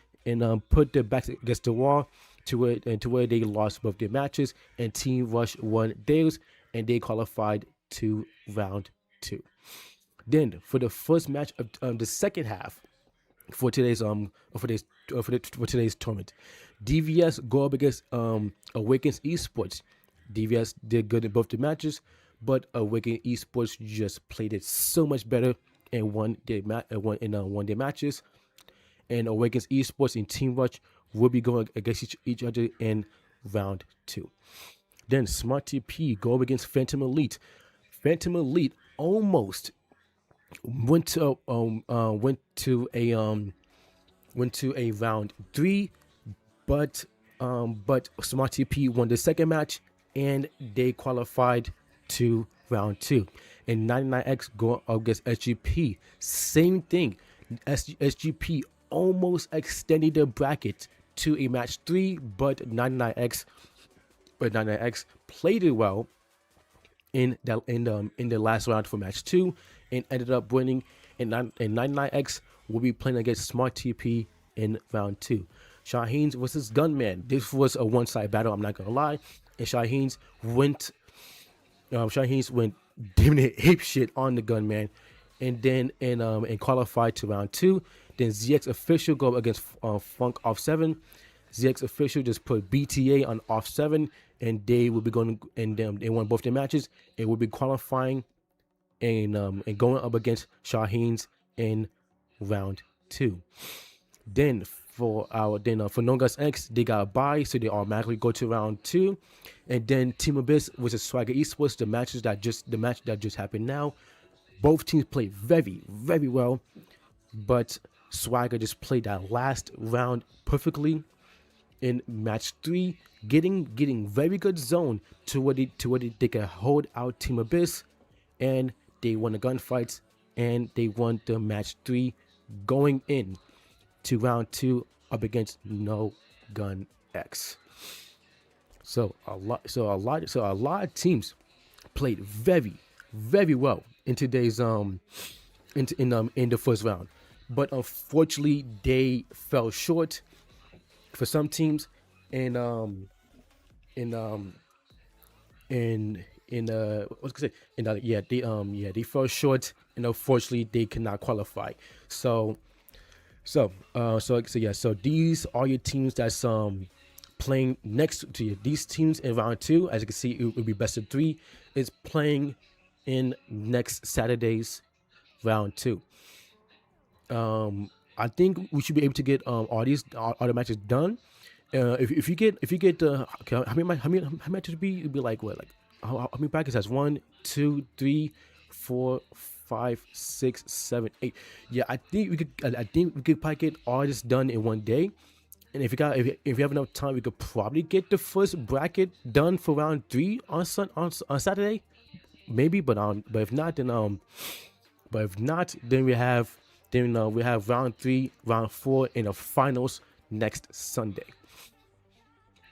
put their backs against the wall to where they lost both their matches, and Team Rush won theirs, and they qualified to round 2. Then for the first match of the second half for today's tournament, DVS go up against Awakens Esports. DVS did good in both the matches, but Awakens Esports just played it so much better and won their matches. And Awakens Esports and Team Rush will be going against each other in round 2. Then Smart TP go up against Phantom Elite. Phantom Elite almost went to a round 3, but Smart TP won the second match, and they qualified to round 2. And 99X go up against SGP. Same thing. SGP almost extended the bracket to a match 3, but 99X played it well in the last round for match 2 and ended up winning. And 99X will be playing against Smart TP in round 2. Shaheen's versus Gunman. This was a one-side battle, I'm not gonna lie. And Shaheen's went damn near ape shit on the Gunman, and then and qualified to round 2. Then ZX Official go up against Funk off 7. ZX Official just put BTA on off 7, and they will be going, and they won both their matches. It will be qualifying and going up against Shaheen's in round 2. Then for Nongas X, they got a bye, so they automatically go to round 2. And then Team Abyss versus Swagger Esports, the match that just happened now. Both teams played very, very well, but Swagger just played that last round perfectly in match 3, getting very good zone to what they could hold out Team Abyss, and they won the gunfights, and they won the match 3, going in to round 2 up against No Gun X. So a lot of teams played very, very well in today's in the first round, but unfortunately they fell short for some teams, and they fell short, and unfortunately they could not qualify. So these are your teams that's playing next to you. These teams in round 2, as you can see, it will be best of 3, is playing in next Saturday's round 2. I think we should be able to get all the matches done. If you get okay, how many matches would be? It'd be like what, like how many brackets has 1, 2, 3, 4, 5, 6, 7, 8. Yeah, I think we could probably get all this done in one day. And if you have enough time, we could probably get the first bracket done for round 3 on Saturday, maybe. But if not, then we have round 3, round 4, and the finals next Sunday.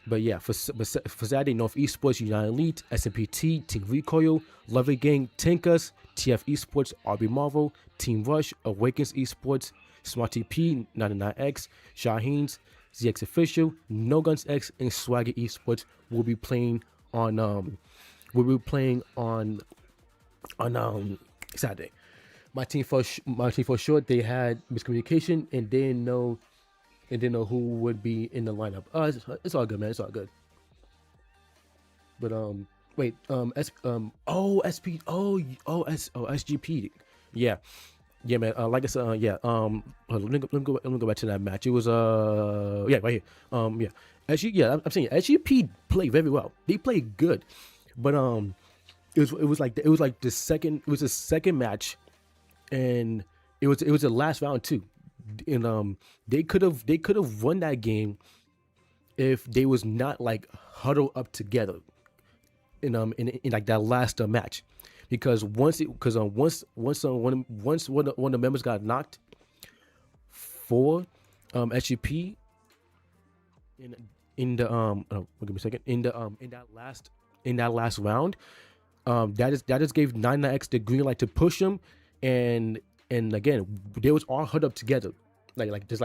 But yeah, for Saturday, North Esports, United Elite, SMPT, Team Recoil, Lovely Gang, Tinkas, TF Esports, RB Marvel, Team Rush, Awakens Esports, Smart TP, 99X, Shaheens, ZX Official, No Guns X, and Swagger Esports will be playing on Saturday. My team for short, they had miscommunication and didn't know who would be in the lineup. It's all good, man. It's all good. But SGP. Yeah, man. Like I said, let me go back to that match. It was right here. I'm saying SGP played very well. They played good, but it was like the second match, and it was the last round too, and they could have won that game if they was not like huddled up together in like that last match. Because once one of the members got knocked for SGP in that last round, that just gave 99X the green light to push him, and again they was all huddled up together, like they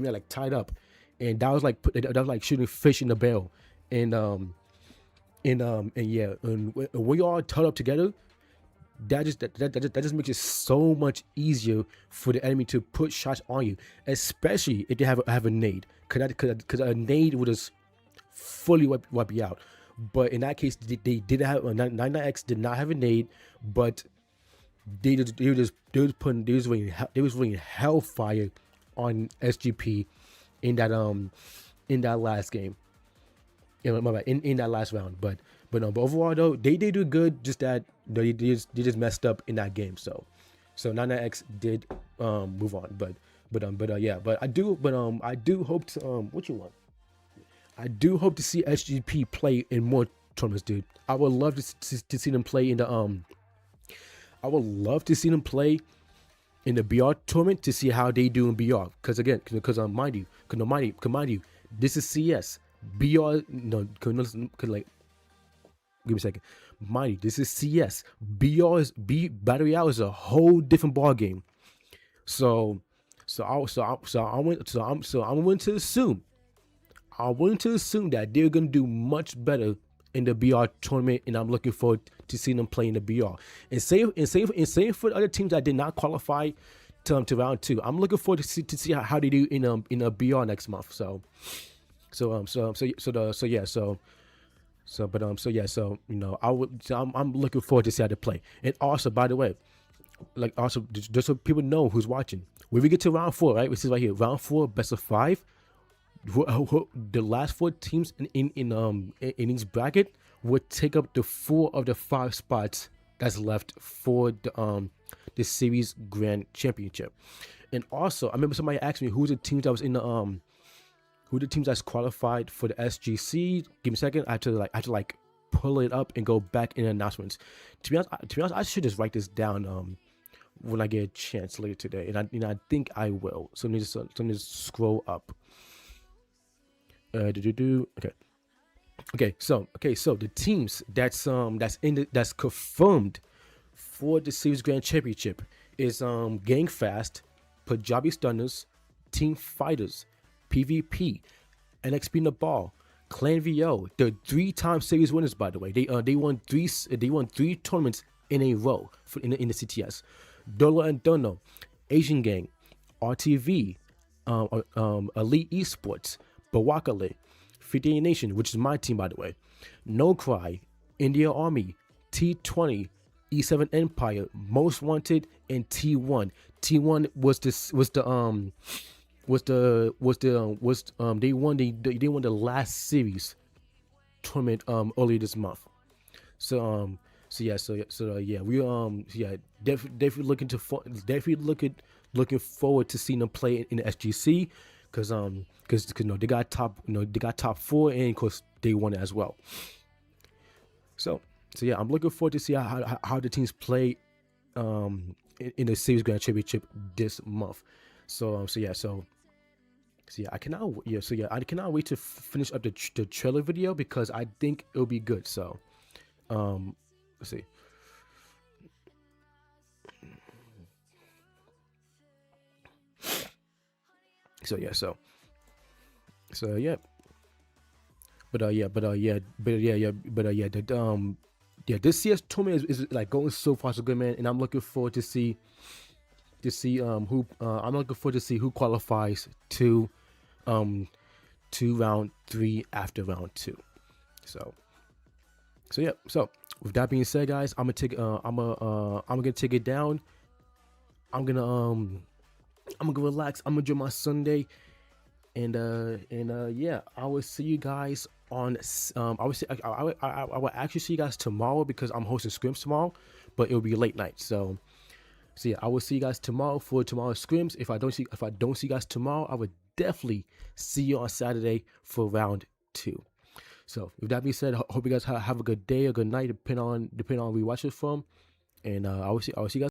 were like tied up, and that was like shooting fish in the barrel, and when you all huddled up together, that just makes it so much easier for the enemy to put shots on you, especially if they have a nade, because a nade would just fully wipe you out. But in that case, they did have 99X did not have a nade, but they was raining hellfire on SGP in that last game, in that last round. But overall though, they did do good. Just that they just messed up in that game. So 99X did move on. But I do hope to what you want. I do hope to see SGP play in more tournaments, dude. I would love to see them play in the I would love to see them play in the BR tournament to see how they do in BR. Because mind you, this is CS. BR give me a second. Mind you, this is CS. Battle Royale is a whole different ball game. I'm willing to assume that they're gonna do much better in the BR tournament, and I'm looking forward to seeing them play in the BR. And same for the other teams that did not qualify to round 2. I'm looking forward to see how they do in a BR next month. I'm looking forward to see how they play. And also, by the way, just so people know who's watching, when we get to round 4, right, which is right here, round 4, best of 5. The last 4 teams in each bracket would take up the 4 of the 5 spots that's left for the series grand championship. And also, I remember somebody asked me who's the teams that was in the who the teams that's qualified for the SGC. Give me a second. I have to pull it up and go back in the announcements. To be honest, I should just write this down when I get a chance later today, and I think I will. So let me just scroll up. Okay. So the teams that's confirmed for the Series Grand Championship is Gang Fast, Punjabi Stunners, Team Fighters, PvP, NXP Nabal, Clan VO. They're 3-time series winners, by the way. They won three tournaments in a row in the CTS. Dolo and Dono, Asian Gang, RTV, Elite Esports, Bawakale, 58 Nation, which is my team, by the way. No Cry, India Army, T20, E7 Empire, Most Wanted, and T1. T1 they won the last series tournament earlier this month. So definitely looking forward to seeing them play in the SGC, because they got top 4, and of course they won it as well. So I'm looking forward to see how the teams play in the Series Grand Championship this month. I cannot wait to finish up the trailer video, because I think it'll be good. So let's see. This CS tournament is like going so far so good, man, and I'm looking forward to see who qualifies to round 3 after round 2. So with that being said, guys, I'm gonna take it down. I'm gonna go relax. I'm gonna enjoy my Sunday, and I will see you guys on. I will actually see you guys tomorrow, because I'm hosting scrims tomorrow, but it'll be late night. So I will see you guys tomorrow for tomorrow's scrims. If I don't see you guys tomorrow, I would definitely see you on Saturday for round 2. So with that being said, I hope you guys have a good day or good night, depending on where you watch it from, and I will see you guys.